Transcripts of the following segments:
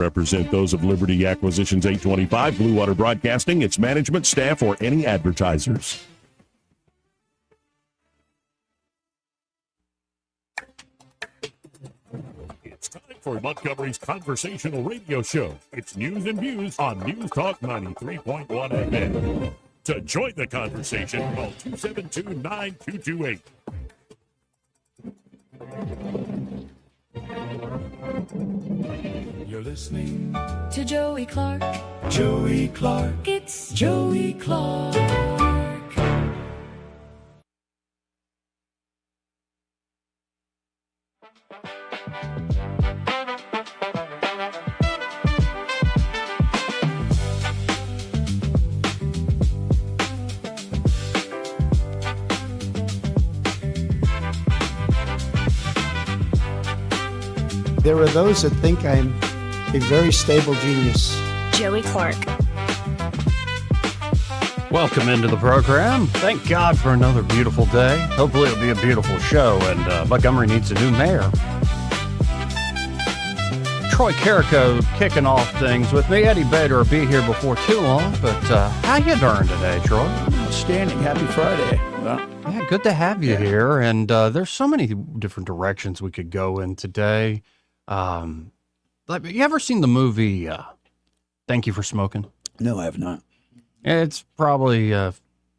Represent those of Liberty Acquisitions 825, Blue Water Broadcasting, its management, staff, or any advertisers. It's time for Montgomery's conversational radio show. It's news and views on News Talk 93.1 FM. To join the conversation, call 272-9228. You're listening to Joey Clark. Joey Clark. It's Joey Clark. There are those that think I'm a very stable genius. Joey Clark. Welcome into the program. Thank God for another beautiful day. Hopefully it'll be a beautiful show, and Montgomery needs a new mayor. Troy Carrico kicking off things with me. Eddie Bader will be here before too long, but how you doing today, Troy? Outstanding. Happy Friday. Well, yeah, good to have you here, and there's so many different directions we could go in today. You ever seen the movie Thank You for Smoking? no, I have not. It's probably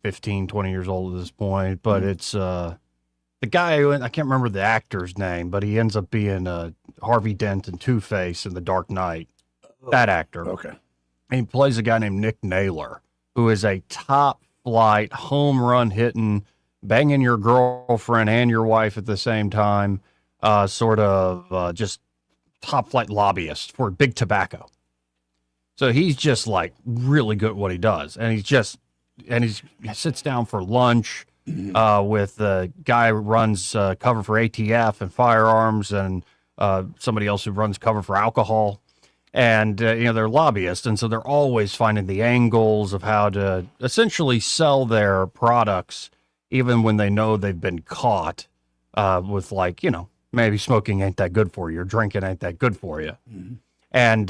15, 20 years old at this point, but it's the guy who, I can't remember the actor's name, but he ends up being Harvey Dent and Two-Face in The Dark Knight. That actor. Okay. And he plays a guy named Nick Naylor, who is a top-flight, home run hitting, banging your girlfriend and your wife at the same time, just top-flight lobbyist for Big Tobacco. So he's just like really good at what he does. And he sits down for lunch with the guy who runs cover for ATF and firearms and somebody else who runs cover for alcohol. And, they're lobbyists. And so they're always finding the angles of how to essentially sell their products, even when they know they've been caught with maybe smoking ain't that good for you or drinking ain't that good for you. Mm-hmm. And,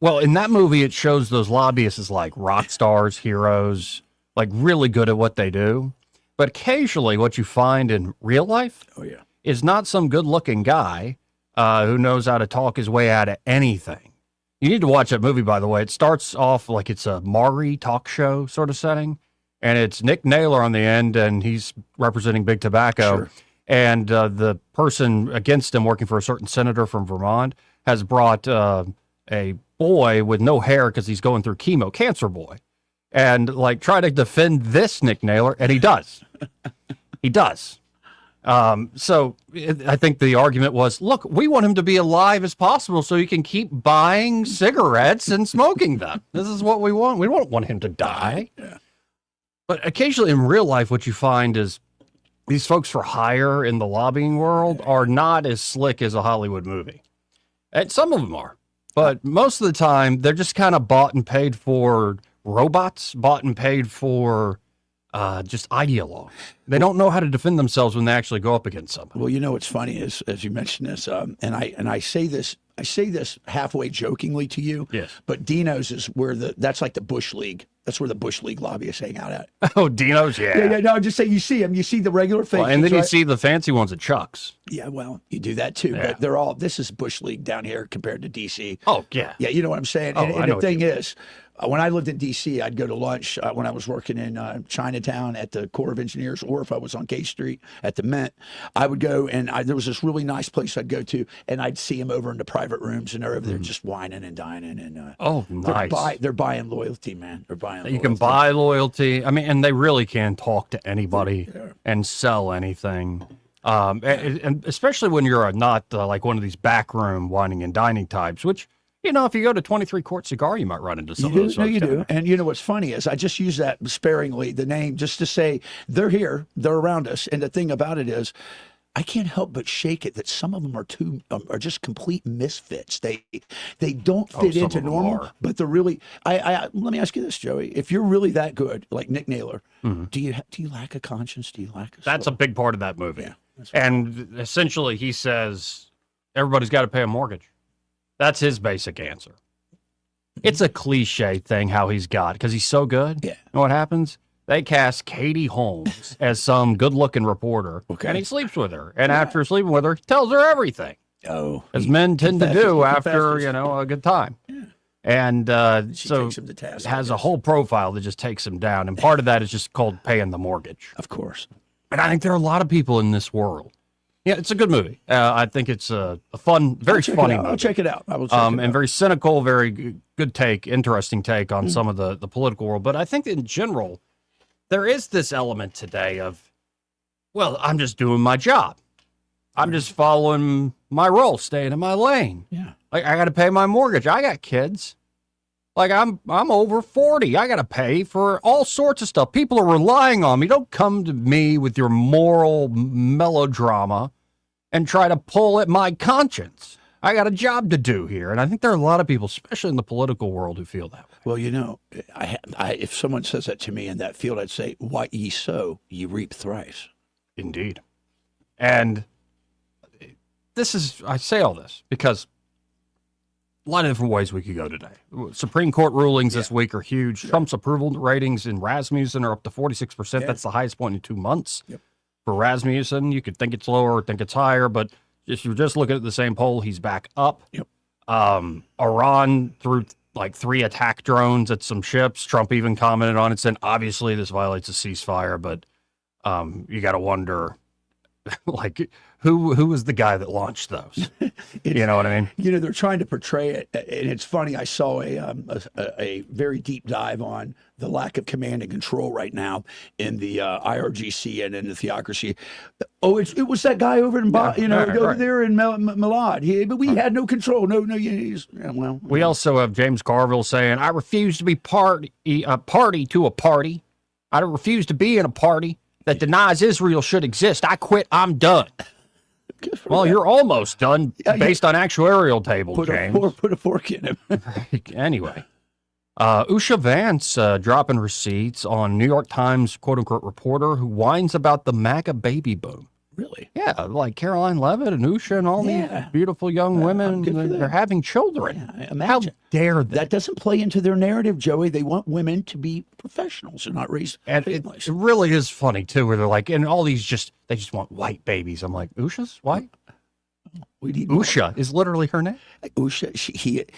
in that movie, it shows those lobbyists as like rock stars, heroes, like really good at what they do. But occasionally what you find in real life is not some good looking guy who knows how to talk his way out of anything. You need to watch that movie, by the way. It starts off like it's a Maury talk show sort of setting. And it's Nick Naylor on the end, and he's representing Big Tobacco. Sure. And the person against him, working for a certain senator from Vermont, has brought a boy with no hair because he's going through chemo, cancer boy, and try to defend this Nick Naylor, and he does. He does. I think the argument was, look, we want him to be alive as possible so he can keep buying cigarettes and smoking them. This is what we want. We don't want him to die. Yeah. But occasionally in real life, what you find is these folks for hire in the lobbying world are not as slick as a Hollywood movie. And some of them are. But most of the time, they're just kind of bought and paid for robots, bought and paid for just ideologues. They don't know how to defend themselves when they actually go up against somebody. Well, what's funny is, as you mentioned this, and I say this halfway jokingly to you. Yes. But Dino's is where that's like the Bush League. That's where the Bush League lobbyists hang out at. Oh, Dino's, yeah. Yeah, no, I'm just saying you see them. You see the regular faces. Well, and then you see the fancy ones at Chuck's. Yeah, well, you do that too. Yeah. But this is Bush League down here compared to D.C. Oh, yeah. Yeah, you know what I'm saying? Oh, and the thing is, when I lived in D.C., I'd go to lunch when I was working in Chinatown at the Corps of Engineers, or if I was on K Street at the Mint, I would go and there was this really nice place I'd go to, and I'd see them over in the private rooms, and they're over there just whining and dining. And nice. They're buying loyalty, man. They're buying loyalty. You can buy loyalty. I mean, and they really can talk to anybody and sell anything. And especially when you're not like one of these backroom whining and dining types, which, if you go to 23 Court Cigar, you might run into some of those. No, you do. And what's funny is I just use that sparingly, the name, just to say they're here, they're around us. And the thing about it is, I can't help but shake it that some of them are just complete misfits. They don't fit into normal, but they're really. Let me ask you this, Joey: if you're really that good, like Nick Naylor, do you lack a conscience? Do you lack a soul? That's a big part of that movie. Yeah, and essentially, he says everybody's got to pay a mortgage. That's his basic answer. It's a cliche thing how he's got because he's so good. Yeah. And what happens? They cast Katie Holmes as some good-looking reporter, Okay. and he sleeps with her. And after sleeping with her, he tells her everything, Oh, as men tend to confesses- do he after confesses. a good time. And She so takes him to task, I has a guess. whole profile that just takes him down, and part of that is just called paying the mortgage. Of course. And I think there are a lot of people in this world. Yeah, it's a good movie. I think it's a fun, very funny movie. I'll check it out. I will check it And out. very cynical, very good take, interesting take on some of the political world. But I think in general, there is this element today of, well, I'm just doing my job. I'm just following my role, staying in my lane. Yeah. Like I got to pay my mortgage. I got kids. Like I'm over 40. I got to pay for all sorts of stuff. People are relying on me. Don't come to me with your moral melodrama and try to pull at my conscience. I got a job to do here. And I think there are a lot of people, especially in the political world, who feel that way. Well, you know, if someone says that to me in that field, I'd say, "What ye sow, ye reap thrice." Indeed. And I say all this because a lot of different ways we could go today. Supreme Court rulings this week are huge. Trump's approval ratings in Rasmussen are up to 46%. That's the highest point in 2 months. Yep. For Rasmussen, you could think it's lower or think it's higher, but if you're just looking at the same poll, he's back up. Yep. Iran threw like 3 attack drones at some ships. Trump even commented on it, saying, obviously this violates a ceasefire, but you got to wonder, like, who was the guy that launched those? You know what I mean? You know, they're trying to portray it, and it's funny. I saw a very deep dive on the lack of command and control right now in the IRGC and in the theocracy. Oh, it was that guy over in over there in Malad. But we had no control. Well, We also have James Carville saying, I refuse to be party to a party. I refuse to be in a party that denies Israel should exist. I quit. I'm done. Well, you're almost done based on actuarial table, James. Put a fork in him. Anyway, Usha Vance dropping receipts on New York Times quote-unquote reporter who whines about the MAGA baby boom. Really? Yeah, like Caroline Levitt and Usha and all these beautiful young women, good for them. they're having children. Yeah, How imagine. dare they? That doesn't play into their narrative, Joey. They want women to be professionals and not raise And it families. really is funny too, where they're like, and all these they just want white babies. I'm like, Usha's white? We need more. Usha is literally her name. Usha.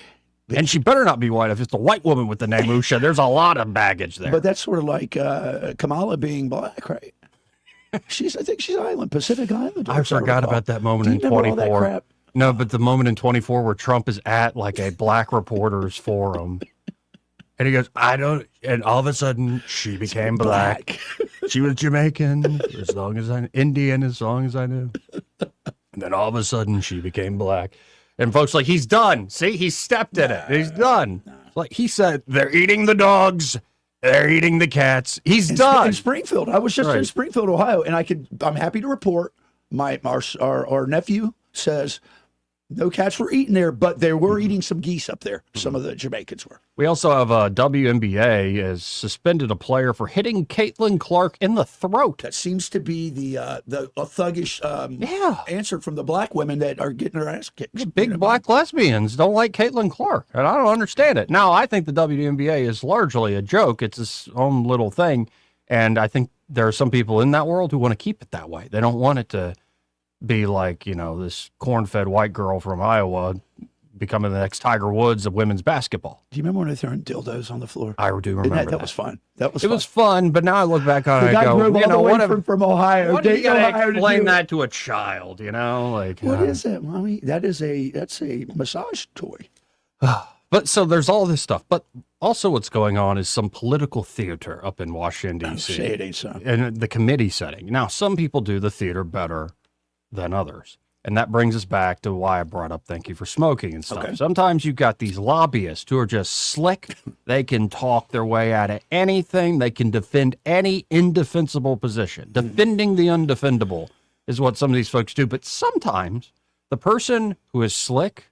And she better not be white. If it's a white woman with the name Usha, there's a lot of baggage there. But that's sort of like Kamala being black, right? I think she's Island, Pacific Islander. I forgot about that moment Do in you remember all that 24. crap? No, but the moment in 24 where Trump is at like a black reporters forum. And he goes, I don't, and all of a sudden she became black. She was Jamaican Indian as long as I knew. And then all of a sudden she became black. And folks like, he's done. See, he stepped in it. He's done. Like he said, they're eating the dogs. They're eating the cats. He's done. In Springfield. I was just in Right. Springfield, Ohio, and I'm happy to report our nephew says no cats were eaten there, but they were eating some geese up there. Some of the Jamaicans were. We also have WNBA has suspended a player for hitting Caitlin Clark in the throat. That seems to be the thuggish Yeah. answer from the black women that are getting their ass kicked. Big black lesbians don't like Caitlin Clark, and I don't understand it. Now, I think the WNBA is largely a joke. It's its own little thing, and I think there are some people in that world who want to keep it that way. They don't want it to be like, this corn-fed white girl from Iowa becoming the next Tiger Woods of women's basketball. Do you remember when they threw dildos on the floor? I do remember That was fun. That was It fun. was fun, but now I look back on it The and guy I go, drove all the way what from Ohio. what are you Dayton, going Ohio to to explain do it. that to a child, Like, What is that, mommy? That's a massage toy. But so there's all this stuff. But also what's going on is some political theater up in Washington, D.C. Say it ain't so. And the committee setting. Now, some people do the theater better than others. And that brings us back to why I brought up thank you for smoking and stuff. Okay. Sometimes you've got these lobbyists who are just slick. They can talk their way out of anything. They can defend any indefensible position. Defending the undefendable is what some of these folks do. But sometimes the person who is slick,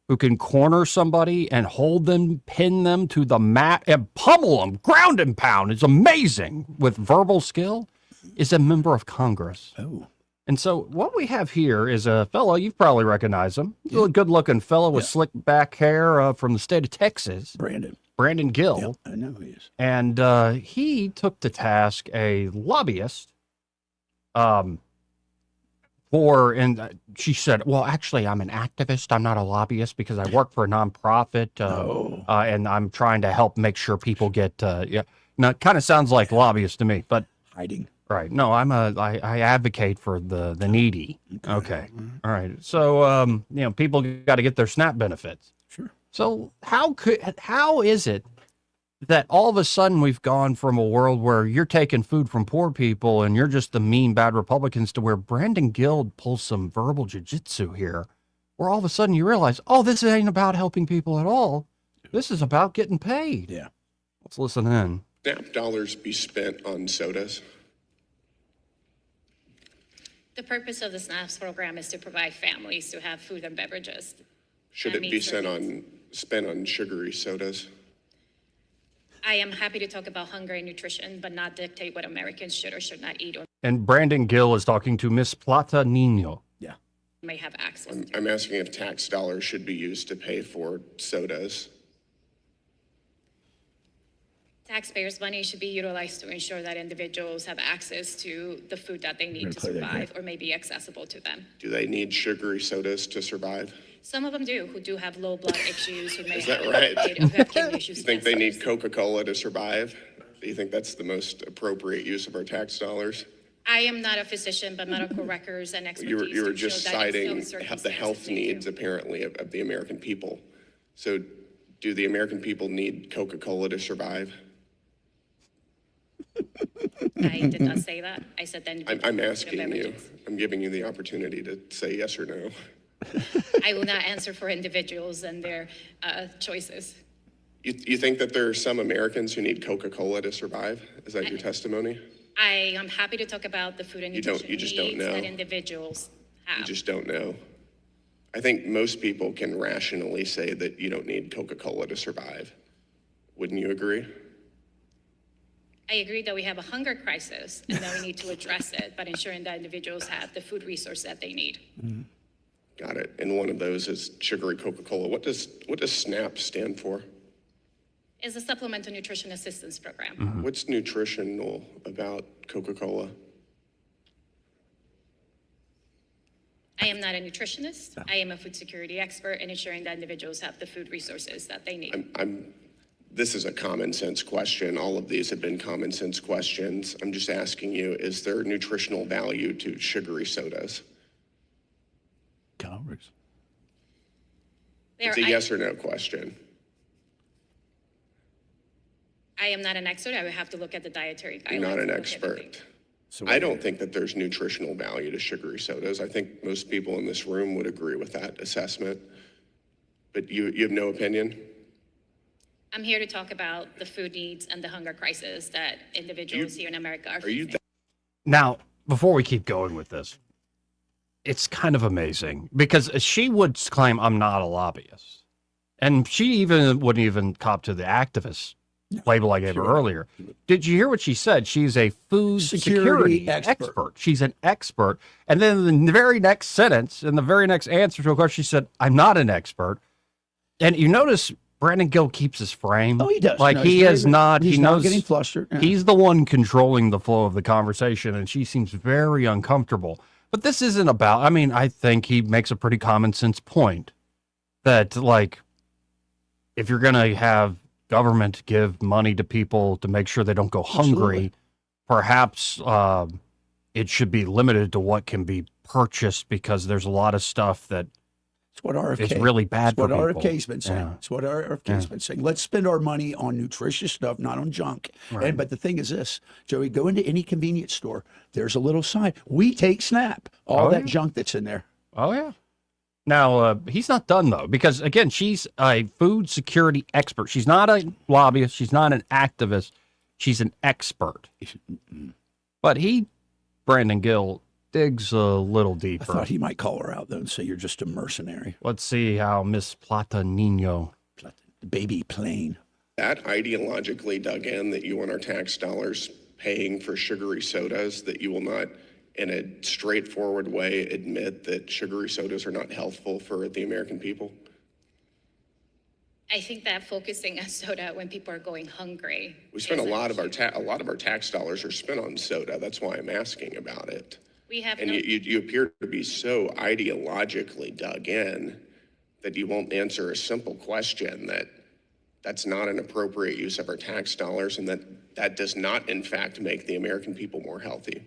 who can corner somebody and hold them, pin them to the mat and pummel them, ground and pound, is amazing with verbal skill, is a member of Congress. Oh. And so what we have here is a fellow, you've probably recognized him. A good-looking fellow with slick back hair from the state of Texas. Brandon Gill. Yep, I know who he is. And he took to task a lobbyist she said, well, actually, I'm an activist. I'm not a lobbyist because I work for a nonprofit and I'm trying to help make sure people get, Now, it kind of sounds like lobbyist to me, but. Hiding. Right. No, I advocate for the needy. Okay. All right. So, people got to get their SNAP benefits. Sure. So how is it that all of a sudden we've gone from a world where you're taking food from poor people and you're just the mean, bad Republicans to where Brandon Gill pulls some verbal jujitsu here, where all of a sudden you realize, oh, this ain't about helping people at all. This is about getting paid. Yeah. Let's listen in. SNAP dollars be spent on sodas? The purpose of the SNAPS program is to provide families to have food and beverages. Should That it be means there spent on sugary sodas? I am happy to talk about hunger and nutrition, but not dictate what Americans should or should not eat or And Brandon Gill is talking to Miss Plata Nino. Yeah. may have access to. I'm asking if tax dollars should be used to pay for sodas. Taxpayers' money should be utilized to ensure that individuals have access to the food that they need to play that survive or may be accessible to them. Do they need sugary sodas to survive? Some of them do, who do have low blood issues, who may Is that have, right? who have kidney issues. You think they need cancers. Coca-Cola to survive? Do you think that's the most appropriate use of our tax dollars? I am not a physician, but medical records and expertise You were do show just that in citing some the circumstances health they do. needs, apparently, of the American people. So do the American people need Coca-Cola to survive? I did not say that. I said that. I'm asking you. beverages. I'm giving you the opportunity to say yes or no. I will not answer for individuals and their choices. You think that there are some Americans who need Coca-Cola to survive? Is that your testimony? I am happy to talk about the food and You don't- nutrition you just don't needs know. that individuals have. You just don't know. I think most people can rationally say that you don't need Coca-Cola to survive. Wouldn't you agree? I agree that we have a hunger crisis and that we need to address it, but ensuring that individuals have the food resource that they need. Got it. And one of those is sugary Coca-Cola. What does SNAP stand for? It's a supplemental nutrition assistance program. Mm-hmm. What's nutritional about Coca-Cola? I am not a nutritionist. I am a food security expert in ensuring that individuals have the food resources that they need. This is a common sense question. All of these have been common sense questions. I'm just asking you, is there nutritional value to sugary sodas? Calories. It's a yes or no question. I am not an expert. I would have to look at the dietary guidelines. You're not an and look at everything. expert. I don't think that there's nutritional value to sugary sodas. I think most people in this room would agree with that assessment. But you have no opinion? I'm here to talk about the food needs and the hunger crisis that individuals here in America are Are you facing. Now, before we keep going with this, it's kind of amazing because she would claim I'm not a lobbyist. And she even wouldn't even cop to the activist label I gave her earlier. Did you hear what she said? She's a food security expert. She's an expert. And then in the very next sentence, in the very next answer to a question, she said, I'm not an expert. And you notice Brandon Gill keeps his frame. Oh, he does. Like No, he he's is very- not, he's he not knows getting flustered. Yeah. He's the one controlling the flow of the conversation, and she seems very uncomfortable. But this isn't about, I mean, I think he makes a pretty common sense point that, like, if you're going to have government give money to people to make sure they don't go hungry, perhaps it should be limited to what can be purchased because there's a lot of stuff that It's what RFK. is really bad It's what for people. RFK's been saying. Yeah. It's what RFK's been saying. Let's spend our money on nutritious stuff, not on junk. Right. But the thing is this, Joey, go into any convenience store. There's a little sign. We take SNAP. All Oh, that yeah. junk that's in there. Oh, yeah. Now, he's not done, though, because, again, she's a food security expert. She's not a lobbyist. She's not an activist. She's an expert. But Brandon Gill, digs a little I deeper. thought he might call her out, though, and say you're just a mercenary. Let's see how Miss Plata Nino. Baby plane. That ideologically dug in that you want our tax dollars paying for sugary sodas, that you will not in a straightforward way admit that sugary sodas are not healthful for the American people? I think that focusing on soda when people are going hungry. We spend a is an lot of our issue. a lot of our tax dollars are spent on soda. That's why I'm asking about it. We have And no, you appear to be so ideologically dug in that you won't answer a simple question that that's not an appropriate use of our tax dollars and that does not, in fact, make the American people more healthy.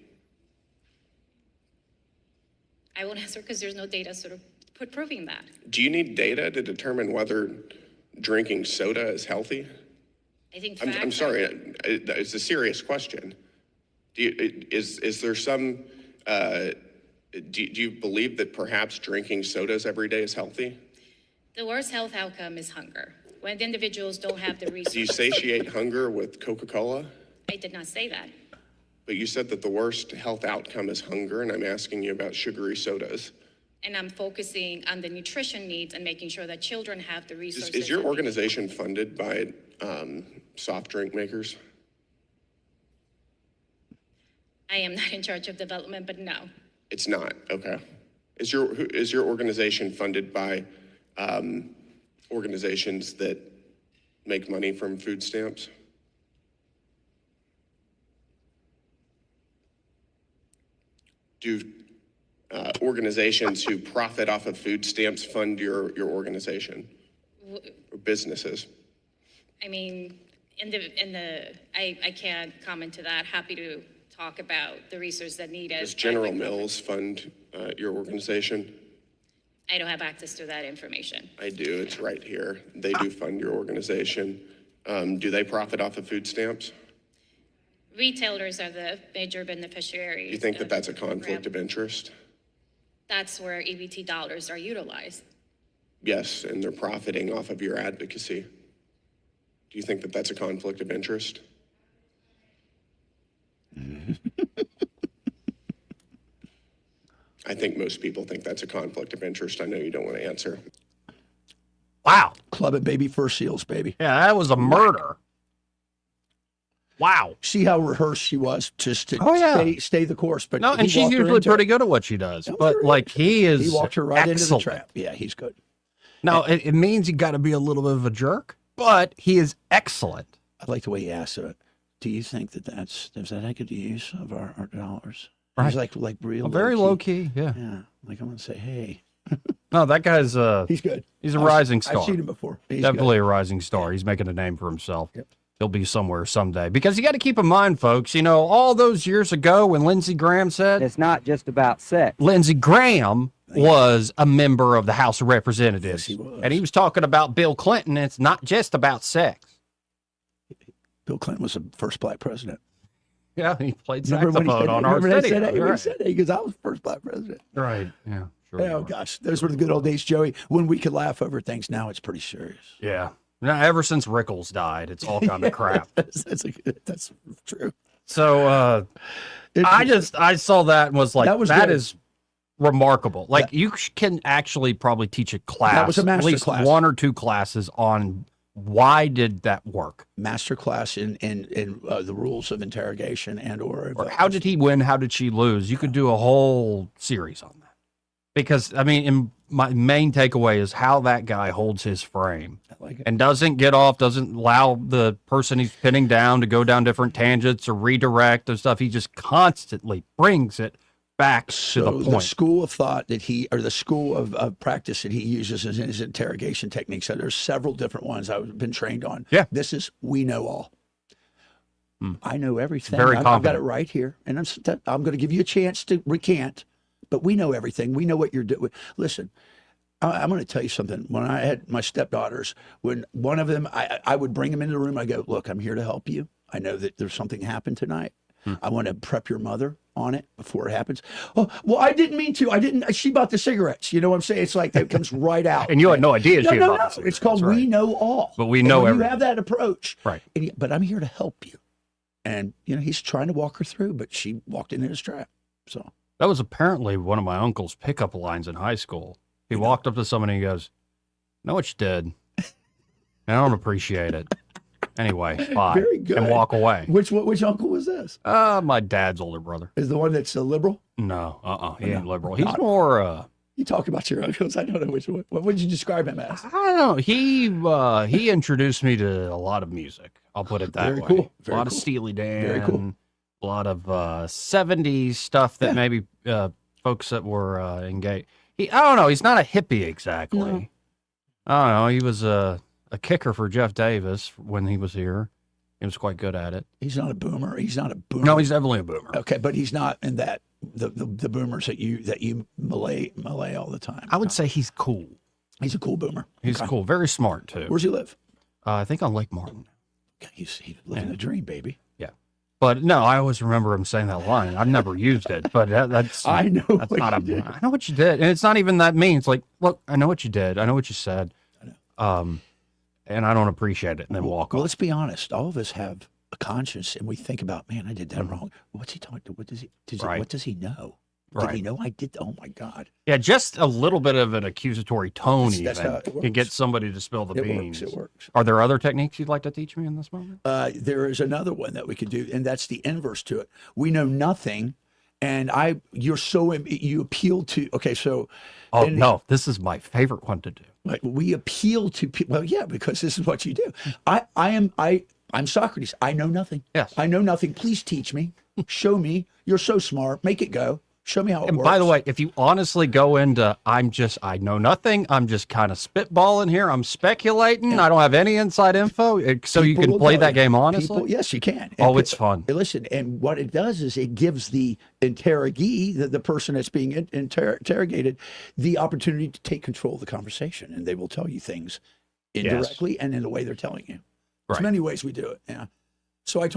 I won't answer because there's no data sort of proving that. Do you need data to determine whether drinking soda is healthy? I think I'm facts sorry, are- it's a serious question. Is there some, do you believe that perhaps drinking sodas every day is healthy? The worst health outcome is hunger. When the individuals don't have the Do you resources. satiate hunger with Coca-Cola? I did not say that. But you said that the worst health outcome is hunger, and I'm asking you about sugary sodas. And I'm focusing on the nutrition needs and making sure that children have the resources. Is your that they need. organization funded by soft drink makers? I am not in charge of development, but no. It's not, okay. Is your organization funded by organizations that make money from food stamps? Do organizations who profit off of food stamps fund your organization or businesses? I mean, I can't comment to that. Happy to talk about the resources that need Does it. General Mills fund your organization? I don't have access to that information. I do, it's right here. They do fund your organization. Do they profit off of food stamps? Retailers are the major beneficiaries. Do you think that of that's a the program. conflict of interest? That's where EBT dollars are utilized. Yes, and they're profiting off of your advocacy. Do you think that that's a conflict of interest? I think most people think that's a conflict of interest. I know you don't want to answer. Wow. Club it, baby. First seals, baby. Yeah, that was a murder. Wow. See how rehearsed she was, just to Oh, yeah. stay the course. But No, he and she's walked her usually into pretty it. good at what she does. No, But sure like he is He walked her right into the excellent. trap. Yeah, he's good. Now it means you got to be a little bit of a jerk, but he is excellent. I like the way he asked it. Do you think that is that a good use of our dollars? Right. He's like real Very low key. Yeah. Yeah, like I'm gonna say, hey, No, that guy's he's good. he's a rising I've star. seen him before. He's Definitely a rising star. He's making a name for himself. Yep. He'll be somewhere someday. Because you got to keep in mind, folks, you know, all those years ago when Lindsey Graham said, It's not just about sex. Lindsey Graham was a member of the House of Representatives. Yes, he was. And he was talking about Bill Clinton. It's not just about sex. Bill Clinton was the first black president. Yeah, he played Remember when he saxophone said, on our remember they said, video. hey, when he Right. said, hey, because I was the first black president. Right. Yeah. Sure. Oh gosh, those were the good old days, Joey, when we could laugh over things. Now it's pretty serious. Yeah. Now, ever since Rickles died, it's all kind of crap. That's true. So I saw that and was like, That was that good. is remarkable. Like you can actually probably teach a class, That was a at master least class. one or two classes on why did that work? Master class in the rules of interrogation or How did he win? How did she lose? You could do a whole series on that. Because, I mean, my main takeaway is how that guy holds his frame I like it. and doesn't get off, doesn't allow the person he's pinning down to go down different tangents or redirect and stuff. He just constantly brings it back to the So point. school of thought that the school of practice that he uses in his interrogation techniques, so there's several different ones I've been trained on. Yeah. This is we know all. I know everything. Very I've got confident. it right here. And I'm going to give you a chance to recant, but we know everything. We know what you're doing. Listen, I'm going to tell you something. When I had my stepdaughters, when one of them, I would bring them into the room. I go, look, I'm here to help you. I know that there's something happened tonight. I want to prep your mother on it before it happens. Oh, well, I didn't mean to. I didn't. She bought the cigarettes. You know what I'm saying? It's like that comes right out. And you had no idea No, she no, bought no. the cigarettes, It's called right. We Know All. But we And know when everything. you have that approach. Right. But I'm here to help you. And, he's trying to walk her through, but she walked into his trap. So That was apparently one of my uncle's pickup lines in high school. He walked up to somebody and he goes, know what you did? I don't appreciate it. Anyway, bye. Very good. And walk away. Which uncle was this? My dad's older brother. Is the one that's a liberal? No, he ain't liberal. He's more. You talk about your uncles. I don't know which one. What would you describe him as? I don't know. He introduced me to a lot of music. I'll put it that Very way. cool. A lot of cool. Steely Dan. Very cool. A lot of 70s stuff that maybe folks that were engaged. I don't know. He's not a hippie exactly. No. I don't know. He was a kicker for Jeff Davis when he was here. He was quite good at it. He's not a boomer. He's not a boomer. No, he's definitely a boomer. Okay, but he's not in that the boomers that you malay all the time. I would say he's cool. He's a cool boomer. He's Okay. cool. Very smart, too. Where's he live? I think on Lake Martin. Okay, he's living the dream, baby. Yeah. But no, I always remember him saying that line. I've never used it, but that's I know that's what not you did. I know what you did, and it's not even that mean. It's like, look, I know what you did. I know what you said. And I don't appreciate it, and then walk Well, off. let's be honest. All of us have a conscience, and we think about, man, I did that wrong. What's he talking? What does he? Right. What does he know? Did Right. he know I did? Oh my God! Yeah, just a little bit of an accusatory tone That's even how it can get works. somebody to spill the It beans. works. It works. Are there other techniques you'd like to teach me in this moment? There is another one that we could do, and that's the inverse to it. We know nothing, and you appeal to. Okay, so Oh and no, this is my favorite one to do. like, we appeal to people. Well, yeah, because this is what you do. I'm Socrates. I know nothing. Yes. I know nothing. Please teach me. Show me. You're so smart. Make it go. Show me how it And works. by the way, if you honestly go into, I know nothing. I'm just kind of spitballing here. I'm speculating. I don't have any inside info. So you People can will play tell that you. game honestly. People, yes, you can. Oh, And it's fun. Listen, and what it does is it gives the interrogee, the person that's being interrogated, the opportunity to take control of the conversation, and they will tell you things indirectly and in the way they're telling you. There's Right. many ways we do it. Yeah. So I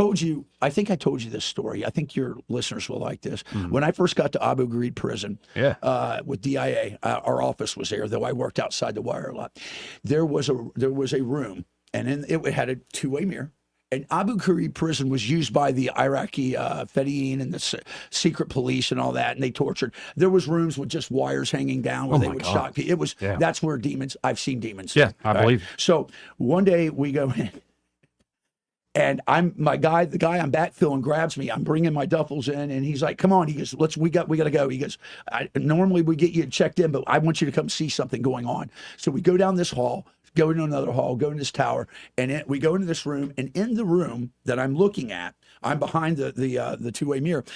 think I told you this story. I think your listeners will like this. When I first got to Abu Ghraib prison with DIA, our office was there, though I worked outside the wire a lot. There was a room, and it had a two-way mirror. And Abu Ghraib prison was used by the Iraqi Fedayeen and the secret police and all that, and they tortured. There was rooms with just wires hanging down where they would shock people. It was that's where demons. I've seen demons. Yeah, I believe. So one day we go in. And the guy I'm backfilling grabs me. I'm bringing my duffels in, and he's like, "Come on." He goes, we got to go." He goes, "Normally we get you checked in, but I want you to come see something going on." So we go down this hall, go into another hall, go into this tower, and we go into this room. And in the room that I'm looking at, I'm behind the two-way mirror,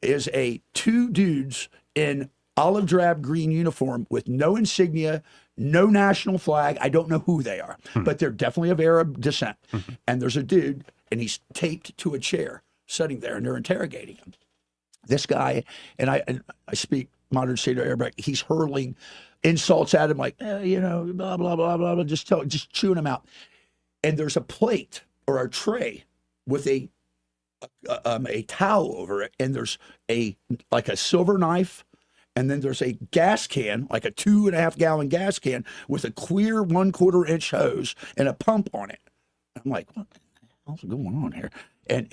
is two dudes in olive drab green uniform with no insignia, no national flag. I don't know who they are, but they're definitely of Arab descent. And there's a dude, and he's taped to a chair sitting there, and they're interrogating him. This guy, and I speak modern Syro-Arabic, he's hurling insults at him like, blah, blah, blah, blah, just chewing him out. And there's a plate or a tray with a towel over it, and there's like a silver knife. And then there's a gas can, like a 2.5 gallon gas can with a clear 1/4 inch hose and a pump on it. I'm like, what the hell's going on here? And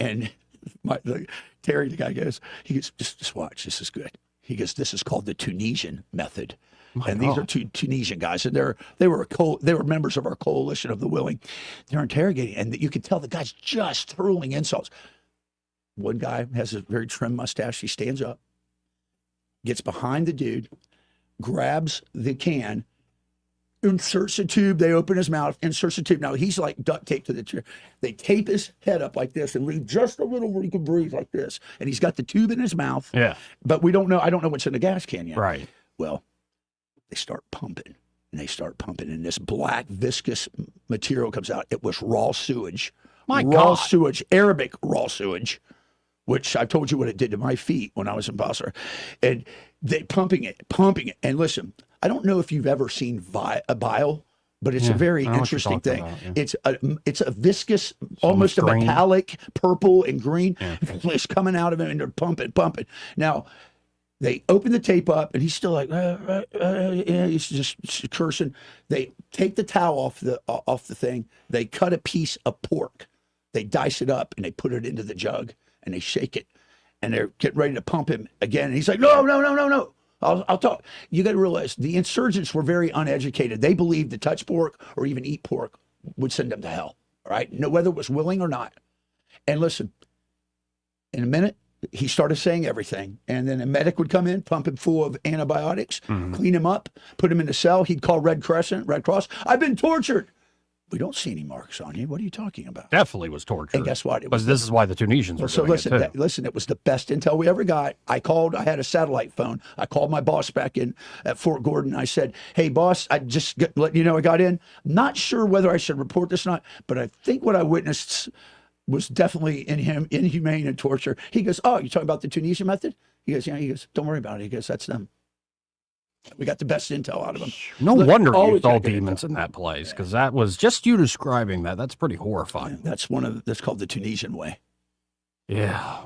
Terry, the guy goes, just watch, this is good. He goes, this is called the Tunisian method. And these are two Tunisian guys, and they were members of our coalition of the willing. They're interrogating, and you can tell the guy's just hurling insults. One guy has a very trim mustache. He stands up, gets behind the dude, grabs the can, inserts a tube. They open his mouth, inserts a tube. Now he's like duct taped to the chair. They tape his head up like this and leave just a little where he can breathe like this. And he's got the tube in his mouth. Yeah. But we don't know. I don't know what's in the gas can yet. Right. Well, they start pumping, and this black viscous material comes out. It was raw sewage. My raw God. sewage, Arabic raw sewage, which I told you what it did to my feet when I was in Basra. And they pumping it. And listen, I don't know if you've ever seen a bile, but it's a very I know what you're interesting talking thing. about, It's a viscous, almost a green. metallic purple and green. It's coming out of it, and they're pumping. Now, they open the tape up, and he's still like, he's just cursing. They take the towel off the thing. They cut a piece of pork. They dice it up, and they put it into the jug, and they shake it. And they're getting ready to pump him again. And he's like, no. I'll talk. You got to realize the insurgents were very uneducated. They believed to touch pork or even eat pork would send them to hell. All right, no, whether it was willing or not. And listen, in a minute, he started saying everything. And then a medic would come in, pump him full of antibiotics, clean him up, put him in a cell. He'd call Red Cross. I've been tortured. We don't see any marks on you. What are you talking about? Definitely was torture. And guess what? Because this is why the Tunisians were So doing listen, it too. listen, it was the best intel we ever got. I had a satellite phone. I called my boss back in at Fort Gordon. I said, hey, boss, I just let you know I got in. Not sure whether I should report this or not, but I think what I witnessed was definitely inhumane and torture. He goes, oh, you're talking about the Tunisian method? He goes, yeah. He goes, don't worry about it. He goes, that's them. We got the best intel out of them. No Look, wonder you always saw got good demons in that place, because that was just you describing that. That's pretty horrifying. That's that's called the Tunisian way. Yeah.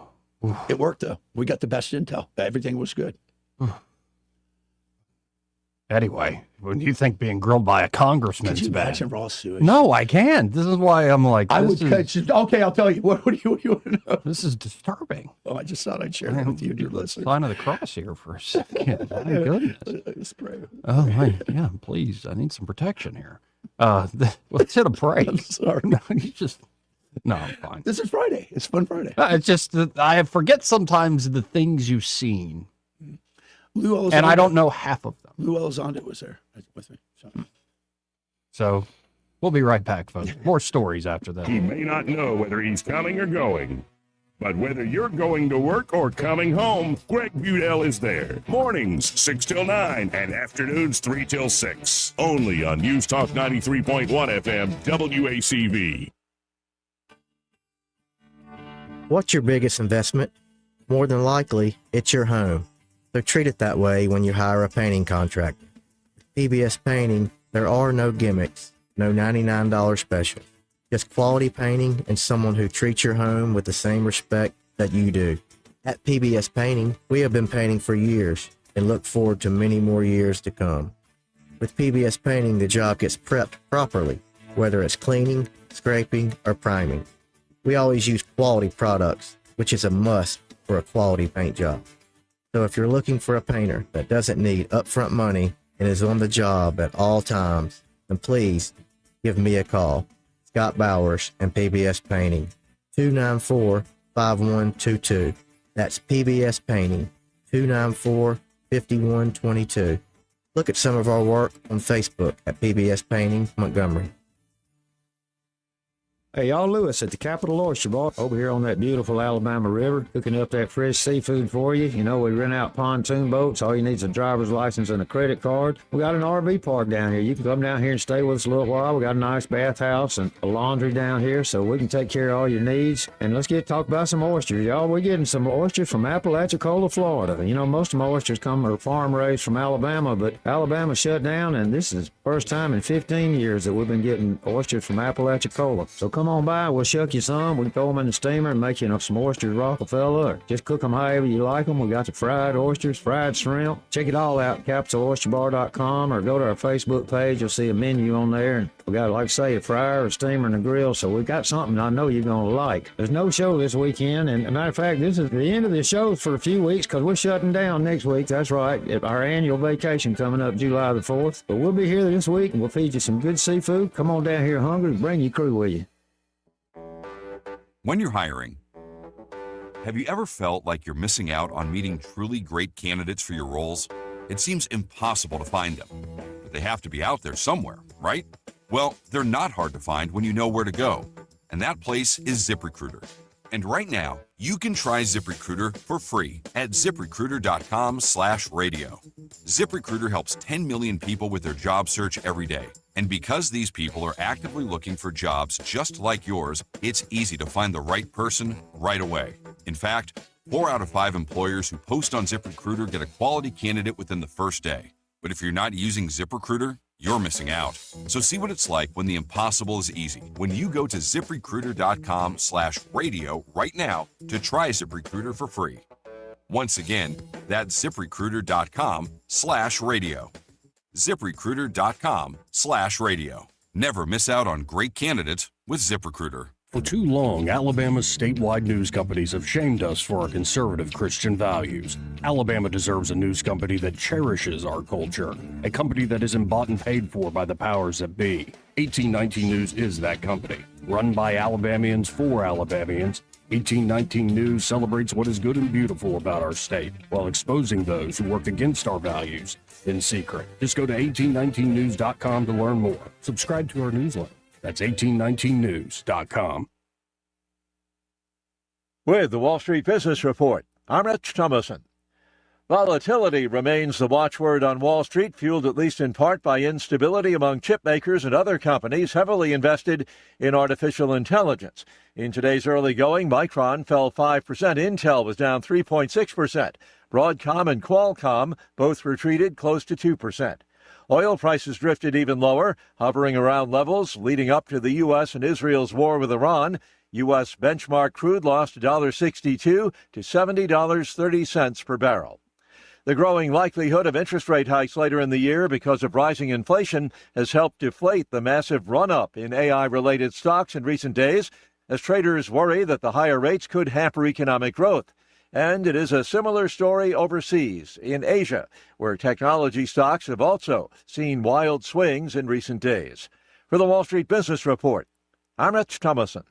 It worked though. We got the best intel. Everything was good. Anyway, when you think being grilled by a congressman's Could you bad. imagine raw sewage? No, I can't. This is why I'm like, I would this is, okay, I'll tell you. What do you want to know? this is disturbing. Oh, I just thought I'd share it with you, dear listener. Sign of the cross here for a second. My goodness. Let's pray. Oh, yeah, please. I need some protection here. Let's hit a break. I'm sorry. No, I'm fine. This is Friday. It's Fun Friday. It's just that I forget sometimes the things you've seen, Lou Elizondo, and I don't know half of them. Lou Elizondo was there with me. So we'll be right back, folks. More stories after that. He may not know whether he's coming or going, but whether you're going to work or coming home, Greg Budell is there. Mornings 6 till 9 and afternoons 3 till 6. Only on News Talk 93.1 FM WACV. What's your biggest investment? More than likely, it's your home. So treat it that way when you hire a painting contractor. With PBS Painting, there are no gimmicks, no $99 specials. Just quality painting and someone who treats your home with the same respect that you do. At PBS Painting, we have been painting for years and look forward to many more years to come. With PBS Painting, the job gets prepped properly, whether it's cleaning, scraping, or priming. We always use quality products, which is a must for a quality paint job. So if you're looking for a painter that doesn't need upfront money and is on the job at all times, then please give me a call. Scott Bowers and PBS Painting, 294-5122. That's PBS Painting, 294-5122. Look at some of our work on Facebook at PBS Painting Montgomery. Hey, y'all, Lewis at the Capital Oyster Bar over here on that beautiful Alabama River, cooking up that fresh seafood for you. You know, we rent out pontoon boats. All you need is a driver's license and a credit card. We got an RV park down here. You can come down here and stay with us a little while. We got a nice bathhouse and a laundry down here, so we can take care of all your needs. And let's talk about some oysters, y'all. We're getting some oysters from Apalachicola, Florida. You know, most of my oysters are farm raised from Alabama, but Alabama shut down, and this is the first time in 15 years that we've been getting oysters from Apalachicola. So come on by, we'll shuck you some. We can throw them in the steamer and make you some oysters Rockefeller, or just cook them however you like them. We got the fried oysters, fried shrimp. Check it all out at capitaloysterbar.com, or go to our Facebook page. You'll see a menu on there, and we got, like I say, a fryer, a steamer, and a grill. So we got something I know you're going to like. There's no show this weekend, and as a matter of fact, this is the end of the show for a few weeks because we're shutting down next week. That's right, our annual vacation coming up July the 4th. But we'll be here this week, and we'll feed you some good seafood. Come on down here hungry, bring your crew with you. When you're hiring, have you ever felt like you're missing out on meeting truly great candidates for your roles? It seems impossible to find them, but they have to be out there somewhere, right? Well, they're not hard to find when you know where to go, and that place is ZipRecruiter. And right now, you can try ZipRecruiter for free at ZipRecruiter.com/radio. ZipRecruiter helps 10 million people with their job search every day. And because these people are actively looking for jobs just like yours, it's easy to find the right person right away. In fact, 4 out of 5 employers who post on ZipRecruiter get a quality candidate within the first day. But if you're not using ZipRecruiter, you're missing out. So see what it's like when the impossible is easy. When you go to ZipRecruiter.com/radio right now to try ZipRecruiter for free. Once again, that's ZipRecruiter.com/radio. ZipRecruiter.com/radio. Never miss out on great candidates with ZipRecruiter. For too long, Alabama's statewide news companies have shamed us for our conservative Christian values. Alabama deserves a news company that cherishes our culture, a company that isn't bought and paid for by the powers that be. 1819 News is that company. Run by Alabamians for Alabamians, 1819 News celebrates what is good and beautiful about our state while exposing those who work against our values in secret. Just go to 1819news.com to learn more. Subscribe to our newsletter. That's 1819news.com. With the Wall Street Business Report, I'm Rich Thomason. Volatility remains the watchword on Wall Street, fueled at least in part by instability among chip makers and other companies heavily invested in artificial intelligence. In today's early going, Micron fell 5%, Intel was down 3.6%, Broadcom and Qualcomm both retreated close to 2%. Oil prices drifted even lower, hovering around levels leading up to the U.S. and Israel's war with Iran. U.S. benchmark crude lost $1.62 to $70.30 per barrel. The growing likelihood of interest rate hikes later in the year because of rising inflation has helped deflate the massive run-up in AI-related stocks in recent days, as traders worry that the higher rates could hamper economic growth. And it is a similar story overseas, in Asia, where technology stocks have also seen wild swings in recent days. For the Wall Street Business Report, I'm Rich Thomason.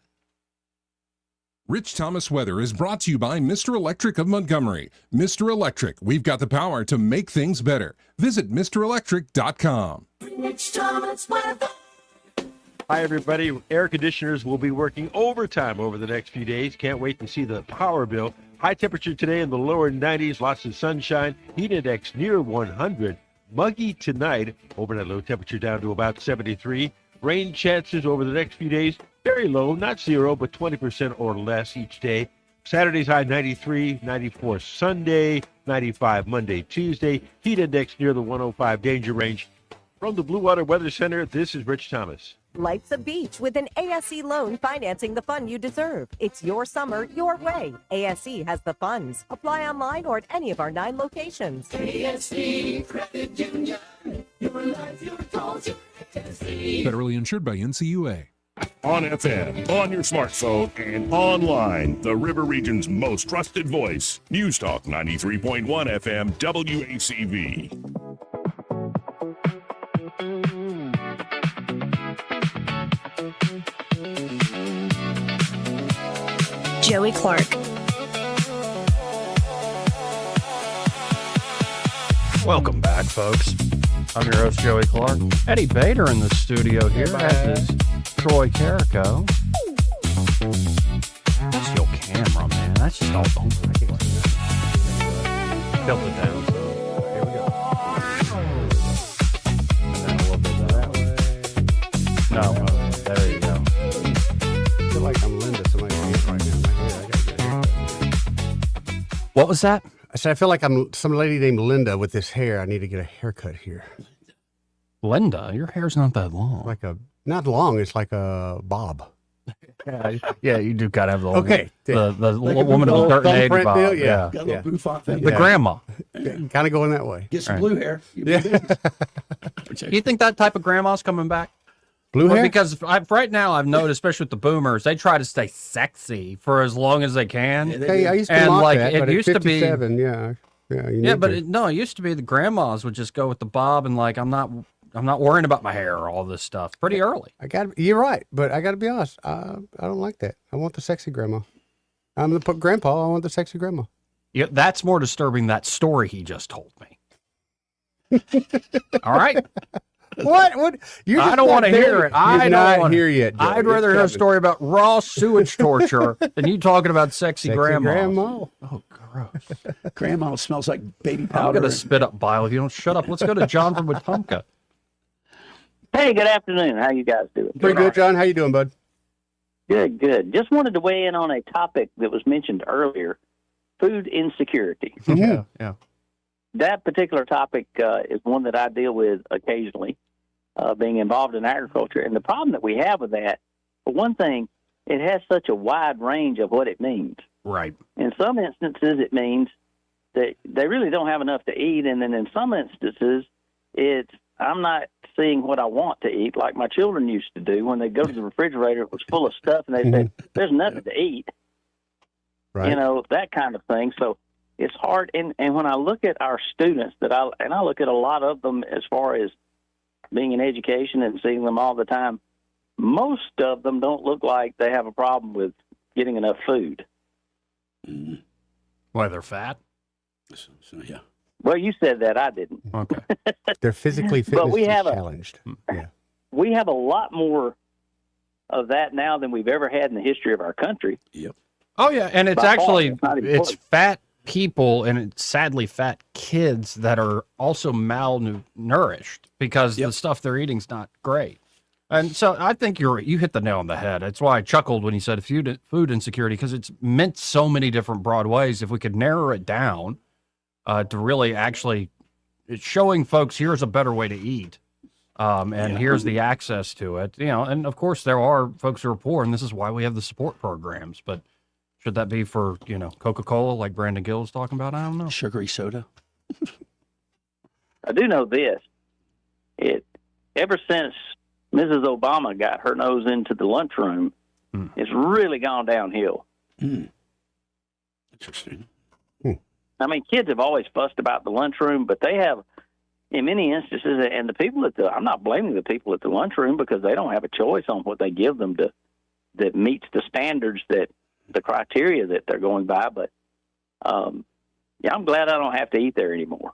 Rich Thomas Weather is brought to you by Mr. Electric of Montgomery. Mr. Electric, we've got the power to make things better. Visit MrElectric.com. Rich Thomas Weather. Hi, everybody. Air conditioners will be working overtime over the next few days. Can't wait to see the power bill. High temperature today in the lower 90s, lots of sunshine. Heat index near 100. Muggy tonight. Overnight low temperature down to about 73. Rain chances over the next few days. Very low, not zero, but 20% or less each day. Saturday's high 93, 94 Sunday, 95 Monday, Tuesday. Heat index near the 105 danger range. From the Blue Water Weather Center, this is Rich Thomas. Life's a beach with an ASE loan financing the fun you deserve. It's your summer, your way. ASE has the funds. Apply online or at any of our 9 locations. ASE Credit Union. Your life, your goals, your ASE. Federally insured by NCUA. On FM, on your smartphone, and online, the River Region's most trusted voice. News Talk 93.1 FM WACV. Joey Clark. Welcome back, folks. I'm your host, Joey Clark. Eddie Bader in the studio here, as is Troy Carrico. That's your camera, man. That's just all over. Tilt it down. Here we go. And then a little bit that way. No, there you go. I feel like I'm Linda, somebody's hand right now. My hair, I gotta get a haircut. What was that? I said, I feel like I'm some lady named Linda with this hair. I need to get a haircut here. Linda, your hair's not that long. Not long. It's like a bob. Yeah, you do gotta have the okay. The like woman of a certain age bob. Deal? Yeah. Got a little bouffant thing. The grandma. Kind of going that way. Get some blue hair. Yeah. You think that type of grandma's coming back? Blue hair? Because right now I've noticed, especially with the boomers, they try to stay sexy for as long as they can. Hey, I used to and mock like that, it but at used to be. 57, yeah. No, it used to be the grandmas would just go with the bob and like I'm not worrying about my hair or all this stuff. Pretty early. You're right, but I got to be honest. I don't like that. I want the sexy grandma. I'm the grandpa. I want the sexy grandma. Yeah, that's more disturbing. That story he just told me. All right. What? I don't want to hear it. I don't want to hear yet. Joey. I'd rather hear a story about raw sewage torture than you talking about sexy grandma. Oh, gross. Grandma smells like baby powder. I'm going to spit up bile if you don't shut up. Let's go to John from Wetumpka. Hey, good afternoon. How you guys doing? Pretty good, John. How you doing, bud? Good, good. Just wanted to weigh in on a topic that was mentioned earlier, food insecurity. Yeah. That particular topic is one that I deal with occasionally, being involved in agriculture. And the problem that we have with that, for one thing, it has such a wide range of what it means. Right. In some instances, it means that they really don't have enough to eat. And then in some instances, it's I'm not seeing what I want to eat, like my children used to do. When they go to the refrigerator, it was full of stuff, and they said, there's nothing to eat. Right. You know, that kind of thing. So it's hard. And when I look at our students, I look at a lot of them as far as being in education and seeing them all the time, most of them don't look like they have a problem with getting enough food. Why, they're fat? Yeah. Well, you said that. I didn't. Okay. They're physically But we have challenged. Yeah. We have a lot more of that now than we've ever had in the history of our country. Yep. Oh, yeah. And it's By far, actually, it's not even it's close. fat people and it's sadly fat kids that are also malnourished because the stuff they're eating's not great. And so I think you hit the nail on the head. That's why I chuckled when you said food insecurity, because it's meant so many different broad ways. If we could narrow it down to really actually it's showing folks here's a better way to eat, and here's the access to it. And of course there are folks who are poor, and this is why we have the support programs. But should that be for Coca-Cola, like Brandon Gill is talking about? I don't know. Sugary soda. I do know this. Ever since Mrs. Obama got her nose into the lunchroom, it's really gone downhill. Interesting. I mean, kids have always fussed about the lunchroom, but they have, in many instances, and the people I'm not blaming the people at the lunchroom because they don't have a choice on what they give them that meets the standards the criteria that they're going by. But, I'm glad I don't have to eat there anymore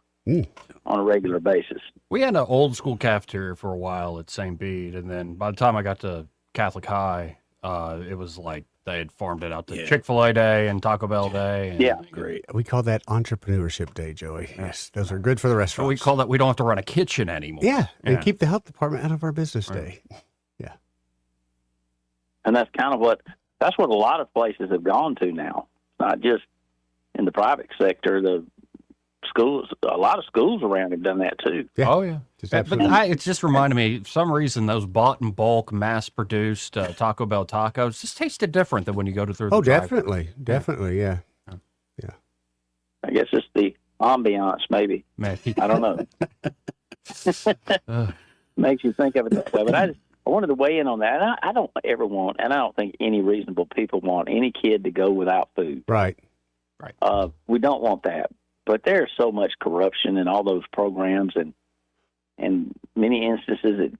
on a regular basis. We had an old school cafeteria for a while at St. Bede, and then by the time I got to Catholic High, it was like they had farmed it out to Chick-fil-A Day and Taco Bell Day. And, great. We call that Entrepreneurship Day, Joey. Yes, those are good for the restaurants. We call that we don't have to run a kitchen anymore. Yeah, and keep the health department out of our business day. Yeah. And that's kind of that's what a lot of places have gone to now. Not just in the private sector, the schools, a lot of schools around have done that too. Yeah. Oh, yeah. But it's just reminded me, for some reason, those bought in bulk, mass-produced Taco Bell tacos just tasted different than when you go through the drive-thru. Definitely, yeah. I guess it's the ambiance, maybe. I don't know. Makes you think of it that way. But I wanted to weigh in on that. And I don't ever want, and I don't think any reasonable people want any kid to go without food. Right. We don't want that. But there's so much corruption in all those programs, and many instances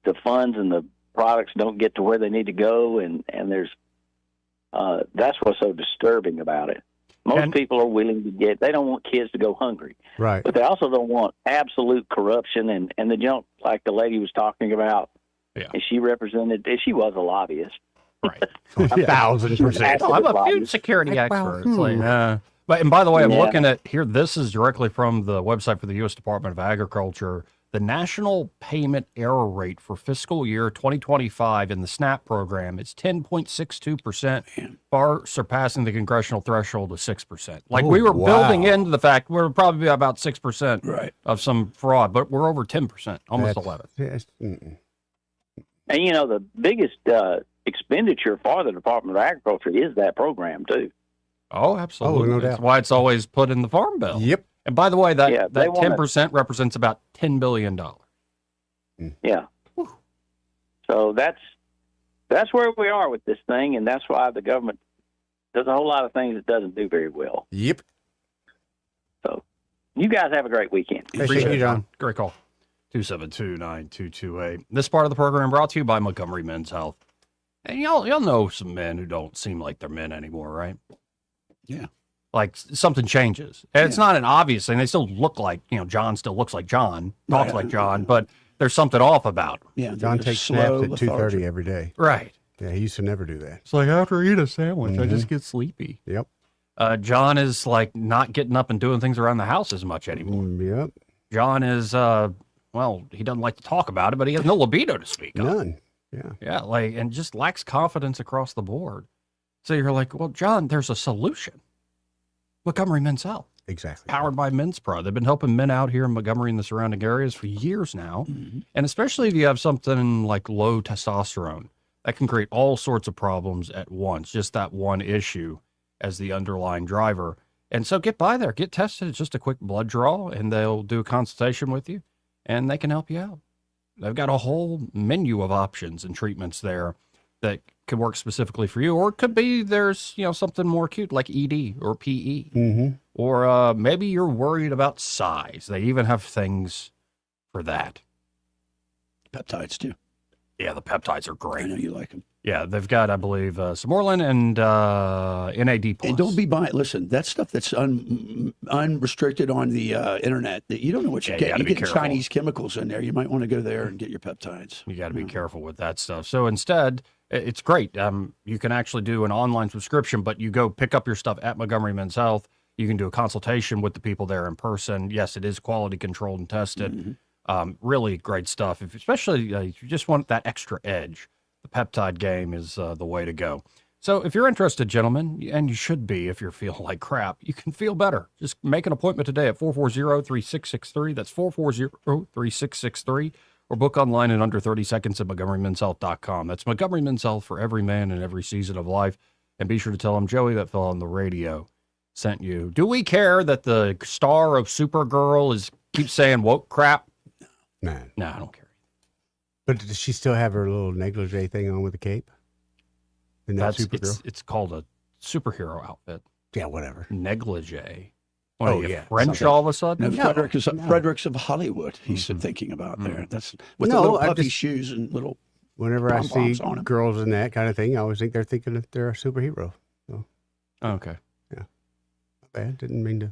the funds and the products don't get to where they need to go, and there's that's what's so disturbing about it. Most people are willing to they don't want kids to go hungry. Right. But they also don't want absolute corruption and the junk like the lady was talking about. Yeah. And she was a lobbyist. Right. 1,000%. I'm a food security expert. It's like, and by the way, I'm looking at here. This is directly from the website for the U.S. Department of Agriculture. The national payment error rate for fiscal year 2025 in the SNAP program is 10.62%, far surpassing the congressional threshold of 6%. Like we were building into the fact we're probably about 6% of some fraud, but we're over 10%, almost 11. Yes. And the biggest expenditure for the Department of Agriculture is that program too. Oh, absolutely. Oh, no That's doubt. why it's always put in the Farm Bill. Yep. And by the way, that they wanna- 10% represents about $10 billion. Yeah. So that's where we are with this thing, and that's why the government does a whole lot of things it doesn't do very well. Yep. So you guys have a great weekend. Appreciate it, John. Great call. 272-9228. This part of the program brought to you by Montgomery Men's Health. And y'all know some men who don't seem like they're men anymore, right? Yeah. Like something changes. And it's not an obvious thing. They still look like, John still looks like John, talks like John, but there's something off about him. Yeah. John takes snaps at 2:30 every day. Right. Yeah, he used to never do that. It's like after I eat a sandwich, I just get sleepy. Yep. John is like not getting up and doing things around the house as much anymore. Yep. John is, he doesn't like to talk about it, but he has no libido to speak of. None. Yeah. Yeah, and just lacks confidence across the board. So you're like, well, John, there's a solution. Montgomery Men's Health. Exactly. Powered by Men's Pro. They've been helping men out here in Montgomery and the surrounding areas for years now. And especially if you have something like low testosterone, that can create all sorts of problems at once, just that one issue as the underlying driver. And so get by there, get tested. It's just a quick blood draw, and they'll do a consultation with you, and they can help you out. They've got a whole menu of options and treatments there that could work specifically for you, or it could be there's something more acute like ED or PE, or maybe you're worried about size. They even have things for that. Peptides too. Yeah, the peptides are great. I know you like them. Yeah, they've got, I believe, Samorlin and NAD+. And don't be buying. Listen, that stuff that's unrestricted on the internet, that you don't know what you Yeah, you get. gotta You be get careful. Chinese chemicals in there. You might want to go there and get your peptides. You got to be careful with that stuff. So instead, it's great. You can actually do an online subscription, but you go pick up your stuff at Montgomery Men's Health. You can do a consultation with the people there in person. Yes, it is quality controlled and tested. Really great stuff. Especially if you just want that extra edge, the peptide game is the way to go. So if you're interested, gentlemen, and you should be if you're feeling like crap, you can feel better. Just make an appointment today at 440-3663. That's 440-3663. Or book online in under 30 seconds at MontgomeryMen'sHealth.com. That's Montgomery Men's Health for every man in every season of life. And be sure to tell them Joey that fell on the radio sent you. Do we care that the star of Supergirl keeps saying woke crap? No. No, I don't care. But does she still have her little negligee thing on with the cape? In that Supergirl? It's called a superhero outfit. Yeah, whatever. Negligee. Oh, yeah. French all of a sudden? No, Fredericks of Hollywood. He's thinking about there. That's with the No, little I puffy just- shoes and little. Whenever I see pom-poms on 'em. girls in that kind of thing, I always think they're thinking that they're a superhero. So, Okay. yeah. Not bad. Didn't mean to.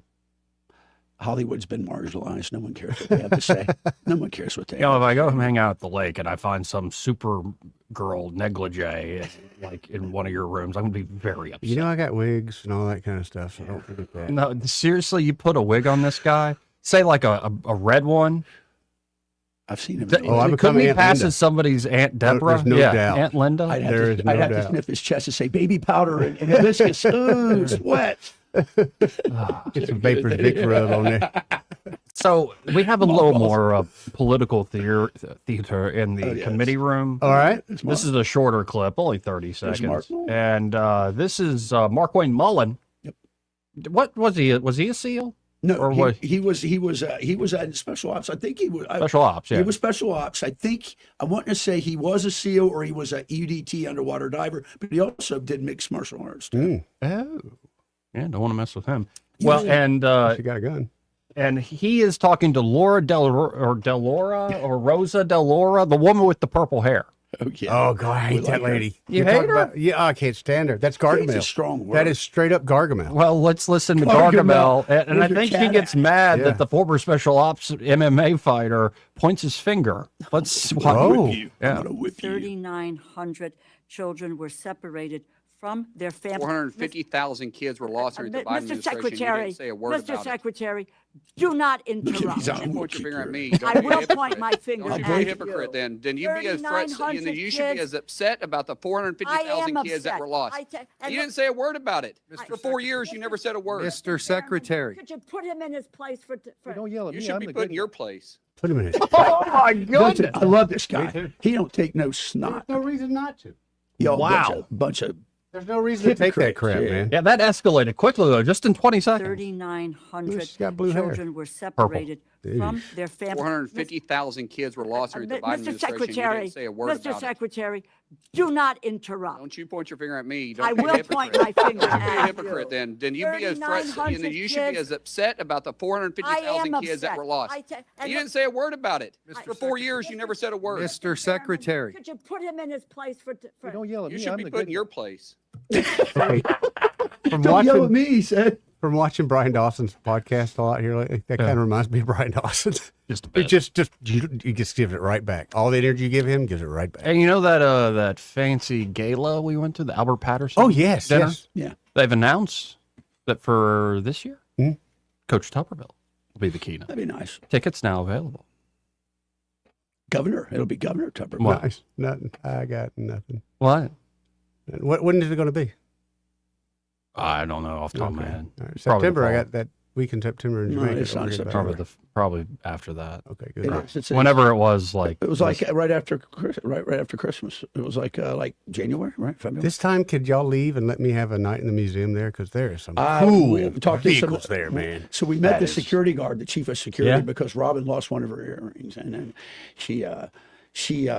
Hollywood's been marginalized. No one cares what they have to say. No one cares what they You know, if I go hang out at the lake and I find some Supergirl negligee like in one of your rooms, I'm going to be very upset. You know, I got wigs and all that kind of stuff, so don't forget that. No, seriously, you put a wig on this guy? Say like a red one? I've seen him. Couldn't he pass as somebody's Aunt Deborah? There's no doubt. Aunt Linda? I'd have, There to, is I'd no have to doubt. sniff his chest and say, baby powder and hibiscus. Ooh, it's wet. Get some Vapors Vicks rub on there. So we have a little more political theater in the committee room. All right. This is a shorter clip, only 30 seconds. Mark. And this is Mark Wayne Mullen. Yep. What was he? Was he a SEAL? No, Or what? he was at special ops. I think he was Special ops, yeah. He was special ops. I think I want to say he was a SEAL or he was a UDT underwater diver, but he also did mixed martial arts. Oh, yeah. Don't want to mess with him. Well, and She got a gun. and he is talking to Laura Rosa Delora, the woman with the purple hair. Oh yeah. Oh, God, I hate We that like her. lady. You You're hate talking her? about- yeah, I can't stand her. That's Hate's a Gargamel. strong word. That is straight up Gargamel. Well, let's listen to Gargamel. Gargamel. And I Where's your think she cat gets at? mad Yeah. that the former special ops MMA fighter points his finger. Let's watch. Oh. Whip you. Yeah. I'm gonna whip you. 3,900 children were separated from their families. 450,000 kids were lost during the Biden Mr. administration. You Secretary, didn't say a word Mr. about it. Secretary, do not interrupt. Don't you point your finger at me. I Don't be a will hypocrite. point my finger Don't you at be a you. hypocrite then. Then you be as threats, you 3,900 should be kids. as upset about the I 450,000 am kids that upset. were lost. and You didn't say a word about it. For 4 years, you never said a word. Mr. Secretary. Could you put him in his place for? Don't yell at You me. should I'm be the put in good your one. place. Put him in his. Oh my Listen, I love this Me guy. too. He don't take no snot. There's no reason not to. Y'all Wow. bunch of There's no reason to take that Hypocrites, crap, yeah. man. Yeah, that escalated quickly though, just in 20 seconds. 3,900 She's got blue hair. children were separated from their families. 450,000 kids were lost during the Biden Mr. administration. You Secretary, didn't say a word Mr. about it. Secretary, do not interrupt. Don't you point your finger at me. Don't I be a will point hypocrite. my finger Don't be a at hypocrite you. then. Then you be as threats, 3,900 you should be kids. as upset about the 450,000 I am kids that upset. were lost. and You didn't say a word about it. For 4 years, you never said a word. Mr. Secretary. Could you put him in his place for? Don't yell at You me. should I'm be the put in good your one. place. From don't yell at watching, me, he said. from watching Brian Dawson's podcast a lot here lately, that kind of reminds me of Brian Dawson. Just a It bit. just you just give it right back. All the energy you give him gives it right back. And you know that fancy gala we went to, the Albert Patterson? Oh, yes, dinner? yes. Yeah. They've announced that for this year, Coach Tupperville will be the keynote. That'd be nice. Tickets now available. Governor. It'll be Governor Tupper. What? Nice. Nothing. I got nothing. What? When is it going to be? I don't know off the top of my Okay. head. All right. Probably the September. I fall. got that week in September in No, Jamaica. it's Don't not forget about Probably that. probably after that. Okay, It good. is. It's- Whenever it was like It was like right after Christmas. It was like January, right? February. This time, could y'all leave and let me have a night in the museum there? Because there is some We cool talked to some- vehicles there, man. So we met That the is- security guard, the chief of security, Yeah? because Robin lost one of her earrings, and then she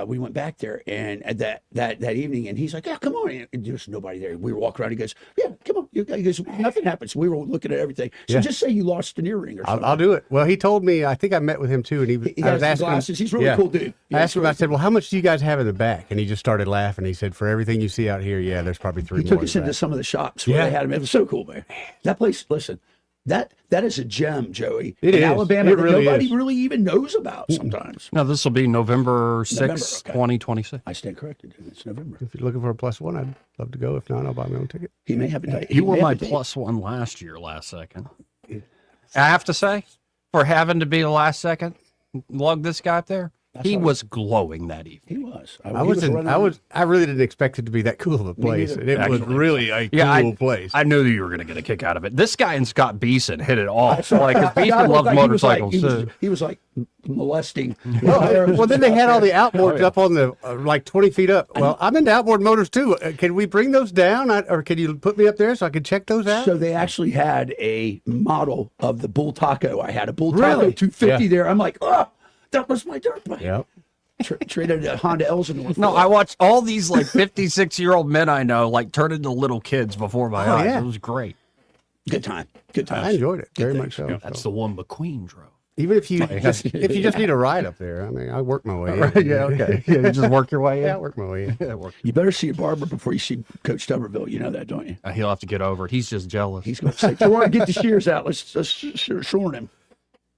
we went back there and that evening, and he's like, yeah, come on. And there's nobody there. We were walking around. He goes, yeah, come on. He goes, nothing happens. We were looking at everything. So Yeah. just say you lost an earring or something. I'll do it. Well, he told me, I think I met with him too, and He I was has the asking glasses. him. He's a really cool dude. Yeah, I asked he's him, I said, well, how much do you guys have in the back? And he just started laughing. He said, for everything you see out here, yeah, there's probably three He more. took us in the into back. some of the shops where Yeah. they had him. It was so cool, man. That place, listen, that is a gem, Joey. It in is. Alabama It that really nobody is. really even knows about sometimes. No, this will be November 6th, okay. 2026. I stand corrected. It's November. If you're looking for a +1, I'd love to go. If not, I'll buy my own ticket. He may have a date. You were my +1 last year, last second. I have to say, for having to be the last second, lug this guy up there, he was glowing that evening. He was. I really didn't expect it to be that cool of a place. And it was really a cool place. I knew that you were going to get a kick out of it. This guy and Scott Beeson hit it off. Like, 'cause The guy Beeson looked loves like motorcycles he was too. he was like molesting. Well, then they had all the outboards Oh, yeah. up on the like 20 feet up. Well, I'm into outboard motors too. Can we bring those down, or can you put me up there so I can check those out? So they actually had a model of the Bull Taco. I had a Bull Taco Really? 250 Yeah. there. I'm like, oh, that was my dirt bike. Yep. Traded a Honda Elsinore. No, I watched all these like 56-year-old men I know like turn into little kids before my Oh, eyes. yeah. It was great. Good time. Good time. I enjoyed it very much so. That's the one McQueen drove. Even if you just need a ride up there, I mean, I work my way in. Right, yeah, okay. Yeah, you just work your way in? Yeah, I work my way in. You better see a barber before you see Coach Tuberville. You know that, don't you? He'll have to get over it. He's just jealous. He's going to say, "Troy, get the shears out. Let's shorn him."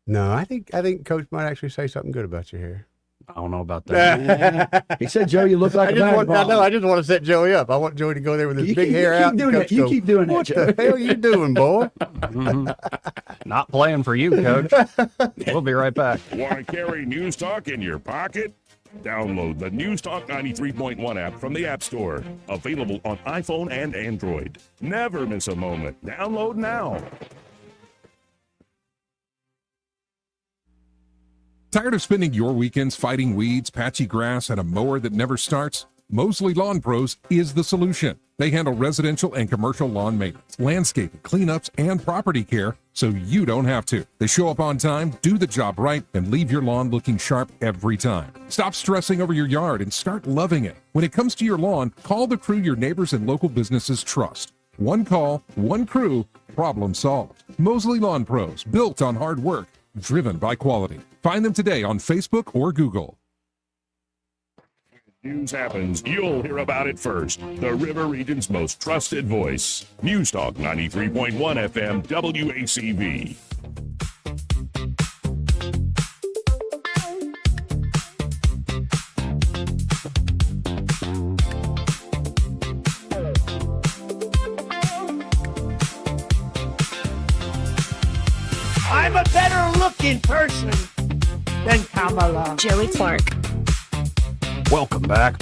No, I think Coach might actually say something good about your hair. I don't know about that. He said, "Joe, you look like I a just want, I vagabond." know. I just want to set Joey up. I want Joey to go there with his You big keep- hair you keep out. and doing Coach that. You go, keep doing that, What Joey." the hell are you doing, boy? Not playing for you, Coach. We'll be right back. Want to carry News Talk in your pocket? Download the News Talk 93.1 app from the App Store. Available on iPhone and Android. Never miss a moment. Download now. Tired of spending your weekends fighting weeds, patchy grass, and a mower that never starts? Mosley Lawn Pros is the solution. They handle residential and commercial lawn maintenance, landscaping, cleanups, and property care, so you don't have to. They show up on time, do the job right, and leave your lawn looking sharp every time. Stop stressing over your yard and start loving it. When it comes to your lawn, call the crew your neighbors and local businesses trust. One call, one crew, problem solved. Mosley Lawn Pros, built on hard work, driven by quality. Find them today on Facebook or Google. News happens, you'll hear about it first. The River Region's most trusted voice. News Talk 93.1 FM WACV. I'm a better looking person than Kamala. Joey Clark. Welcome back.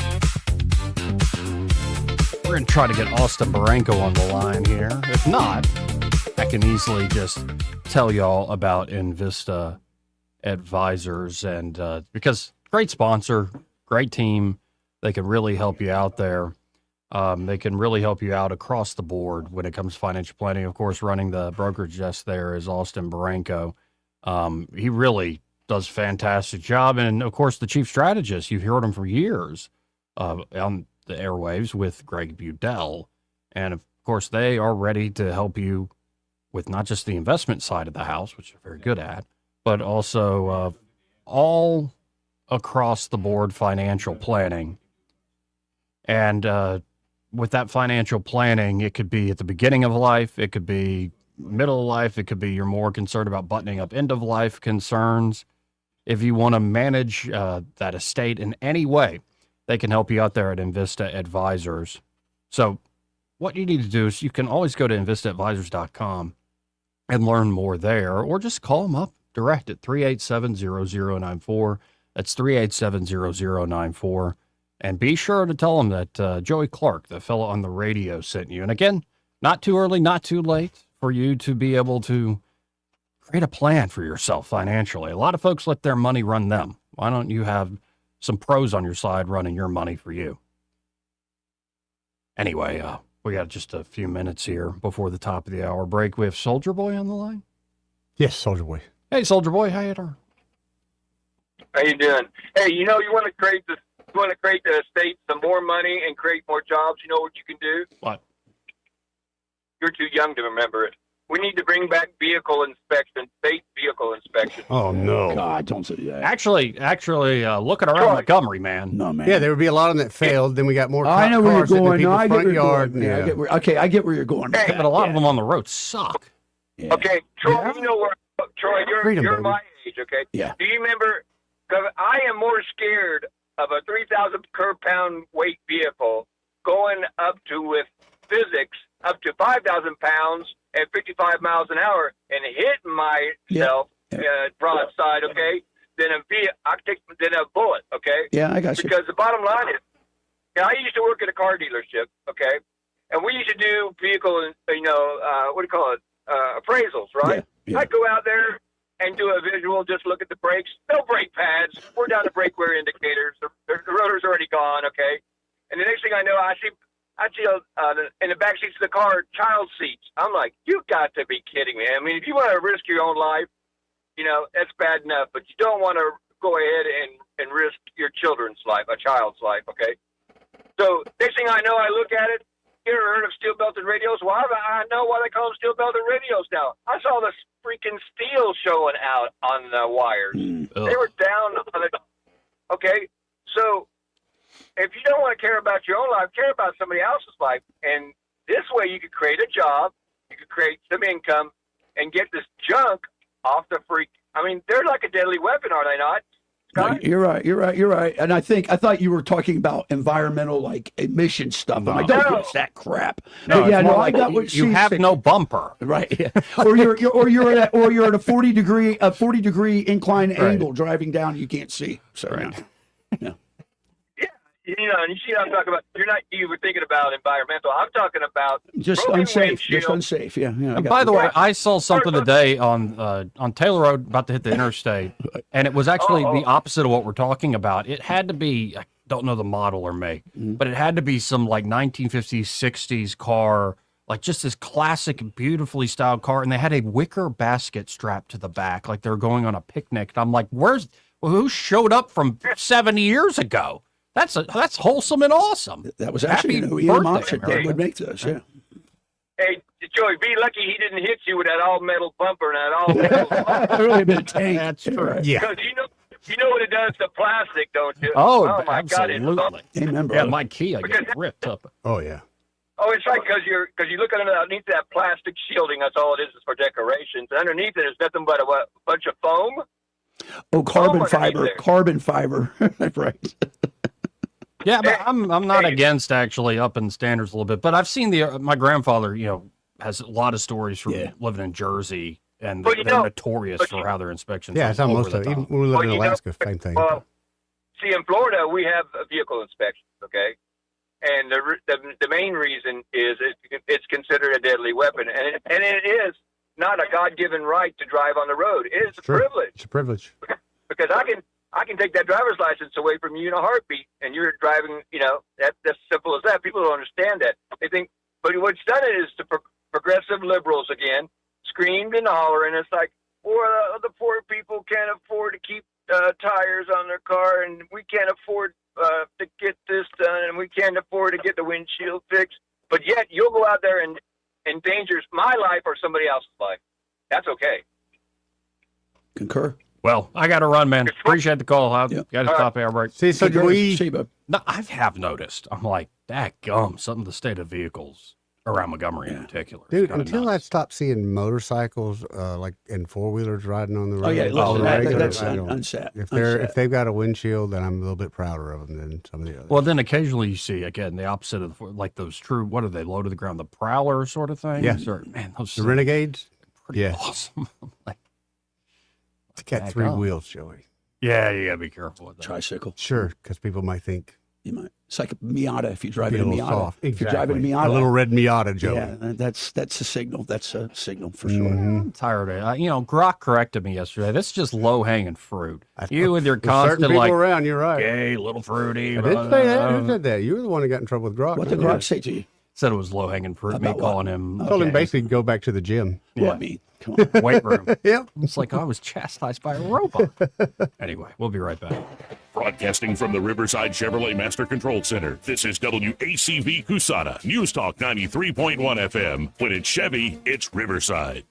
We're going to try to get Austin Baranko on the line here. If not, I can easily just tell y'all about Invista Advisors. And because great sponsor, great team, they can really help you out there. They can really help you out across the board when it comes to financial planning. Of course, running the brokerage desk there is Austin Baranko. He really does a fantastic job. And, of course, the chief strategist, you've heard him for years on the airwaves with Greg Budell. And, of course, they are ready to help you with not just the investment side of the house, which they're very good at, but also all across the board financial planning. And with that financial planning, it could be at the beginning of life, it could be middle of life, it could be you're more concerned about buttoning up end of life concerns. If you want to manage that estate in any way, they can help you out there at Invista Advisors. So what you need to do is you can always go to InvistaAdvisors.com and learn more there, or just call them up direct at 387-0094. That's 387-0094. And be sure to tell them that Joey Clark, the fellow on the radio, sent you. And again, not too early, not too late for you to be able to create a plan for yourself financially. A lot of folks let their money run them. Why don't you have some pros on your side running your money for you? Anyway, we got just a few minutes here before the top of the hour break. We have Soldier Boy on the line. Yes, Soldier Boy. Hey, Soldier Boy, how you doing? How you doing? Hey, you want to create the state some more money and create more jobs. You know what you can do? What? You're too young to remember it. We need to bring back vehicle inspection, state vehicle inspection. Oh no! God, don't say that. Actually, looking around Montgomery, man. No, man. Yeah, there would be a lot of them that failed. Then we got more. I know where you're cars sitting in going. No, people's I get front where you're yard. going. Yeah, I get where you're going. But a lot of them on the road suck. Yeah. Okay, Troy, you know where? Troy, Freedom, you're baby. my age, okay? Yeah. Do you remember? Because I am more scared of a 3,000 pound weight vehicle going up to with physics up to 5,000 pounds at 55 miles an hour and hitting myself broadside, okay? Than a bullet, okay? Yeah, I got you. Because the bottom line is, I used to work at a car dealership, okay? And we used to do vehicle, appraisals, right? Yeah. I'd go out there and do a visual, just look at the brakes. No brake pads. We're down to brake wear indicators. The rotor's already gone, okay? And the next thing I know, I see in the back seats of the car, child seats. I'm like, you got to be kidding me. I mean, if you want to risk your own life, that's bad enough, but you don't want to go ahead and risk your children's life, a child's life, okay? So next thing I know, I look at it. You ever heard of steel-belted radios? Well, I know why they call them steel-belted radios now. I saw the freaking steel showing out on the wires. They were down on it. Okay, so if you don't want to care about your own life, care about somebody else's life. And this way you could create a job, you could create some income, and get this junk off the freak. I mean, they're like a deadly weapon, are they not? No, you're right. And I thought you were talking about environmental, like, emission stuff. I'm like, don't give us that crap. No, But I got what you she's have saying. no bumper. Right. Yeah. or you're at a 40 degree incline angle driving down, you can't see. So yeah. And you see what I'm talking about. You're not even thinking about environmental. I'm talking about just broken unsafe. windshield. Just unsafe. Yeah. And by the way, I saw something today on Taylor Road about to hit the interstate, and it was actually the opposite of what we're talking about. It had to be, I don't know the model or make, but it had to be some like 1950s, 60s car, like just this classic, beautifully styled car, and they had a wicker basket strapped to the back, like they were going on a picnic. And I'm like, who showed up from 70 years ago? That's wholesome and awesome. That was actually Happy an OEM birthday, option that America. would make those, yeah. Hey, Joey, be lucky he didn't hit you with that all-metal bumper and that all-metal. Really been a tank. That's true. Yeah. Because you know what it does to plastic, don't you? Oh, my absolutely. God! Amen, Yeah, brother. my Kia gets ripped up. Oh yeah. Oh, it's right because you look underneath that plastic shielding. That's all it is for decorations. And underneath it is nothing but a bunch of foam. Oh, carbon underneath fiber. there. Carbon fiber. Right. Yeah, but I'm not against actually upping standards a little bit. But I've seen my grandfather, has a lot of stories from living in Jersey, and they're notorious for how their inspections. Yeah, it's are almost over the even top. when we live in Alaska, same thing. Well, see, in Florida, we have vehicle inspections, okay? And the main reason is it's considered a deadly weapon. And it is not a God-given right to drive on the road. It is a privilege. It's a privilege. Because I can take that driver's license away from you in a heartbeat, and you're driving, that's simple as that. People don't understand that. They think, but what's done it is the progressive liberals, again, screamed and hollered, and it's like, the poor people can't afford to keep tires on their car, and we can't afford to get this done, and we can't afford to get the windshield fixed. But yet, you'll go out there and endanger my life or somebody else's life. That's okay. Concur. Well, I got to run, man. Appreciate the call. I got to stop our break. See, so do we? No, I have noticed. I'm like, gum. Something the state of vehicles around Montgomery in particular. Dude, until I stop seeing motorcycles like and four wheelers riding on the road. Oh, yeah, listen, that's I don't- unsaid. If they've got a windshield, then I'm a little bit prouder of them than some of the others. Well, then occasionally you see again the opposite of like those true. What are they low to the ground? The Prowler sort of thing. Yeah. Or, man, those The Renegades. pretty awesome. Like, It's got back 3 up. wheels, Joey. Yeah, you gotta be careful with that. Tricycle. Sure, because people might think You might. It's like a Miata if you drive be in a a little Miata. soft. If you're driving a Exactly. Miata. A little red Miata, Joey. Yeah, that's a signal. That's a signal for sure. I'm tired of it. Grok corrected me yesterday. This is just low hanging fruit. You with your There's certain constant people like, around, you're right. gay, little fruity. I didn't say that. Who said that? You were the one who got in trouble with Grok. What did Grok say to you? Said it was low hanging fruit. Me calling him. I told him basically go back to the gym. Yeah. I mean, come on. Weight room. Yep. It's like I was chastised by a robot. Anyway, we'll be right back. Broadcasting from the Riverside Chevrolet Master Control Center, this is WACV Cusana, News Talk 93.1 FM. When it's Chevy, it's Riverside.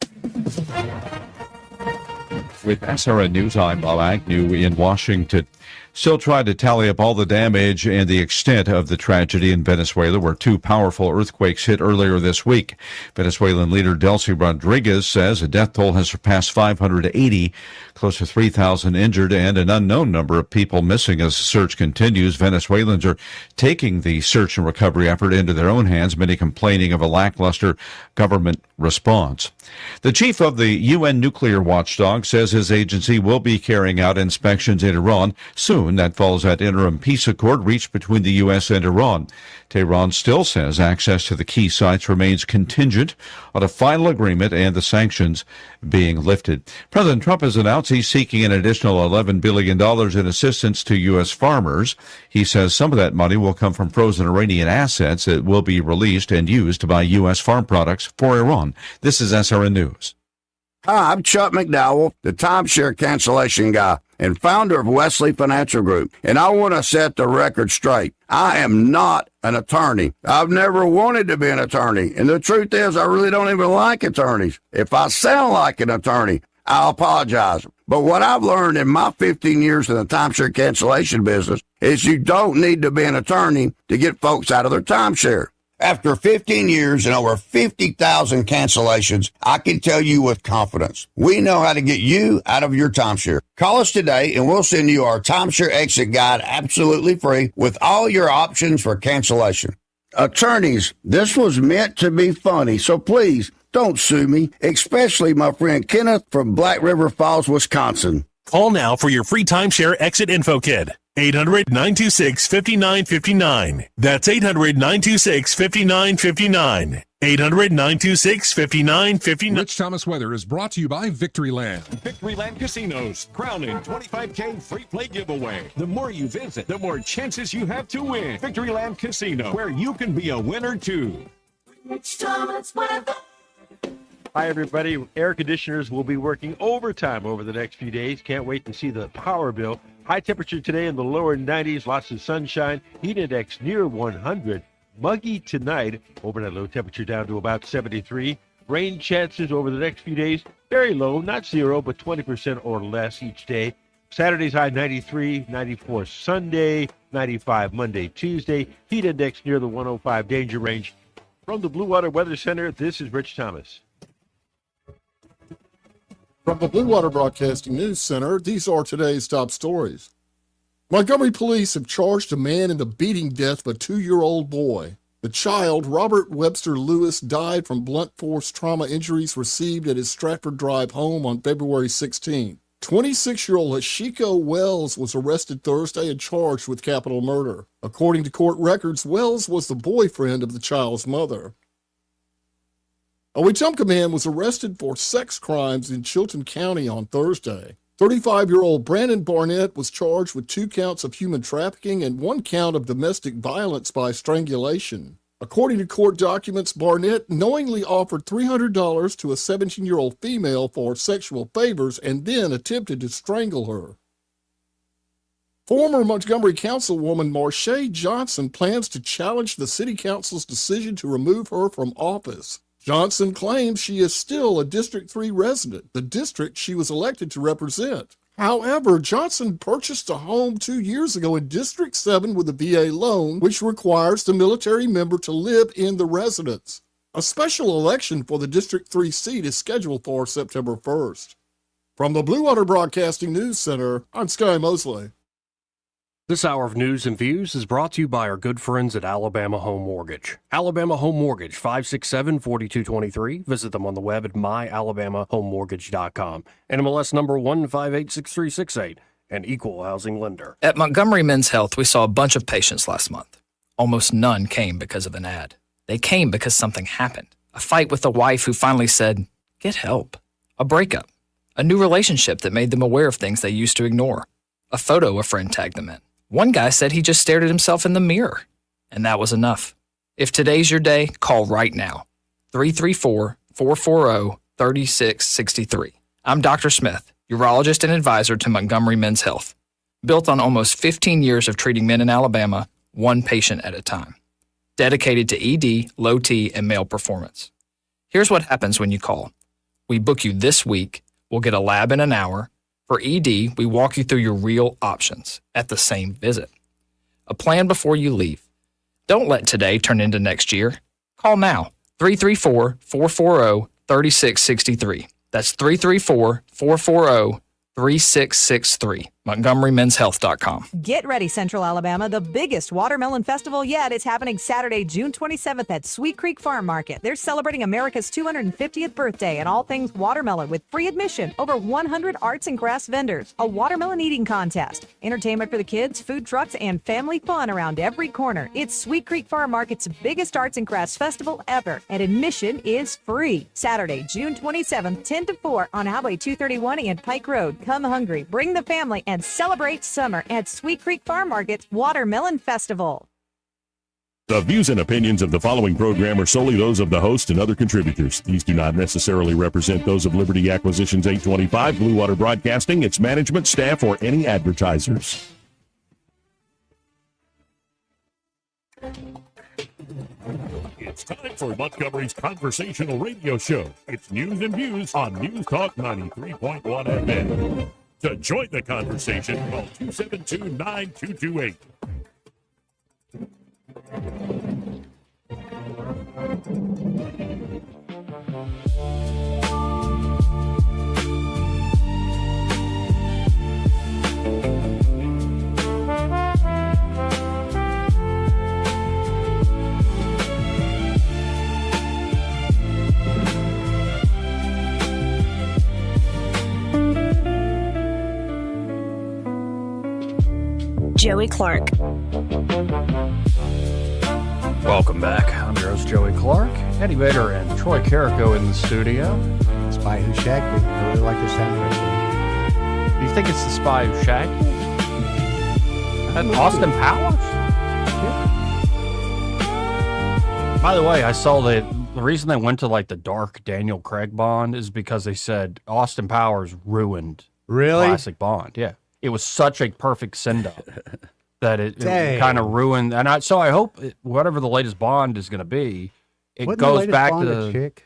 With SRN News, I'm Bob Agnew in Washington. Still trying to tally up all the damage and the extent of the tragedy in Venezuela, where two powerful earthquakes hit earlier this week. Venezuelan leader Delcy Rodriguez says a death toll has surpassed 580, close to 3,000 injured, and an unknown number of people missing as the search continues. Venezuelans are taking the search and recovery effort into their own hands, many complaining of a lackluster government response. The chief of the UN nuclear watchdog says his agency will be carrying out inspections in Iran soon. That follows that interim peace accord reached between the U.S. and Iran. Tehran still says access to the key sites remains contingent on a final agreement and the sanctions being lifted. President Trump has announced he's seeking an additional $11 billion in assistance to U.S. farmers. He says some of that money will come from frozen Iranian assets that will be released and used to buy U.S. farm products for Iran. This is SRN News. Hi, I'm Chuck McDowell, the timeshare cancellation guy and founder of Wesley Financial Group. And I want to set the record straight. I am not an attorney. I've never wanted to be an attorney. And the truth is, I really don't even like attorneys. If I sound like an attorney, I apologize. But what I've learned in my 15 years in the timeshare cancellation business is you don't need to be an attorney to get folks out of their timeshare. After 15 years and over 50,000 cancellations, I can tell you with confidence, we know how to get you out of your timeshare. Call us today and we'll send you our timeshare exit guide absolutely free with all your options for cancellation. Attorneys, this was meant to be funny, so please don't sue me, especially my friend Kenneth from Black River Falls, Wisconsin. Call now for your free timeshare exit info kit. 800-926-5959. That's 800-926-5959. 800-926-5959. Rich Thomas Weather is brought to you by Victoryland. Victoryland Casinos, crowning $25K free play giveaway. The more you visit, the more chances you have to win. Victoryland Casino, where you can be a winner too. Rich Thomas Weather. Hi, everybody. Air conditioners will be working overtime over the next few days. Can't wait to see the power bill. High temperature today in the lower 90s, lots of sunshine. Heat index near 100. Muggy tonight. Overnight low temperature down to about 73. Rain chances over the next few days, very low, not zero, but 20% or less each day. Saturday's high 93, 94 Sunday, 95 Monday, Tuesday. Heat index near the 105 danger range. From the Blue Water Weather Center, this is Rich Thomas. From the Blue Water Broadcasting News Center, these are today's top stories. Montgomery police have charged a man in the beating death of a 2-year-old boy. The child, Robert Webster Lewis, died from blunt force trauma injuries received at his Stratford Drive home on February 16. 26-year-old Hashiko Wells was arrested Thursday and charged with capital murder. According to court records, Wells was the boyfriend of the child's mother. A Wetumpka man was arrested for sex crimes in Chilton County on Thursday. 35-year-old Brandon Barnett was charged with 2 counts of human trafficking and 1 count of domestic violence by strangulation. According to court documents, Barnett knowingly offered $300 to a 17-year-old female for sexual favors and then attempted to strangle her. Former Montgomery Councilwoman Marsha Johnson plans to challenge the City Council's decision to remove her from office. Johnson claims she is still a District 3 resident, the district she was elected to represent. However, Johnson purchased a home 2 years ago in District 7 with a VA loan, which requires the military member to live in the residence. A special election for the District 3 seat is scheduled for September 1st. From the Blue Water Broadcasting News Center, I'm Sky Mosley. This hour of news and views is brought to you by our good friends at Alabama Home Mortgage. Alabama Home Mortgage, 567-4223. Visit them on the web at myalabamahomemortgage.com. NMLS number 1586368, an equal housing lender. At Montgomery Men's Health, we saw a bunch of patients last month. Almost none came because of an ad. They came because something happened. A fight with a wife who finally said, get help. A breakup. A new relationship that made them aware of things they used to ignore. A photo a friend tagged them in. One guy said he just stared at himself in the mirror, and that was enough. If today's your day, call right now. 334-440-3663. I'm Dr. Smith, urologist and advisor to Montgomery Men's Health. Built on almost 15 years of treating men in Alabama, one patient at a time. Dedicated to ED, low T, and male performance. Here's what happens when you call. We book you this week. We'll get a lab in an hour. For ED, we walk you through your real options at the same visit. A plan before you leave. Don't let today turn into next year. Call now. 334-440-3663. That's 334-440-3663. MontgomeryMen'sHealth.com. Get ready, Central Alabama. The biggest watermelon festival yet is happening Saturday, June 27th at Sweet Creek Farm Market. They're celebrating America's 250th birthday and all things watermelon with free admission, over 100 arts and crafts vendors, a watermelon eating contest, entertainment for the kids, food trucks, and family fun around every corner. It's Sweet Creek Farm Market's biggest arts and crafts festival ever, and admission is free. Saturday, June 27th, 10 to 4 on Highway 231 and Pike Road. Come hungry, bring the family, and celebrate summer at Sweet Creek Farm Market's Watermelon Festival. The views and opinions of the following program are solely those of the host and other contributors. These do not necessarily represent those of Liberty Acquisitions 825, Blue Water Broadcasting, its management, staff, or any advertisers. It's time for Montgomery's conversational radio show. It's news and views on News Talk 93.1 FM. To join the conversation, call 272-9228. Joey Clark. Welcome back. I'm your host, Joey Clark. Eddie Vedder and Troy Carrico in the studio. Spy Who Shagged Me. I really like this soundtrack. Do you think it's the Spy Who Shagged Me? And Austin Powers? Yeah. By the way, I saw that the reason they went to like the dark Daniel Craig Bond is because they said Austin Powers ruined classic Bond. Yeah. It was such a perfect send-up that it kind of ruined. And I hope whatever the latest Bond is going to be, it Wasn't goes the latest back Bond to a chick?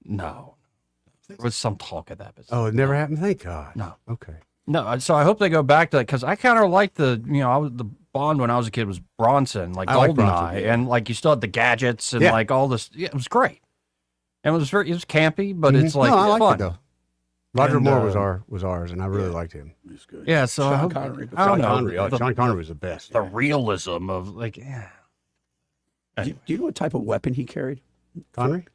No, there was some talk of that. But Oh, it never happened. Thank God. No. Okay. No, so I hope they go back to that because I kind of liked the Bond when I was a kid was Bronson, like I like GoldenEye, Bronson, yeah. and like you still had the gadgets and Yeah. like all this. Yeah, it was great. And it was campy, but it's like no, I liked fun. it though. Roger And, Moore was ours, and I really liked him. He's good. Yeah, so I Sean hope, Connery. I don't Sean know. Connery. Oh, Sean Connery was the best. The realism of like, yeah. Do you know what type of weapon he carried? Connery?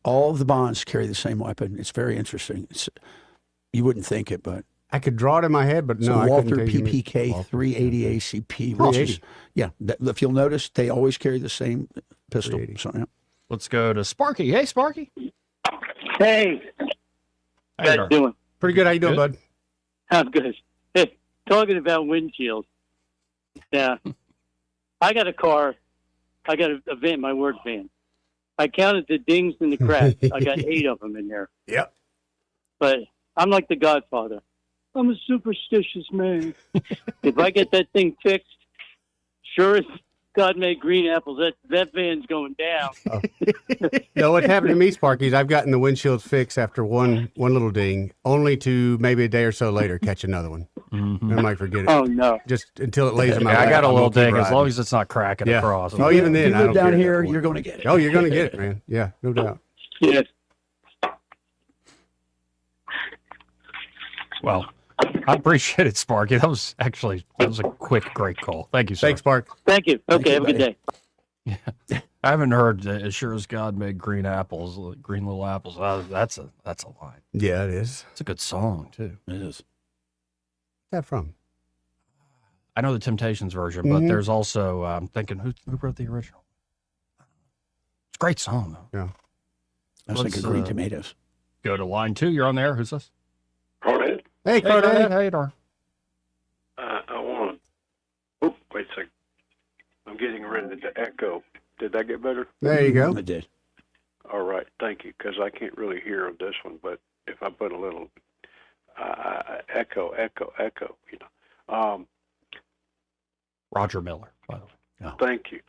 All of the Bonds carry the same weapon. It's very interesting. You wouldn't think it, but I could draw it in my head, but so no, I Walther couldn't tell you who- PPK Walther. 380 ACP. Which is, 380. yeah, if you'll notice, they always carry the same pistol. So, yeah. Let's go to Sparky. Hey, Sparky. Hey, How you guys doing? Pretty good. How you doing, bud? I'm good. Hey, talking about windshields. Yeah, I got a car. I got a van, my work van. I counted the dings and the cracks. I got 8 of them in there. Yep. But I'm like the Godfather. I'm a superstitious man. If I get that thing fixed, sure as God made green apples, that van's going down. No, what's happened to me, Sparky, is I've gotten the windshield fixed after one little ding, only to maybe a day or so later catch another one. Mm-hmm. I might forget it. Oh, no. Just until it lays in my Yeah, I lap, got a I'm little gonna keep ding as riding. long as it's not cracking Yeah. across. Oh, even then, you I live don't down care at that here, point. you're going to get it. Oh, you're going to get it, man. Yeah, no doubt. Yes. Well, I appreciate it, Sparky. That was a quick, great call. Thank you, sir. Thanks, Spark. Thank you. Okay, have a good day. I haven't heard as sure as God made green apples, green little apples. That's a line. Yeah, it is. It's a good song too. It is. Where's that from? I know the Temptations version, but Mhm. there's also I'm thinking who wrote the original. It's a great song though. Yeah. I was thinking Green Tomatoes. Go to line 2. You're on there. Who's this? Crawdad? Hey, Crawdad. How you doing? I want to. Oh, wait a second. I'm getting ready to echo. Did that get better? There you go. I did. All right, thank you, because I can't really hear on this one, but if I put a little echo, you know. Roger Miller, by the way. Thank you.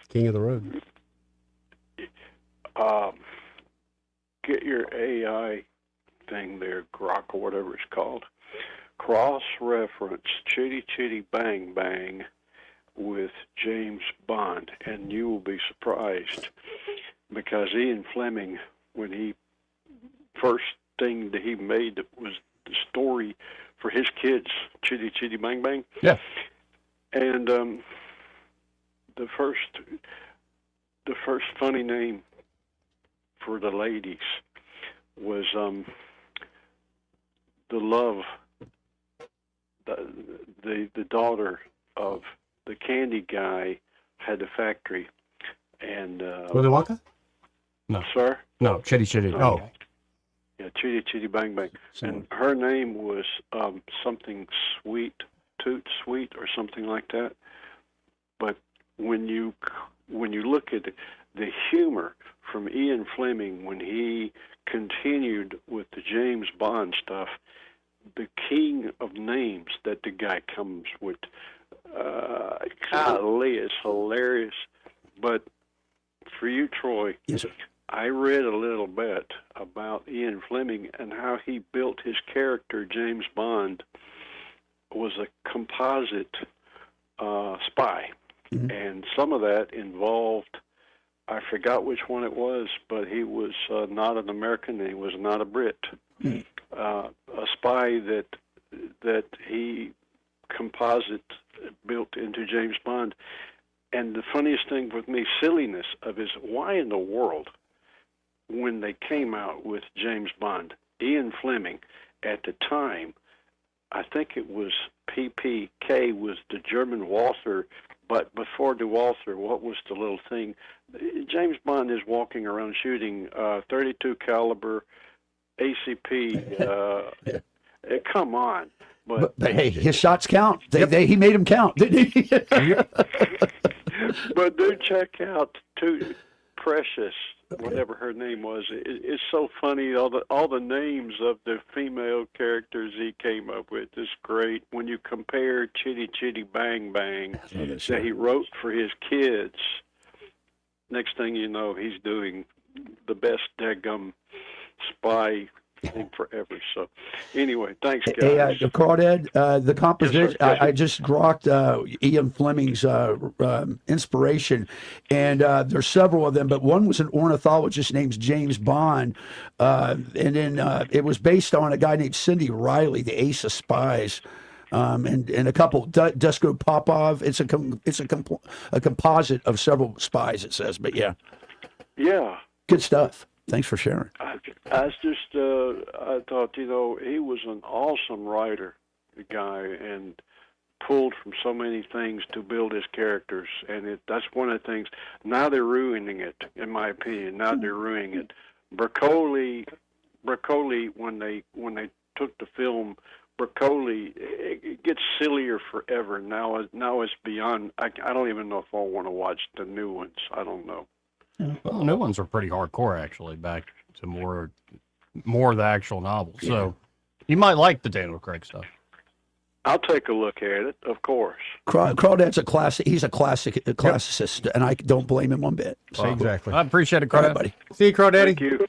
King of the road. Get your AI thing there, Grok or whatever it's called. Cross-reference Chitty Chitty Bang Bang with James Bond, and you will be surprised because Ian Fleming, when he first thing that he made was the story for his kids, Chitty Chitty Bang Bang. Yeah. And the first funny name for the ladies was the love, the daughter of the candy guy had a factory, and Willy Wonka? No. Sir? No, Chitty Chitty. Oh. Yeah, Chitty Chitty Bang Bang. And her name was something sweet, Toot Sweet or something like that. But when you look at the humor from Ian Fleming when he continued with the James Bond stuff, the king of names that the guy comes with, golly, it's hilarious. But for you, Troy, yes, sir. I read a little bit about Ian Fleming and how he built his character, James Bond, was a composite spy. Mm-hmm. And some of that involved, I forgot which one it was, but he was not an American and he was not a Brit. Mm-hmm. A spy that he composite built into James Bond. And the funniest thing with me, silliness of is why in the world, when they came out with James Bond, Ian Fleming, at the time, I think it was PPK was the German Walther, but before the Walther, what was the little thing? James Bond is walking around shooting 32 caliber ACP. Come on. But hey, his shots count. He made them count, didn't he? But do check out Precious, whatever her name was. It's so funny. All the names of the female characters he came up with is great. When you compare Chitty Chitty Bang Bang that he wrote for his kids, next thing you know, he's doing the best daggum spy thing forever. So anyway, thanks, guys. Hey, Crawdad, the composition, Yes, sir. I just grokked Ian Fleming's inspiration, and there's several of them, but one was an ornithologist named James Bond, and then it was based on a guy named Cindy Riley, the Ace of Spies. And a couple, Dusko Popov. It's a composite of several spies, it says, but yeah. Good stuff. Thanks for sharing. I thought, he was an awesome writer, the guy, and pulled from so many things to build his characters. And that's one of the things. Now they're ruining it, in my opinion. Now they're ruining it. Broccoli, when they took the film, Broccoli, it gets sillier forever. Now it's beyond. I don't even know if I want to watch the new ones. I don't know. Well, the new ones are pretty hardcore, actually, back to more of the actual novel. Yeah. So you might like the Daniel Craig stuff. I'll take a look at it, of course. Crawdad's a classic. He's a classicist, and I don't blame him one bit. Well, exactly. I appreciate it, All Crawdad. right, buddy. See you, Crawdaddy. Thank you.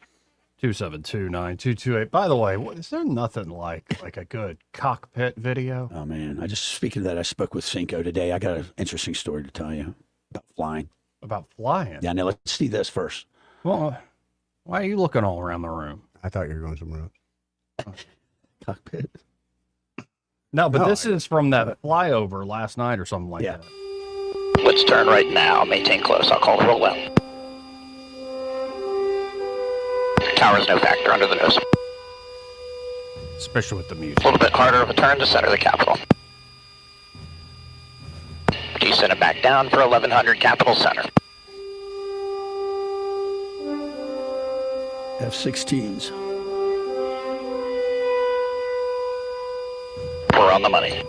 272-9228. By the way, is there nothing like a good cockpit video? Oh man, speaking of that, I spoke with Cinco today. I got an interesting story to tell you about flying. About flying? Yeah, now let's see this first. Well, why are you looking all around the room? I thought you were going somewhere else. Cockpit. No, but this is from that flyover last night or something like that. Let's turn right now. Maintain close. I'll call roll well. Tower's no factor under the nose. Especially with the music. A little bit harder of a turn to center the capital. Descend it back down for 1100 capital center. F-16s. We're on the money.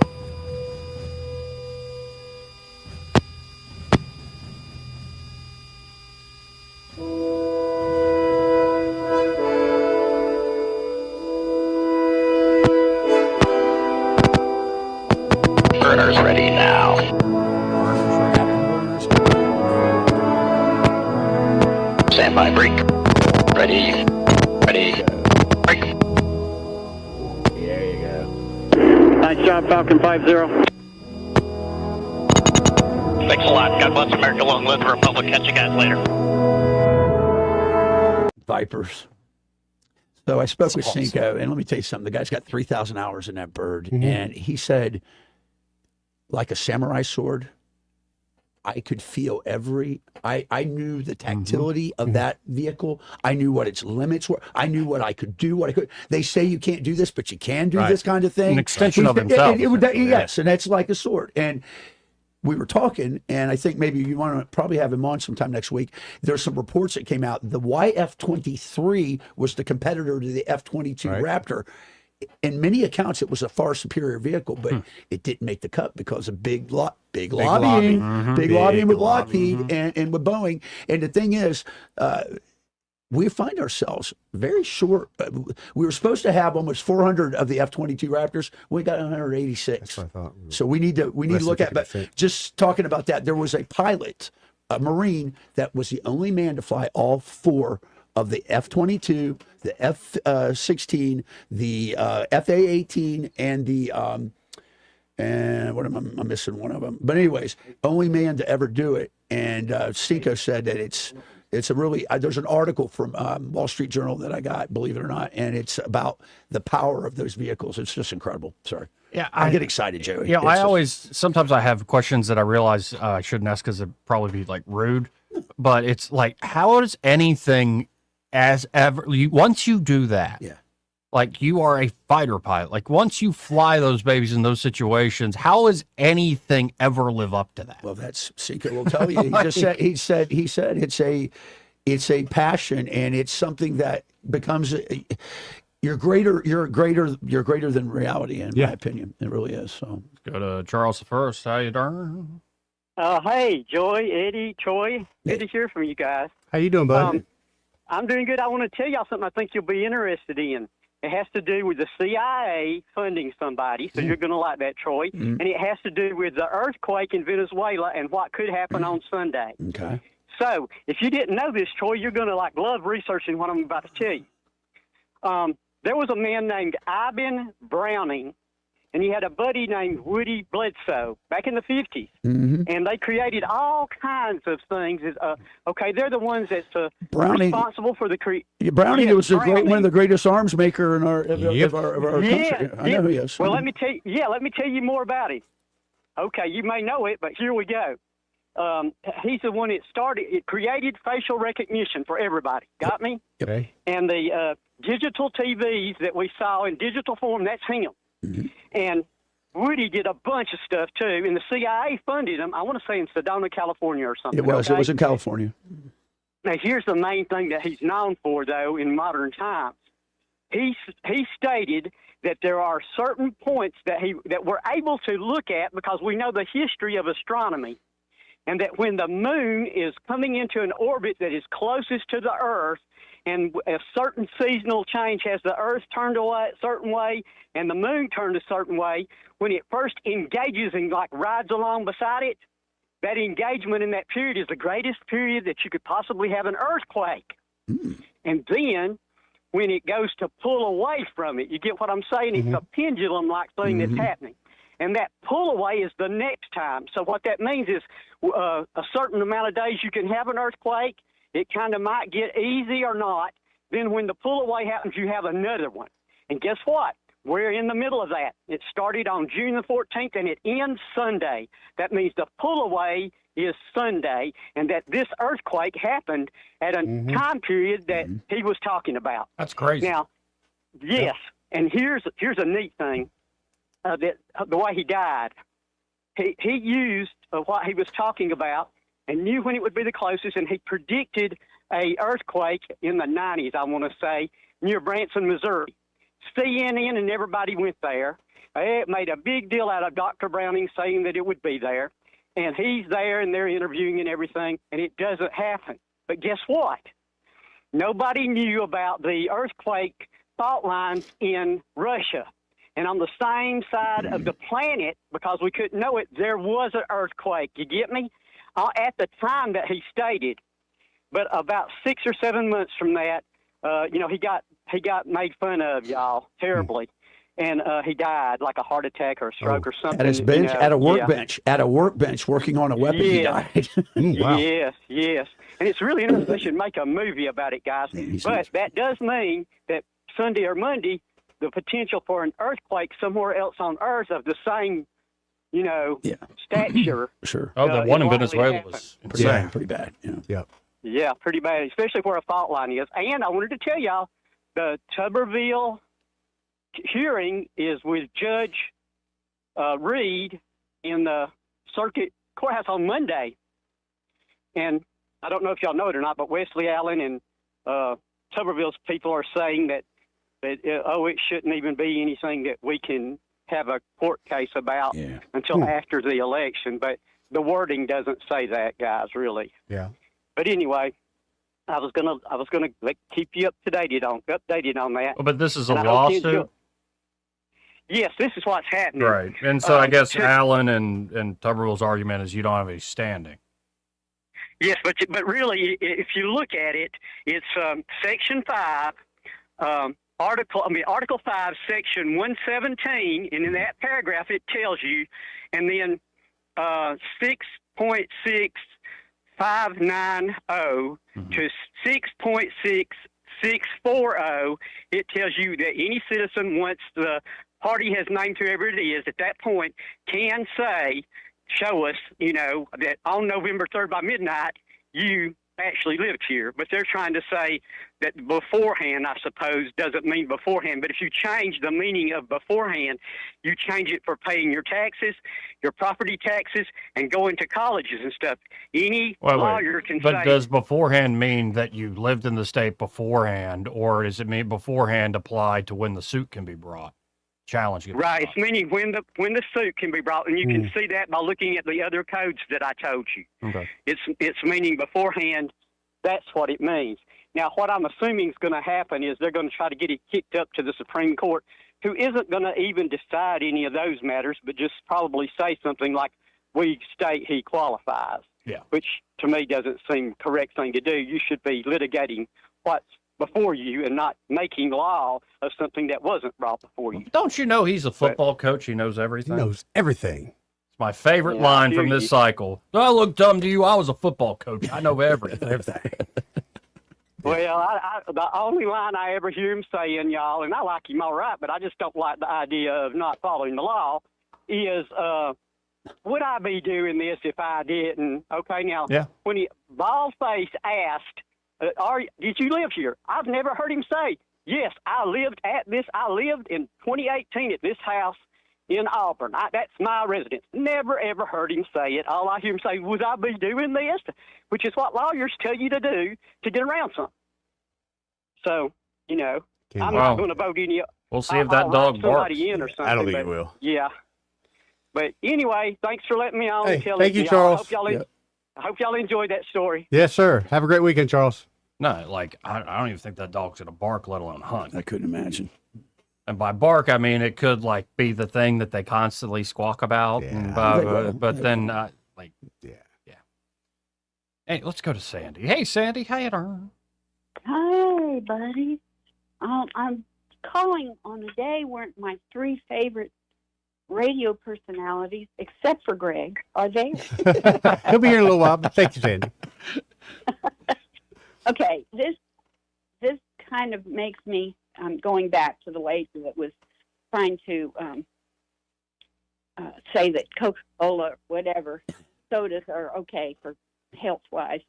Ready now. Stand by, break. Ready. Ready. Break. There you go. Nice job, Falcon 5-0. Thanks a lot. God bless America. Long live the Republic. Catch you guys later. Vipers. So I spoke with Cinco, and let me tell you something. The guy's got 3,000 hours in that bird, and he said, like a samurai sword, I could feel I knew the tactility of that vehicle. I knew what its limits were. I knew what I could do, what I could. They say you can't do this, but you can do this kind of thing. An extension of himself. Yes, and that's like a sword. And we were talking, and I think maybe you want to probably have him on sometime next week. There's some reports that came out. The YF-23 was the competitor to the F-22 Raptor. In many accounts, it was a far superior vehicle, but it didn't make the cut because of big lobbying with Lockheed and with Boeing. And the thing is, we find ourselves very short. We were supposed to have almost 400 of the F-22 Raptors. We got 186. That's what I thought. So we need to look at. But just talking about that, there was a pilot, a Marine, that was the only man to fly all four of the F-22, the F-16, the FA-18, and the and what am I? I'm missing one of them. But anyways, only man to ever do it. And Cinco said that it's a really, there's an article from Wall Street Journal that I got, believe it or not, and it's about the power of those vehicles. It's just incredible. Sorry. Yeah, I get excited, Joey. Yeah, sometimes I have questions that I realize I shouldn't ask because it'd probably be like rude, but it's like, how does anything once you do that, like you are a fighter pilot, like once you fly those babies in those situations, how does anything ever live up to that? Well, that's Cinco will tell you. He said it's a passion, and it's something that becomes you're greater than reality, in my opinion. It really is. So go to Charles the First. How you doing? Hey, Joy, Eddie, Troy. Good to hear from you guys. How you doing, bud? I'm doing good. I want to tell y'all something I think you'll be interested in. It has to do with the CIA funding somebody, so you're going to like that, Troy. And it has to do with the earthquake in Venezuela and what could happen on Sunday. Okay. So if you didn't know this, Troy, you're going to love researching what I'm about to tell you. There was a man named Ivan Browning, and he had a buddy named Woody Bledsoe back in the 50s. And they created all kinds of things. They're the ones that's responsible for the Browning was one of the greatest arms maker in our country. I know he is. Well, let me tell you more about him. Okay, you may know it, but here we go. He's the one it created facial recognition for everybody. Got me? Okay. And the digital TVs that we saw in digital form, that's him. And Woody did a bunch of stuff too, and the CIA funded him. I want to say in Sedona, California, or something. It was in California. Now, here's the main thing that he's known for, though, in modern times. He stated that there are certain points that we're able to look at because we know the history of astronomy, and that when the moon is coming into an orbit that is closest to the Earth, and a certain seasonal change has the Earth turned away a certain way and the moon turned a certain way, when it first engages and rides along beside it, that engagement in that period is the greatest period that you could possibly have an earthquake. And then when it goes to pull away from it, you get what I'm saying? It's a pendulum-like thing that's happening. And that pull away is the next time. So what that means is a certain amount of days you can have an earthquake. It kind of might get easy or not. Then when the pull away happens, you have another one. And guess what? We're in the middle of that. It started on June the 14th, and it ends Sunday. That means the pull away is Sunday, and that this earthquake happened at a time period that he was talking about. That's crazy. Now, yes, and here's a neat thing. That the way he died, he used what he was talking about and knew when it would be the closest, and he predicted a earthquake in the 90s, I want to say, near Branson, Missouri. CNN and everybody went there. It made a big deal out of Dr. Browning saying that it would be there, and he's there, and they're interviewing and everything, and it doesn't happen. But guess what? Nobody knew about the earthquake fault lines in Russia. And on the same side of the planet, because we couldn't know it, there was an earthquake. You get me? At the time that he stated. But about 6 or 7 months from that, he got made fun of, y'all, terribly. And he died like a heart attack or a stroke or something. At his bench, at a workbench, yeah. at a workbench, working on a weapon. He died. Wow. Yes. And it's really interesting. They should make a movie about it, guys. But that does mean that Sunday or Monday, the potential for an earthquake somewhere else on Earth of the same, stature. Sure. Oh, the one in Venezuela happened. was insane. Pretty bad. Yeah. Yeah, pretty bad, especially where a fault line is. And I wanted to tell y'all, the Tuberville hearing is with Judge Reed in the circuit courthouse on Monday. And I don't know if y'all know it or not, but Wesley Allen and Tuberville's people are saying that it shouldn't even be anything that we can have a court case about until after the election. But the wording doesn't say that, guys, really. Yeah. But anyway, I was gonna keep you updated on that. Well, but this is a And I hope you lawsuit, enjoy- Yes, this is what's happening. right? And so I guess Allen and Tuberville's argument is you don't have any standing. Yes, but really, if you look at it, it's Section 5, Article 5, Section 117, and in that paragraph it tells you, and then 6.6590 to 6.6640, it tells you that any citizen, once the party has named whoever it is, at that point can show us, that on November 3rd by midnight, you actually lived here. But they're trying to say that beforehand, I suppose, doesn't mean beforehand. But if you change the meaning of beforehand, you change it for paying your taxes, your property taxes, and going to colleges and stuff. Any lawyer can But say... does beforehand mean that you lived in the state beforehand, or does it mean beforehand apply to when the suit can be brought? Challenge you. Right, it's meaning when the suit can be brought, and you can see that by looking at the other codes that I told you. Okay. It's meaning beforehand. That's what it means. Now, what I'm assuming is going to happen is they're going to try to get it kicked up to the Supreme Court, who isn't going to even decide any of those matters, but just probably say something like, "We state he qualifies." Yeah. Which to me doesn't seem correct thing to do. You should be litigating what's before you and not making law of something that wasn't brought before you. Don't you know he's a football coach? He knows everything. He knows everything. It's my favorite Yeah, line I from hear this you. cycle. Do I look dumb to you? I was a football coach. I know everything. Well, I the only line I ever hear him saying, y'all, and I like him all right, but I just don't like the idea of not following the law, is would I be doing this if I didn't? Okay, now, when he bald-face asked, did you live here? I've never heard him say, yes, I lived in 2018 at this house in Auburn. That's my residence. Never, ever heard him say it. All I hear him say, would I be doing this? Which is what lawyers tell you to do to get around something. So, I'm not going to vote any. We'll see if I'll that dog write barks. somebody in or something. I don't think but, it will. Yeah. But anyway, thanks for letting me on. Hey, and telling thank you, me. Charles. I hope y'all enjoyed that story. Yes, sir. Have a great weekend, Charles. No, I don't even think that dog's gonna bark, let alone hunt. I couldn't imagine. And by bark, I mean it could be the thing that they constantly squawk about. Yeah. But then Hey, let's go to Sandy. Hey, Sandy, how you doing? Hi, buddy. I'm calling on a day where my three favorite radio personalities, except for Greg, are there. He'll be here in a little while, but thank you, Sandy. Okay, this kind of makes me going back to the lady that was trying to say that Coca-Cola or whatever sodas are okay for health-wise.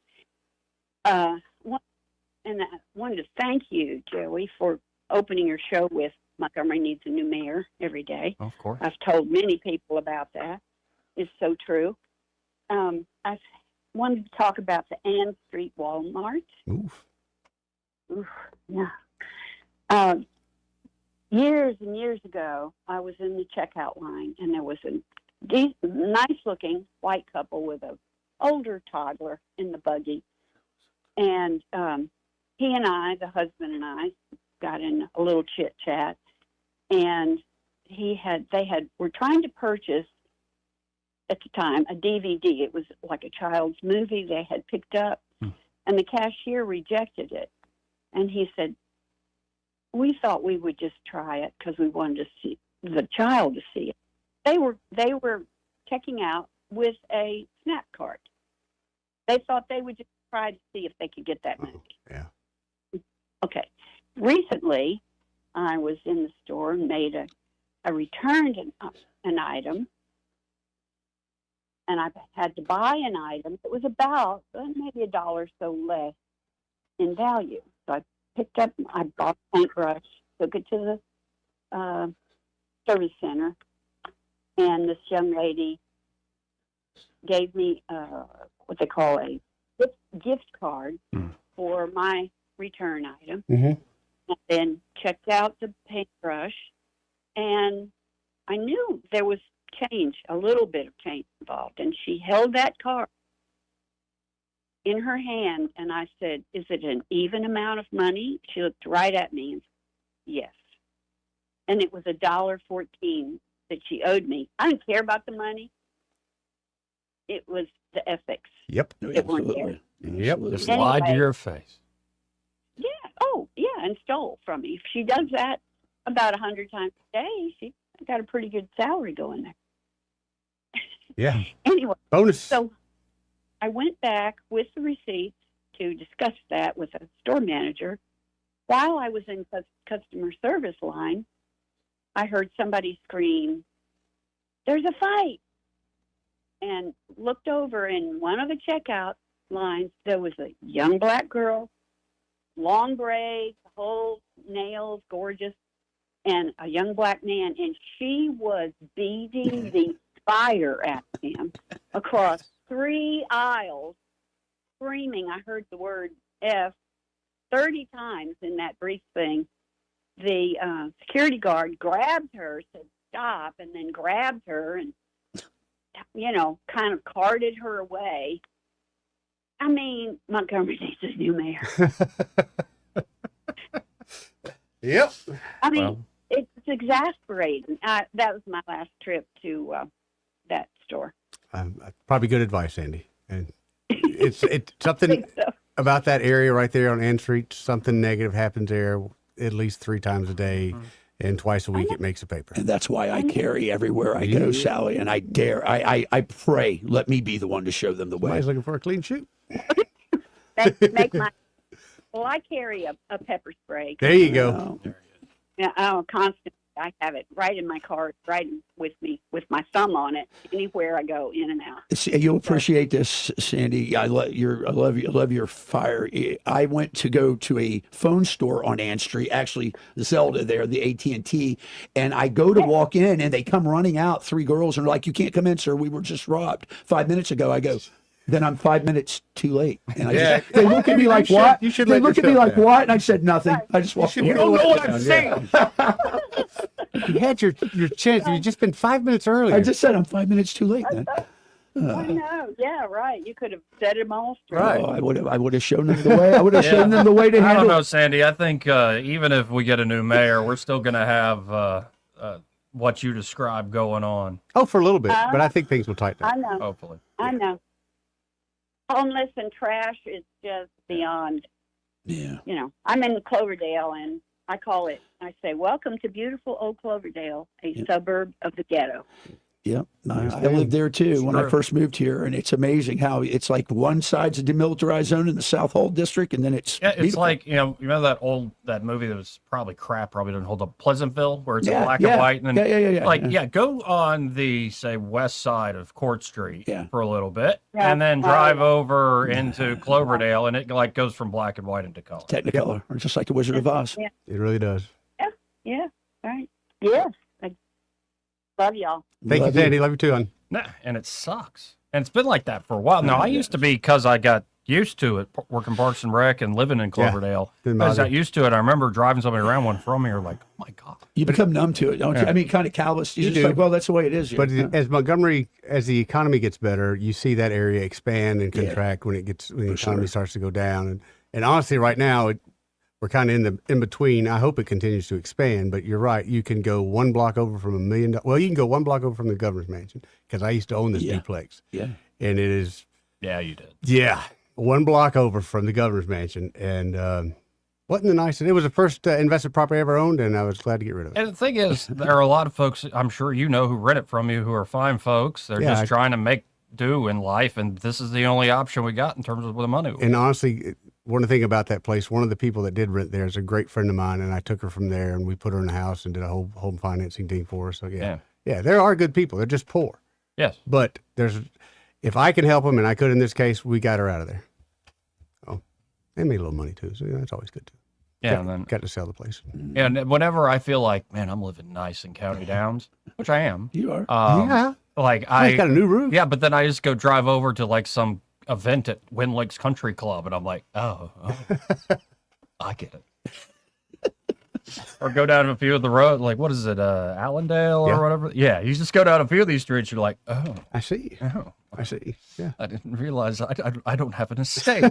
And I wanted to thank you, Joey, for opening your show with Montgomery Needs a New Mayor every day. Of course. I've told many people about that. It's so true. I wanted to talk about the Ann Street Walmart. Oof. Yeah. Years and years ago, I was in the checkout line, and there was a nice-looking white couple with an older toddler in the buggy. And he and I, the husband and I, got in a little chit-chat, and were trying to purchase at the time a DVD. It was like a child's movie they had picked up, and the cashier rejected it. And he said, "We thought we would just try it because we wanted to see the child to see it." They were checking out with a snap card. They thought they would just try to see if they could get that money. Yeah. Okay. Recently, I was in the store and made I returned an item, and I had to buy an item that was about maybe $1 or so less in value. So I bought a paintbrush, took it to the service center, and this young lady gave me what they call a gift card for my return item, and then checked out the paintbrush, and I knew there was change, a little bit of change involved, and she held that card in her hand, and I said, "Is it an even amount of money?" She looked right at me and said, "Yes." And it was $1.14 that she owed me. I didn't care about the money. It was the ethics. Yep. It weren't there. Yep. Just lied to your face. Yeah. Oh, yeah, and stole from me. If she does that about 100 times a day, she got a pretty good salary going there. Yeah. Anyway. Bonus. So I went back with the receipts to discuss that with a store manager. While I was in customer service line, I heard somebody scream, "There's a fight!" And looked over, in one of the checkout lines, there was a young black girl, long braids, whole nails, gorgeous, and a young black man, and she was beating the fire at him across 3 aisles, screaming. I heard the word F 30 times in that brief thing. The security guard grabbed her, said stop, and then grabbed her and, kind of carted her away. I mean, Montgomery needs a new mayor. Yep. I mean, it's exasperating. That was my last trip to that store. Probably good advice, Andy. And it's something about that area right there on Ann Street. Something negative happens there at least 3 times a day, and twice a week it makes a paper. And that's why I carry everywhere I go, Sally. And I pray, let me be the one to show them the way. Somebody's looking for a clean shoe. Well, I carry a pepper spray. There you go. Yeah, constantly. I have it right in my car, right with me, with my thumb on it, anywhere I go, in and out. See, you'll appreciate this, Sandy. I love your fire. I went to go to a phone store on Ann Street, actually Zelda there, the AT&T, and I go to walk in, and they come running out, 3 girls, and they're like, "You can't come in, sir. We were just robbed 5 minutes ago." I go, "Then I'm 5 minutes too late." And they look at me like, "What?" You should they let look at me yourself like, down. "What?" And I said nothing. I just walked away. You don't know what I'm saying. You had your chance. You've just been 5 minutes earlier. I just said I'm 5 minutes too late, man. I know. Yeah, right. You could have set him all straight. Right. I would have shown them the way. I would have shown them the way to I handle don't know, it. Sandy. I think even if we get a new mayor, we're still going to have what you described going on. Oh, for a little bit, but I think things will tighten up. I know. Hopefully. I know. Homeless and trash is just beyond. Yeah. I'm in Cloverdale, and I say, "Welcome to beautiful old Cloverdale, a suburb of the ghetto." Yep. I lived there too when I first moved here, and it's amazing how it's like one side's a demilitarized zone in the South Hall district, and then it's beautiful. like you remember that movie that was probably crap, probably doesn't hold up, Pleasantville, where it's in black yeah. and white, and then Yeah. go on the west side of Court Street for a little bit, Yeah. and then drive over into Cloverdale, and it goes from black and white into color. Technicolor, or just like the Wizard of Oz. Yeah. It really does. Yeah. Right. Yes. I love y'all. Thank you, Sandy. Love you too, hon. Nah, and it sucks. And it's been like that for a while. Now, I used to be, because I got used to it, working Parks and Rec and living in Cloverdale. Didn't As I bother. used to it, I remember driving somebody around one from here like, oh my God. You become numb to it, don't you? Yeah. I mean, kind of callous. You're You just do. like, well, that's the way it is. But here. as the economy gets better, you see that area expand and contract when the economy starts to go down. And honestly, right now, we're kind of in between. I hope it continues to expand, but you're right. You can go one block over from $1 million. Well, you can go one block over from the governor's mansion because I used to own this duplex. Yeah. And it is. Yeah, you did. Yeah. One block over from the governor's mansion. And wasn't the nicest. It was the first investment property I ever owned, and I was glad to get rid of it. And the thing is, there are a lot of folks, I'm sure you know, who rent it from you who are fine folks. They're just trying to make do in life, and this is the only option we got in terms of the money. And honestly, one thing about that place, one of the people that did rent there is a great friend of mine, and I took her from there, and we put her in a house and did a whole home financing thing for her. So yeah, there are good people. They're just poor. Yes, but if I can help them, and I could in this case, we got her out of there. Oh, they made a little money too, so that's always good too. Yeah, and then got to sell the place. And whenever I feel like, man, I'm living nice in County Downs, which I am. You are. Yeah. Like I got a new roof. Yeah, but then I just go drive over to like some event at Wind Lakes Country Club, and I'm like, oh I get it. Or go down a few of the roads, like what is it, Allendale or whatever? Yeah, you just go down a few of these streets, you're like, oh, I see. Oh, I see. Yeah, I didn't realize I don't have an estate.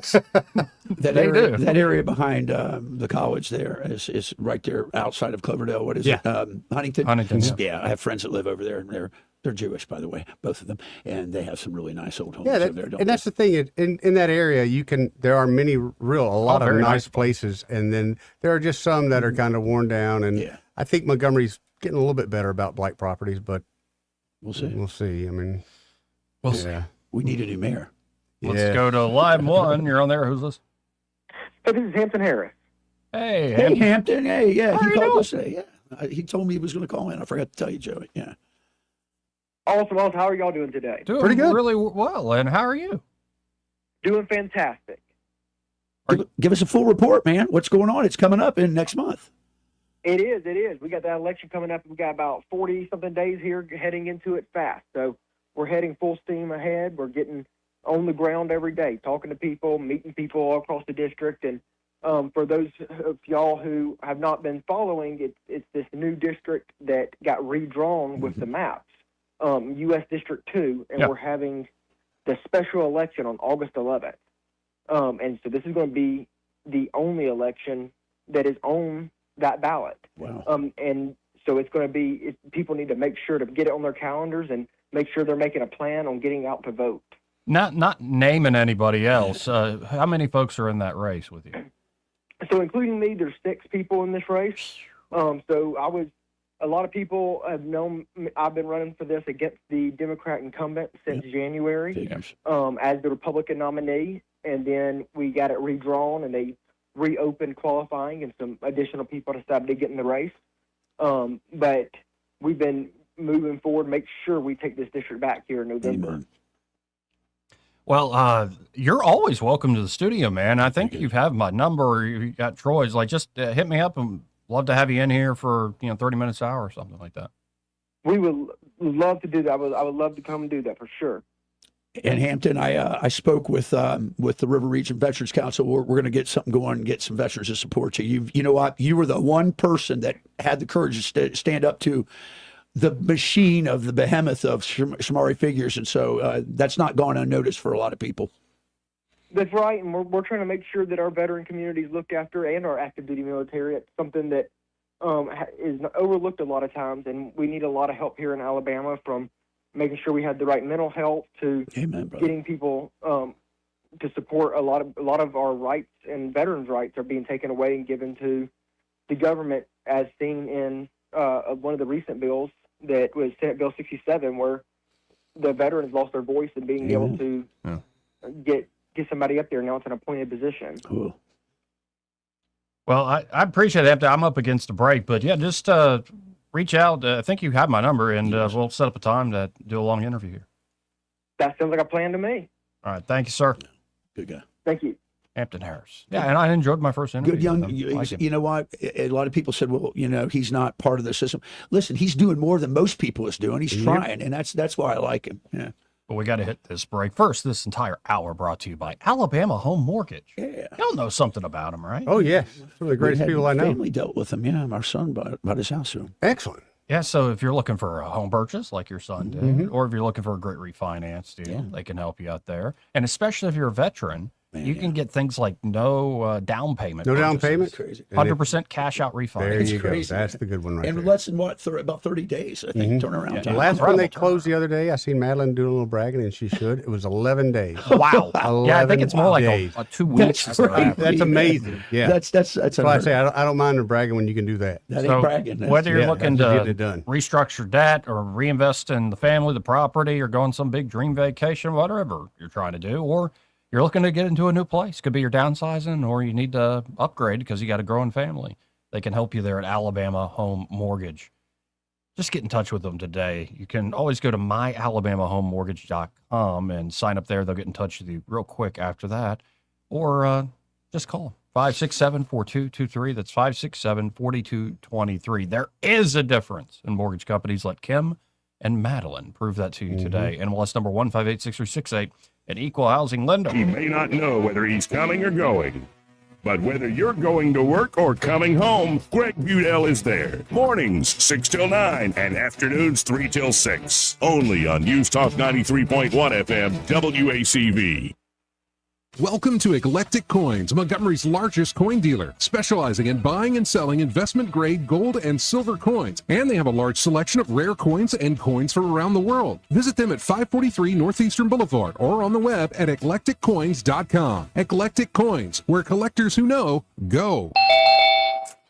That area behind the college there is right there outside of Cloverdale. What is it? Huntington. Huntington. Yeah, I have friends that live over there, and they're Jewish, by the way, both of them, and they have some really nice old homes over there. And that's the thing. In that area, there are a lot of nice places, and then there are just some that are kind of worn down. And I think Montgomery's getting a little bit better about blight properties, but we'll see. We'll see. I mean, we'll see. We need a new mayor. Let's go to line one. You're on there. Who's this? Hey, this is Hampton Harris. Hey, Hampton. Hey, yeah. How He you called doing? yesterday. Yeah. He told me he was going to call in. I forgot to tell you, Joey. Yeah. Awesome. How are y'all doing today? Doing pretty good. Really well. And how are you? Doing fantastic. Give us a full report, man. What's going on? It's coming up in next month. It is. We got that election coming up. We got about 40-something days here, heading into it fast. So we're heading full steam ahead. We're getting on the ground every day, talking to people, meeting people all across the district. And for those of y'all who have not been following, it's this new district that got redrawn with the maps, U.S. District 2, and we're having the special election on August 11th. And so this is going to be the only election that is on that ballot. Wow. And so it's going to be, people need to make sure to get it on their calendars and make sure they're making a plan on getting out to vote. Not naming anybody else. How many folks are in that race with you? So including me, there's 6 people in this race. So a lot of people have known I've been running for this against the Democrat incumbent since January as the Republican nominee. And then we got it redrawn, and they reopened qualifying, and some additional people decided to get in the race. But we've been moving forward, make sure we take this district back here in November. Amen. Well, you're always welcome to the studio, man. I think you have my number. You got Troy's. Like, just hit me up, and love to have you in here for 30 minutes, an hour, or something like that. We would love to do that. I would love to come and do that for sure. In Hampton, I spoke with the River Region Veterans Council. We're going to get something going and get some veterans to support you. You know what? You were the one person that had the courage to stand up to the machine of the behemoth of Shamari Figures, and so that's not gone unnoticed for a lot of people. That's right, and we're trying to make sure that our veteran community is looked after, and our active duty military. It's something that is overlooked a lot of times, and we need a lot of help here in Alabama, from making sure we have the right mental health to getting people to support a lot of our rights, and veterans' rights are being taken away and given to the government, as seen in one of the recent bills that was Senate Bill 67, where the veterans lost their voice in being able to get somebody up there. Now it's an appointed position. Cool. Well, I appreciate it. I'm up against a break, but yeah, just reach out. I think you have my number, and we'll set up a time to do a long interview here. That sounds like a plan to me. All right. Thank you, sir. Good guy. Thank you. Hampton Harris. Yeah, and I enjoyed my first interview. Good young. You know what? A lot of people said, well, he's not part of the system. Listen, he's doing more than most people is doing. He's trying, and that's why I like him. Yeah. But we got to hit this break. First, this entire hour brought to you by Alabama Home Mortgage. Yeah. Y'all know something about them, right? Oh, yes. Some of the greatest people I know. Family dealt with him. Yeah, our son bought his house to him. Excellent. Yeah, so if you're looking for a home purchase like your son did, or if you're looking for a great refinance deal, they can help you out there. And especially if you're a veteran, You can get things like no down payment. No down payment? Crazy. 100% cash out refund. There you go. crazy. That's the good one right And there. less than about 30 days, I think, turnaround The time. last one they closed the other day, I seen Madeline doing a little bragging, and she should. It was 11 days. Wow. 11 Yeah, I think it's more like days. a 2 weeks. That's amazing. Yeah. That's why I say I don't mind her bragging when you can do that. That ain't bragging. Whether you're Yeah, looking that's getting to it done. restructure debt or reinvest in the family, the property, or go on some big dream vacation, whatever you're trying to do, or you're looking to get into a new place, could be you're downsizing or you need to upgrade because you got a growing family, they can help you there at Alabama Home Mortgage. Just get in touch with them today. You can always go to myalabamahomemortgage.com and sign up there. They'll get in touch with you real quick after that. Or just call 567-4223. That's 567-4223. There is a difference in mortgage companies. Let Kim and Madeline prove that to you today. NMLS number 1586368, an equal housing lender. He may not know whether he's coming or going, but whether you're going to work or coming home, Greg Budell is there. Mornings 6 till 9 and afternoons 3 till 6. Only on News Talk 93.1 FM WACV. Welcome to Eclectic Coins, Montgomery's largest coin dealer, specializing in buying and selling investment-grade gold and silver coins. And they have a large selection of rare coins and coins from around the world. Visit them at 543 Northeastern Boulevard or on the web at eclecticcoins.com. Eclectic Coins, where collectors who know go.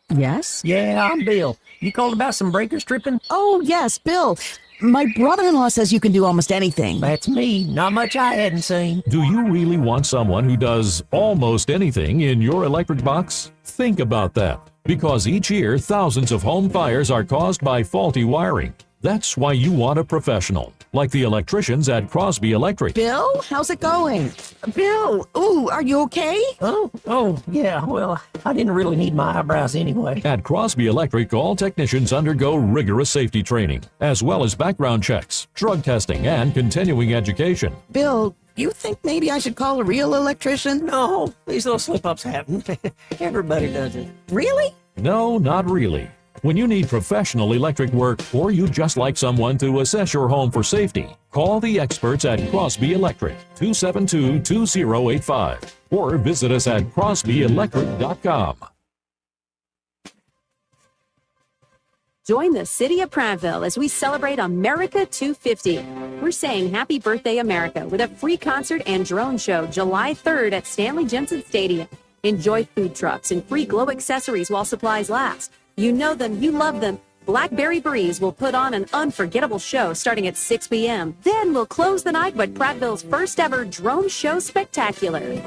Yes? Yeah, I'm Bill. You called about some breaker stripping? Oh, yes, Bill. My brother-in-law says you can do almost anything. That's me. Not much I hadn't seen. Do you really want someone who does almost anything in your electric box? Think about that, because each year thousands of home fires are caused by faulty wiring. That's why you want a professional, like the electricians at Crosby Electric. Bill, how's it going? Bill, ooh, are you okay? Oh, yeah, well, I didn't really need my eyebrows anyway. At Crosby Electric, all technicians undergo rigorous safety training, as well as background checks, drug testing, and continuing education. Bill, you think maybe I should call a real electrician? No, these little slip-ups happen. Everybody does it. Really? No, not really. When you need professional electric work, or you just like someone to assess your home for safety, call the experts at Crosby Electric, 272-2085, or visit us at crosbyelectric.com. Join the City of Prattville as we celebrate America 250. We're saying Happy Birthday America with a free concert and drone show July 3rd at Stanley Jensen Stadium. Enjoy food trucks and free glow accessories while supplies last. You know them, you love them. Blackberry Breeze will put on an unforgettable show starting at 6 p.m. Then we'll close the night with Prattville's first ever drone show spectacular.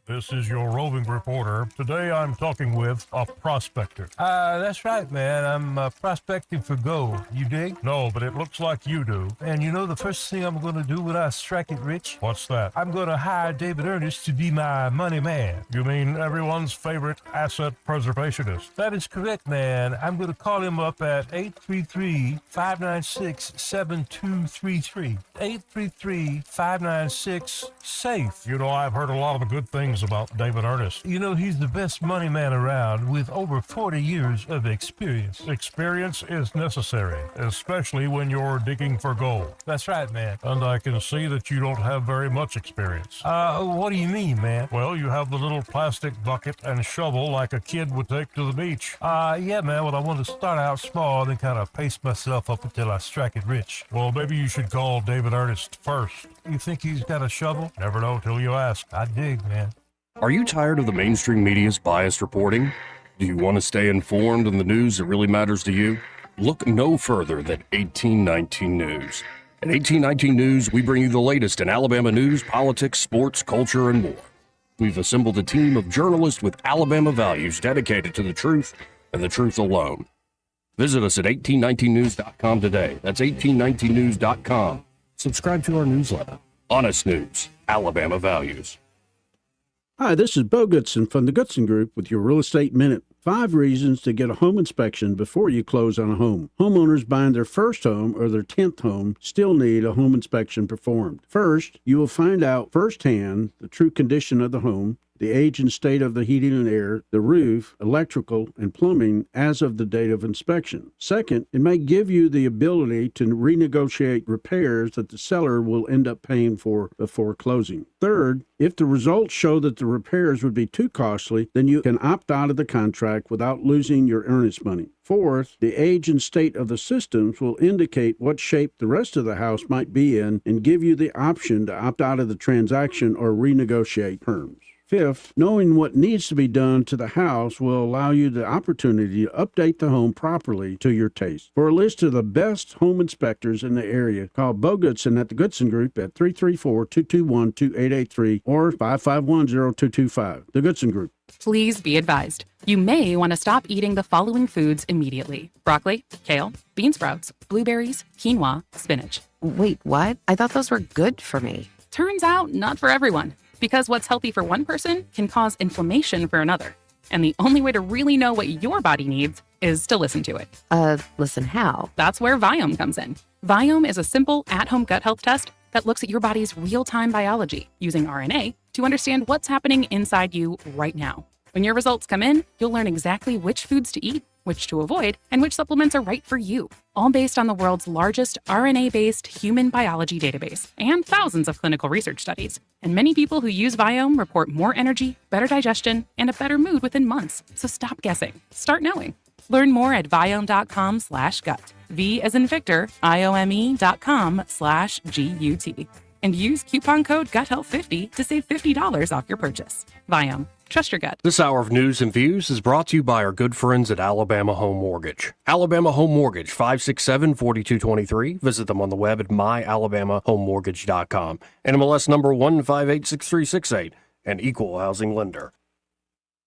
This is your roving reporter. Today I'm talking with a prospector. That's right, man. I'm prospecting for gold. You dig? No, but it looks like you do. And you know the first thing I'm going to do when I strike it rich? What's that? I'm going to hire David Ernest to be my money man. You mean everyone's favorite asset preservationist? That is correct, man. I'm going to call him up at 833-596-7233. 833-596-SAFE. You know, I've heard a lot of good things about David Ernest. You know, he's the best money man around with over 40 years of experience. Experience is necessary, especially when you're digging for gold. That's right, man. And I can see that you don't have very much experience. What do you mean, man? Well, you have the little plastic bucket and shovel like a kid would take to the beach. Yeah, man. Well, I want to start out small and kind of pace myself up until I strike it rich. Well, maybe you should call David Ernest first. You think he's got a shovel? Never know till you ask. I dig, man. Are you tired of the mainstream media's biased reporting? Do you want to stay informed on the news that really matters to you? Look no further than 1819 News. At 1819 News, we bring you the latest in Alabama news, politics, sports, culture, and more. We've assembled a team of journalists with Alabama values dedicated to the truth and the truth alone. Visit us at 1819news.com today. That's 1819news.com. Subscribe to our newsletter. Honest News, Alabama Values. Hi, this is Bo Goodson from the Goodson Group with your Real Estate Minute. 5 reasons to get a home inspection before you close on a home. Homeowners buying their first home or their 10th home still need a home inspection performed. First, you will find out firsthand the true condition of the home, the age and state of the heating and air, the roof, electrical, and plumbing as of the date of inspection. Second, it may give you the ability to renegotiate repairs that the seller will end up paying for before closing. Third, if the results show that the repairs would be too costly, then you can opt out of the contract without losing your earnest money. Fourth, the age and state of the systems will indicate what shape the rest of the house might be in and give you the option to opt out of the transaction or renegotiate terms. Fifth, knowing what needs to be done to the house will allow you the opportunity to update the home properly to your taste. For a list of the best home inspectors in the area, call Bo Goodson at the Goodson Group at 334-221-2883 or 551-0225. The Goodson Group. Please be advised, you may want to stop eating the following foods immediately: broccoli, kale, bean sprouts, blueberries, quinoa, spinach. Wait, what? I thought those were good for me. Turns out, not for everyone. Because what's healthy for one person can cause inflammation for another. And the only way to really know what your body needs is to listen to it. Listen how? That's where Viome comes in. Viome is a simple at-home gut health test that looks at your body's real-time biology using RNA to understand what's happening inside you right now. When your results come in, you'll learn exactly which foods to eat, which to avoid, and which supplements are right for you, all based on the world's largest RNA-based human biology database and thousands of clinical research studies. And many people who use Viome report more energy, better digestion, and a better mood within months. So stop guessing. Start knowing. Learn more at Viome.com/gut. V as in Victor, IOME.com/GUT. And use coupon code GUTHEALTH50 to save $50 off your purchase. Viome. Trust your gut. This hour of news and views is brought to you by our good friends at Alabama Home Mortgage. Alabama Home Mortgage, 567-4223. Visit them on the web at myalabamahomemortgage.com. NMLS number 1586368, an equal housing lender.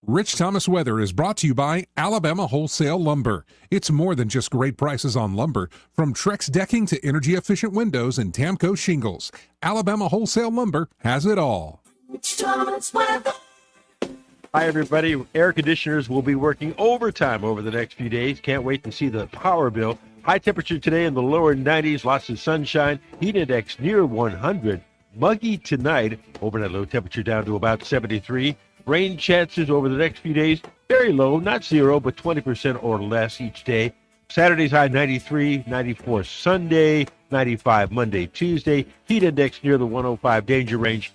Rich Thomas Weather is brought to you by Alabama Wholesale Lumber. It's more than just great prices on lumber. From Trex decking to energy-efficient windows and Tamco shingles, Alabama Wholesale Lumber has it all. Rich Thomas Weather. Hi, everybody. Air conditioners will be working overtime over the next few days. Can't wait to see the power bill. High temperature today in the lower 90s, lots of sunshine. Heat index near 100. Muggy tonight, overnight low temperature down to about 73. Rain chances over the next few days, very low, not zero, but 20% or less each day. Saturday's high 93, 94 Sunday, 95 Monday, Tuesday. Heat index near the 105 danger range.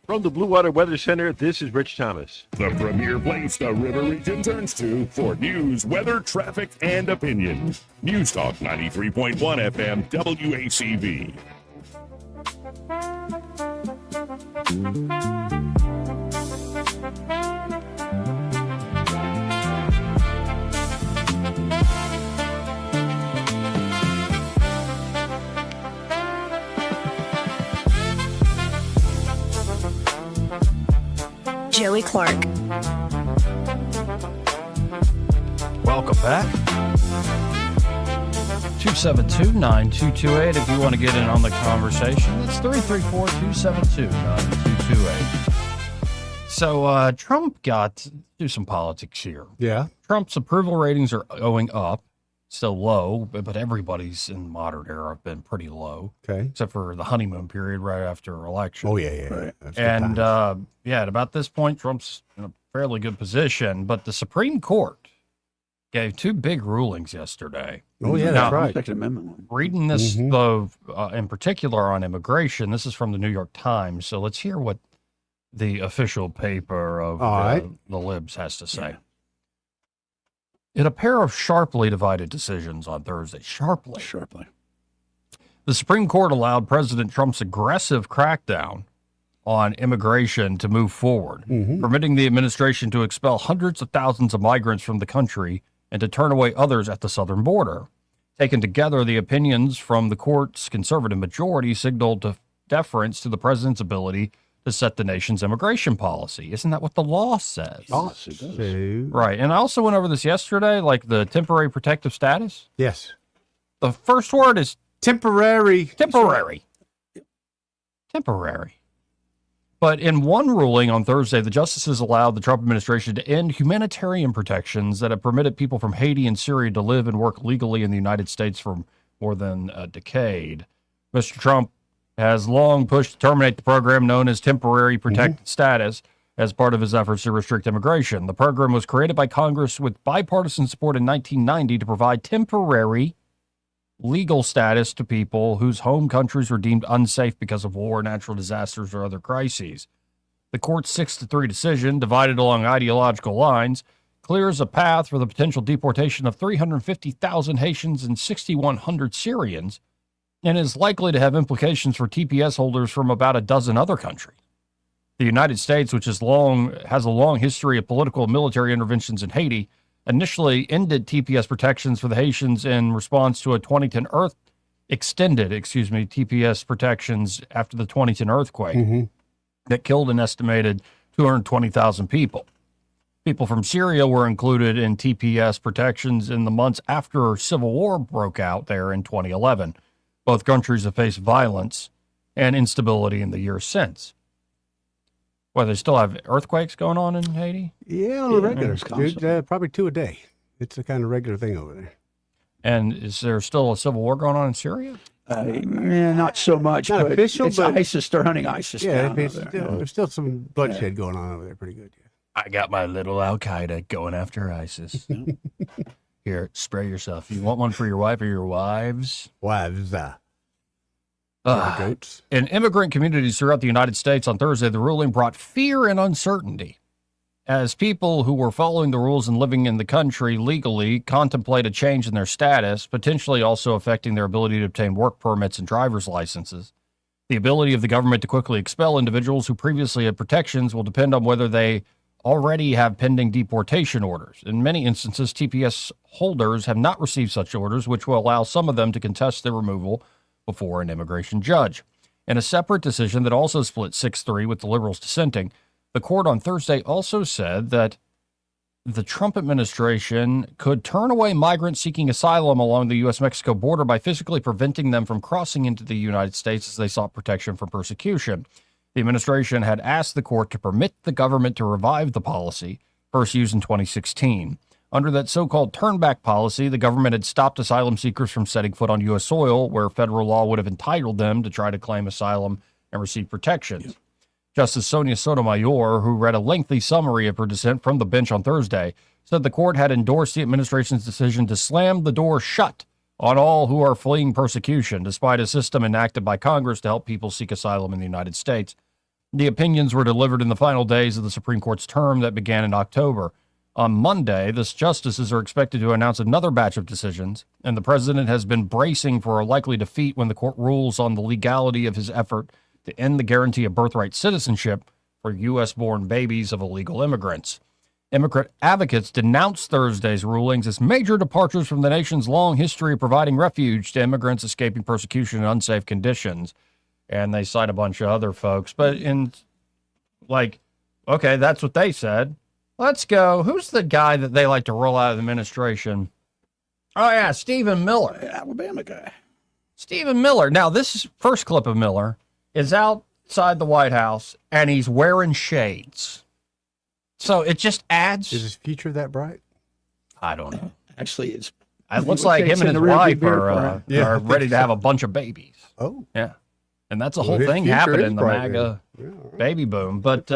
From the Blue Water Weather Center, this is Rich Thomas. The premier place the River Region turns to for news, weather, traffic, and opinion. News Talk 93.1 FM WACV. Joey Clark. Welcome back. 272-9228 if you want to get in on the conversation. That's 334-272-9228. So Trump do some politics here. Yeah. Trump's approval ratings are going up. Still low, but everybody's in the modern era have been pretty low. Okay. Except for the honeymoon period right after election. Oh, yeah. Right. And at about this point, Trump's in a fairly good position. But the Supreme Court gave two big rulings yesterday. Oh, yeah, that's right. Second Amendment one. Reading this, though, in particular on immigration, this is from the New York Times. So let's hear what the official paper of the Libs has to say. Yeah. In a pair of sharply divided decisions on Thursday, sharply, the Supreme Court allowed President Trump's aggressive crackdown on immigration to move forward, permitting the administration to expel hundreds of thousands of migrants from the country and to turn away others at the southern border. Taken together, the opinions from the court's conservative majority signaled deference to the president's ability to set the nation's immigration policy. Isn't that what the law says? Yes, it does. Right. And I also went over this yesterday, like the temporary protective status. Yes. The first word is temporary. Temporary. But in one ruling on Thursday, the justices allowed the Trump administration to end humanitarian protections that have permitted people from Haiti and Syria to live and work legally in the United States for more than a decade. Mr. Trump has long pushed to terminate the program known as temporary protected status, as part of his efforts to restrict immigration. The program was created by Congress with bipartisan support in 1990 to provide temporary legal status to people whose home countries were deemed unsafe because of war, natural disasters, or other crises. The court's 6-3 decision, divided along ideological lines, clears a path for the potential deportation of 350,000 Haitians and 6,100 Syrians, and is likely to have implications for TPS holders from about a dozen other countries. The United States, which has a long history of political and military interventions in Haiti, initially ended TPS protections for the Haitians in response to a 2010 extended TPS protections after the 2010 earthquake that killed an estimated 220,000 people. People from Syria were included in TPS protections in the months after civil war broke out there in 2011. Both countries have faced violence and instability in the years since. Well, they still have earthquakes going on in Haiti? Yeah, on a regular, dude, probably 2 a day. It's a kind of regular thing over there. And is there still a civil war going on in Syria? Not so much. Not but official, it's but ISIS. They're hunting ISIS. Yeah, down over there. there's still some bloodshed going on over there. Pretty good. Yeah. I got my little Al Qaeda going after ISIS. Here, spray yourself. You want one for your wife or your wives? Wives. Goats. In immigrant communities throughout the United States on Thursday, the ruling brought fear and uncertainty as people who were following the rules and living in the country legally contemplate a change in their status, potentially also affecting their ability to obtain work permits and driver's licenses. The ability of the government to quickly expel individuals who previously had protections will depend on whether they already have pending deportation orders. In many instances, TPS holders have not received such orders, which will allow some of them to contest their removal before an immigration judge. In a separate decision that also split 6-3 with the liberals dissenting, the court on Thursday also said that the Trump administration could turn away migrants seeking asylum along the U.S.-Mexico border by physically preventing them from crossing into the United States as they sought protection from persecution. The administration had asked the court to permit the government to revive the policy, first used in 2016. Under that so-called turnback policy, the government had stopped asylum seekers from setting foot on U.S. soil, where federal law would have entitled them to try to claim asylum and receive protections. Justice Sonia Sotomayor, who read a lengthy summary of her dissent from the bench on Thursday, said the court had endorsed the administration's decision to slam the door shut on all who are fleeing persecution, despite a system enacted by Congress to help people seek asylum in the United States. The opinions were delivered in the final days of the Supreme Court's term that began in October. On Monday, the justices are expected to announce another batch of decisions, and the president has been bracing for a likely defeat when the court rules on the legality of his effort to end the guarantee of birthright citizenship for U.S.-born babies of illegal immigrants. Immigrant advocates denounced Thursday's rulings as major departures from the nation's long history of providing refuge to immigrants escaping persecution in unsafe conditions. And they cite a bunch of other folks. But okay, that's what they said. Let's go. Who's the guy that they like to roll out of the administration? Oh, yeah, Stephen Miller. Alabama guy. Stephen Miller. Now, this first clip of Miller is outside the White House, and he's wearing shades. So it just adds... Is his future that bright? I don't know. Actually, it looks like him and his wife are ready to have a bunch of babies. Oh. Yeah. And that's a whole thing happening in the MAGA baby boom. But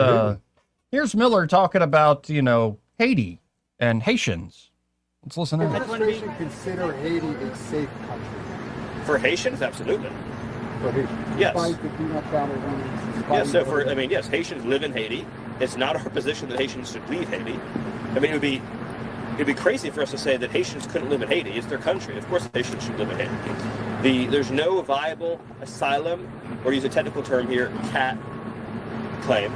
here's Miller talking about, Haiti and Haitians. Let's listen in. We should consider Haiti a safe country. For Haitians, absolutely. For Haitians? Yes. Despite the peanut family owners, Yes, so yes, Haitians live in Haiti. It's not our position that Haitians should leave Haiti. I mean, it'd be crazy for us to say that Haitians couldn't live in Haiti. It's their country. Of course Haitians should live in Haiti. There's no viable asylum, or to use a technical term here, CAT claim,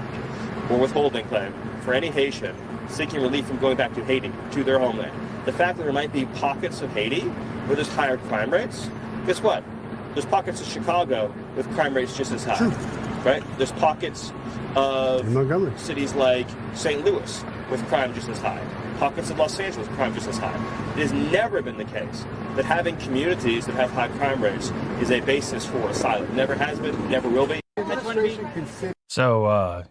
or withholding claim, for any Haitian seeking relief from going back to Haiti, to their homeland. The fact that there might be pockets of Haiti where there's higher crime rates, guess what? There's pockets of Chicago with crime rates just as high, right? There's pockets of cities like St. Louis with crime just as high. Pockets of Los Angeles, crime just as high. It has never been the case that having communities that have high crime rates is a basis for asylum. Never has been, never will be. So,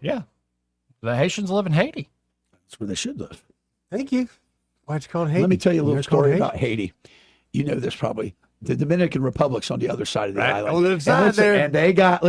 the Haitians live in Haiti. That's where they should live. Thank you. Why it's called Haiti? Let me tell you a little story about Haiti. You know this probably. The Dominican Republic's on the other side of the island. On the other side listen, there. and they've got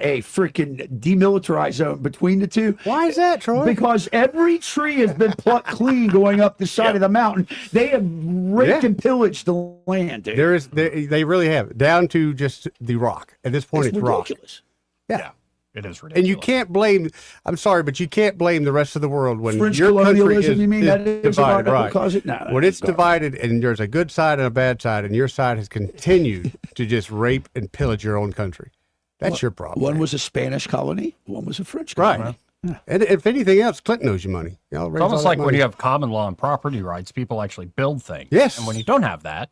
a freaking demilitarized zone between the two. Why is that, Troy? Because every tree has been plucked clean going up the side of the mountain. They have raped and pillaged the land, dude. They really have, down to just the rock. At this point, it's rock. ridiculous. Yeah. It is ridiculous. And you can't blame, I'm sorry, but you can't blame the rest of the world when French your country colonialism, is, you mean? is That is divided, what right. cause it? No, when it's divided and there's a good side and a bad side, and your side has continued to just rape and pillage your own country. That's your problem. One was a Spanish colony, one was a French colony. Right. And if anything else, Clinton owes you money. Y'all raise It's almost all that like when money. you have common law and property rights, people actually build things. Yes. And when you don't have that,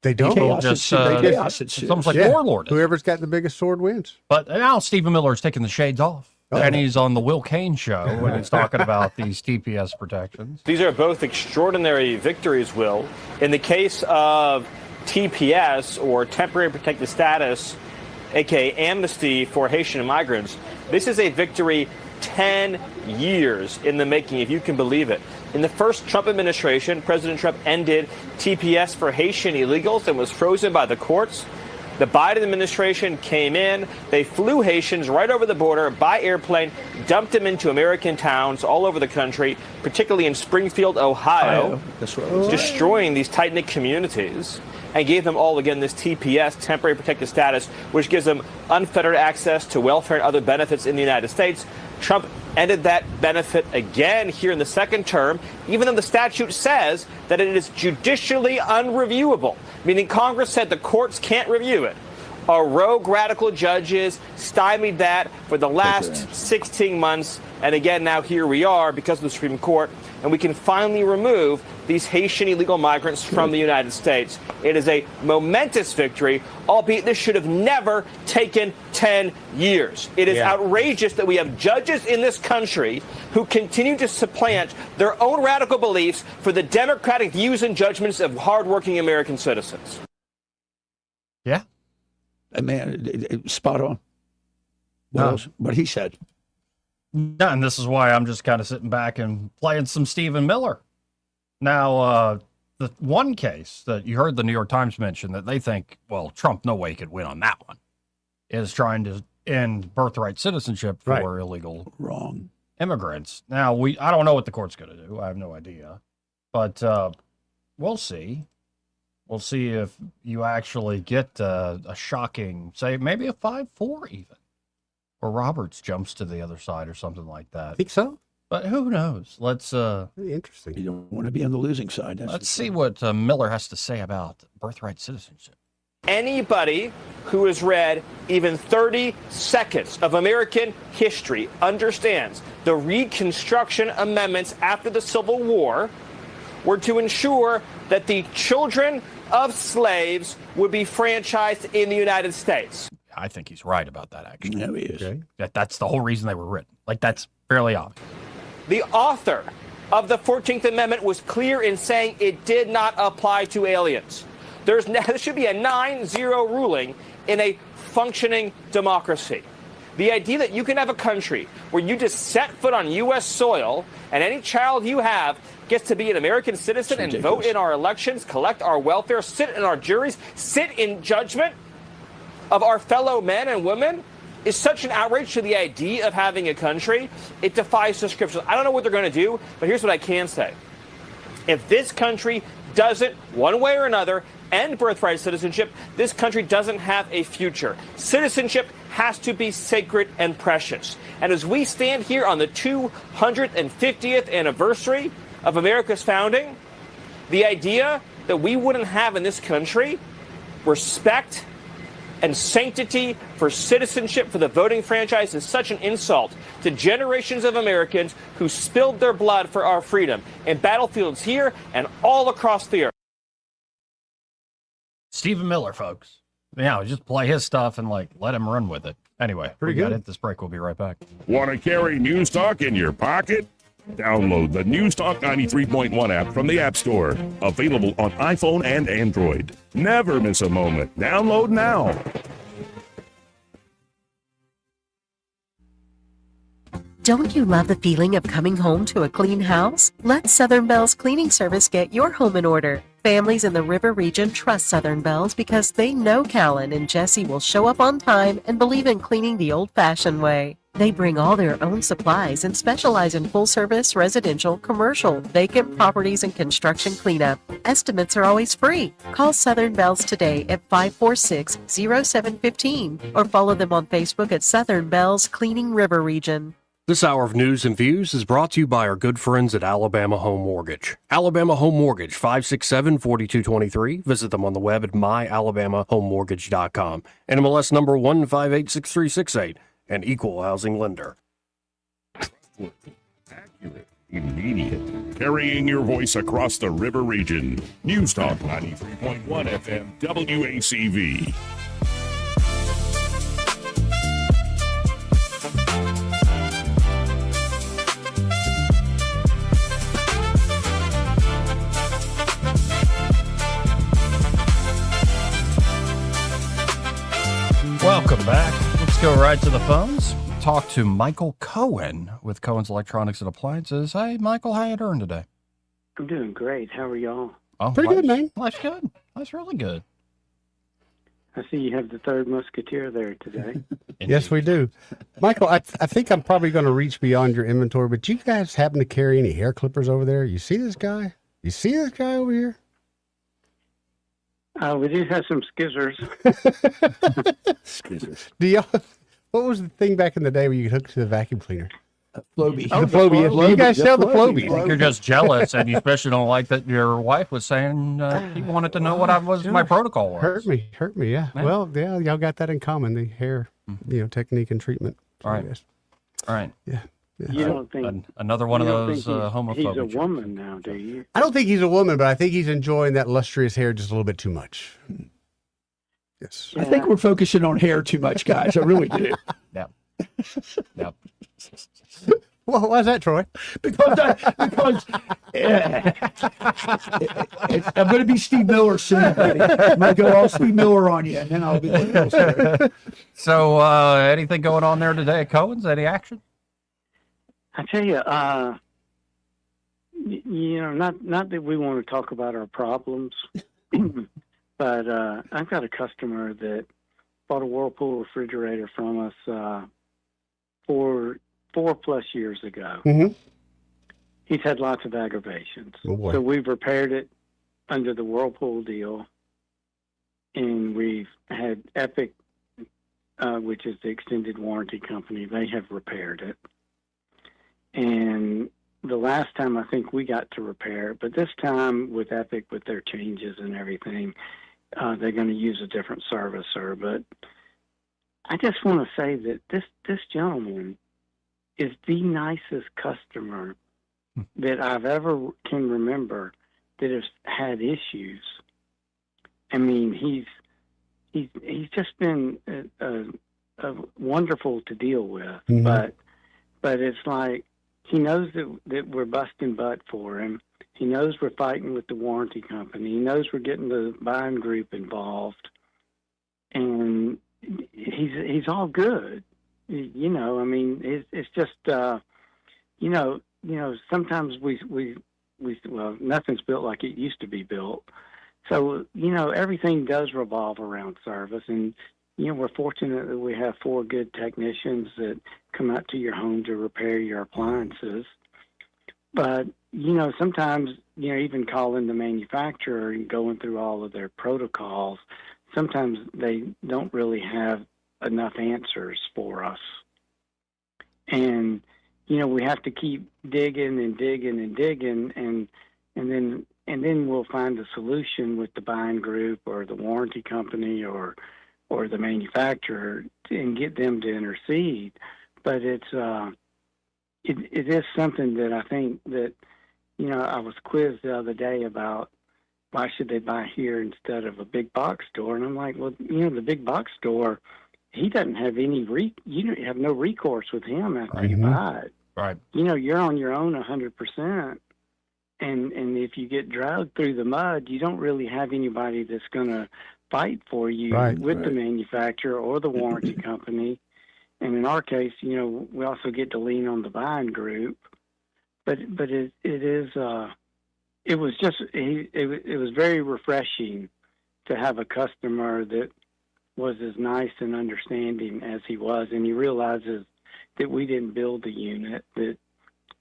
They don't. people just, it's almost like warlord. Whoever's got the biggest sword wins. But now Stephen Miller's taking the shades off. And he's on the Will Kane show when he's talking about these TPS protections. These are both extraordinary victories, Will. In the case of TPS, or Temporary Protected Status, aka amnesty for Haitian migrants, this is a victory 10 years in the making, if you can believe it. In the first Trump administration, President Trump ended TPS for Haitian illegals and was frozen by the courts. The Biden administration came in, they flew Haitians right over the border by airplane, dumped them into American towns all over the country, particularly in Springfield, Ohio, destroying these tight-knit communities, and gave them all, again, this TPS, Temporary Protected Status, which gives them unfettered access to welfare and other benefits in the United States. Trump ended that benefit again here in the second term, even though the statute says that it is judicially unreviewable, meaning Congress said the courts can't review it. Our rogue radical judges stymied that for the last 16 months. And again, now here we are because of the Supreme Court, and we can finally remove these Haitian illegal migrants from the United States. It is a momentous victory, albeit this should have never taken 10 years. It is outrageous that we have judges in this country who continue to supplant their own radical beliefs for the democratic views and judgments of hardworking American citizens. Yeah. Man, spot on. What else? What he said. No, and this is why I'm just kind of sitting back and playing some Stephen Miller. Now, the one case that you heard the New York Times mention that they think, well, Trump, no way could win on that one, is trying to end birthright citizenship for illegal immigrants. Now, I don't know what the court's going to do. I have no idea. But we'll see. We'll see if you actually get a shocking, say, maybe a 5-4 even. Or Roberts jumps to the other side or something like that. I think so. But who knows? Let's Very interesting. You don't want to be on the losing side. let's see what Miller has to say about birthright citizenship. Anybody who has read even 30 seconds of American history understands the Reconstruction Amendments after the Civil War were to ensure that the children of slaves would be franchised in the United States. I think he's right about that, actually. No, he is. Okay. That's the whole reason they were written. Like, that's fairly obvious. The author of the 14th Amendment was clear in saying it did not apply to aliens. There should be a 9-0 ruling in a functioning democracy. The idea that you can have a country where you just set foot on U.S. soil and any child you have gets to be an American citizen and vote in our elections, collect our welfare, sit in our juries, sit in judgment of our fellow men and women is such an outrage to the idea of having a country. It defies description. I don't know what they're going to do, but here's what I can say. If this country doesn't, one way or another, end birthright citizenship, this country doesn't have a future. Citizenship has to be sacred and precious. And as we stand here on the 250th anniversary of America's founding, the idea that we wouldn't have in this country respect and sanctity for citizenship, for the voting franchise, is such an insult to generations of Americans who spilled their blood for our freedom in battlefields here and all across the earth. Stephen Miller, folks. Yeah, just play his stuff and let him run with it. Anyway, Pretty we got good. it. This break. We'll be right back. Want to carry News Talk in your pocket? Download the News Talk 93.1 app from the App Store. Available on iPhone and Android. Never miss a moment. Download now. Don't you love the feeling of coming home to a clean house? Let Southern Bell's cleaning service get your home in order. Families in the River region trust Southern Bells because they know Callan and Jesse will show up on time and believe in cleaning the old-fashioned way. They bring all their own supplies and specialize in full-service, residential, commercial, vacant properties, and construction cleanup. Estimates are always free. Call Southern Bells today at 546-0715 or follow them on Facebook at Southern Bells Cleaning River Region. This hour of news and views is brought to you by our good friends at Alabama Home Mortgage. Alabama Home Mortgage, 567-4223. Visit them on the web at myalabamahomemortgage.com. NMLS number 1586368. An equal housing lender. Accurate, immediate, carrying your voice across the river region. News Talk 93.1 FM WACV. Welcome back. Let's go right to the phones. Talk to Michael Cohen with Cohen's Electronics and Appliances. Hey, Michael, how you doing today? I'm doing great. How are y'all? Oh, Pretty good, man. Life's good. Life's really good. I see you have the third musketeer there today. Yes, we do. Michael, I think I'm probably going to reach beyond your inventory, but you guys happen to carry any hair clippers over there? You see this guy? You see this guy over here? We do have some skizzers. Skizzers. What was the thing back in the day where you could hook to the vacuum cleaner? Flowbee. The Flowbee. You guys sell the Flowbee. I think you're just jealous, and you especially don't like that your wife was saying she wanted to know what my protocol was. Hurt me, yeah. Well, yeah, y'all got that in common, the hair, technique and treatment. All right. All right. Yeah. You don't think another one of those homophobic? He's a woman now, do you? I don't think he's a woman, but I think he's enjoying that lustrous hair just a little bit too much. Yes. I think we're focusing on hair too much, guys. I really do. Yep. Yep. Well, why is that, Troy? Because I'm going to be Steve Miller soon, buddy. I'm going to go all Steve Miller on you, and then I'll be like, So, anything going on there today at Cohen's? Any action? I tell you, not that we want to talk about our problems, but I've got a customer that bought a Whirlpool refrigerator from us 4+ years ago. Mm-hmm. He's had lots of aggravations. Oh, boy. So we've repaired it under the Whirlpool deal, and we've had Epic, which is the extended warranty company. They have repaired it. And the last time I think we got to repair it, but this time with Epic, with their changes and everything, they're going to use a different servicer. But I just want to say that this gentleman is the nicest customer that I've ever can remember that has had issues. I mean, he's just been wonderful to deal with, Mm-hmm. but it's like he knows that we're busting butt for him. He knows we're fighting with the warranty company. He knows we're getting the buying group involved, and he's all good. I mean, it's just sometimes we nothing's built like it used to be built. So everything does revolve around service, and we're fortunate that we have 4 good technicians that come out to your home to repair your appliances. But, sometimes, even calling the manufacturer and going through all of their protocols, sometimes they don't really have enough answers for us. And, we have to keep digging and digging and digging, and then we'll find a solution with the buying group or the warranty company or the manufacturer and get them to intercede. But it is something that I think that, I was quizzed the other day about why should they buy here instead of a big box store? And I'm like, well, the big box store, he doesn't have any, you have no recourse with him after you buy it. Right. You're on your own 100%. And if you get dragged through the mud, you don't really have anybody that's going to fight for you the manufacturer or the warranty company. And in our case, we also get to lean on the buying group. But it is it was just it was very refreshing to have a customer that was as nice and understanding as he was, and he realizes that we didn't build the unit, that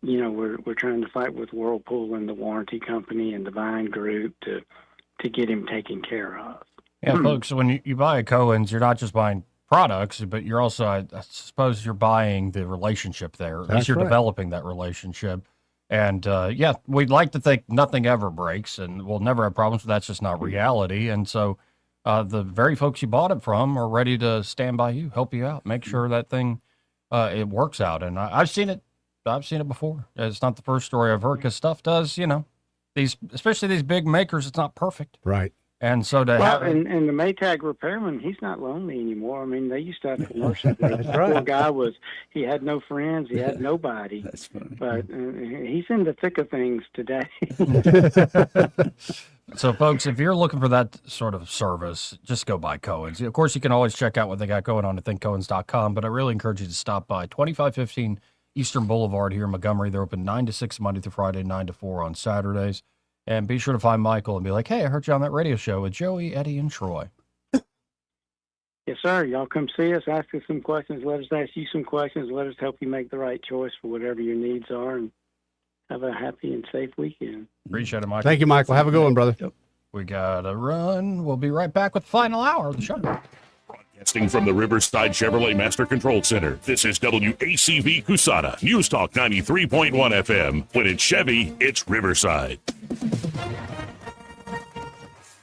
we're trying to fight with Whirlpool and the warranty company and the Vine Group to get him taken care of. Yeah, folks, when you buy a Cohen's, you're not just buying products, but you're also, I suppose, you're buying the relationship there. At least you're developing that relationship. And we'd like to think nothing ever breaks and we'll never have problems, but that's just not reality. And so the very folks you bought it from are ready to stand by you, help you out, make sure that thing it works out. And I've seen it. I've seen it before. It's not the first story I've heard, because stuff does, especially these big makers, it's not perfect. Right. And so and the Maytag repairman, he's not lonely anymore. I mean, they used to have commercials. This poor guy he had no friends, he had nobody. That's funny. But he's in the thick of things today. So, folks, if you're looking for that sort of service, just go by Cohen's. Of course, you can always check out what they got going on at thinkcohens.com, but I really encourage you to stop by 2515 Eastern Boulevard here in Montgomery. They're open 9 to 6 Monday through Friday, 9 to 4 on Saturdays. And be sure to find Michael and be like, hey, I heard you on that radio show with Joey, Eddie, and Troy. Yes, sir. Y'all come see us, ask us some questions, let us ask you some questions, let us help you make the right choice for whatever your needs are, and have a happy and safe weekend. Appreciate it, Michael. Thank you, Michael. Have a good one, brother. We got to run. We'll be right back with the final hour of the show. Broadcasting from the Riverside Chevrolet Master Control Center, this is WACV Cusana, News Talk 93.1 FM. When it's Chevy, it's Riverside.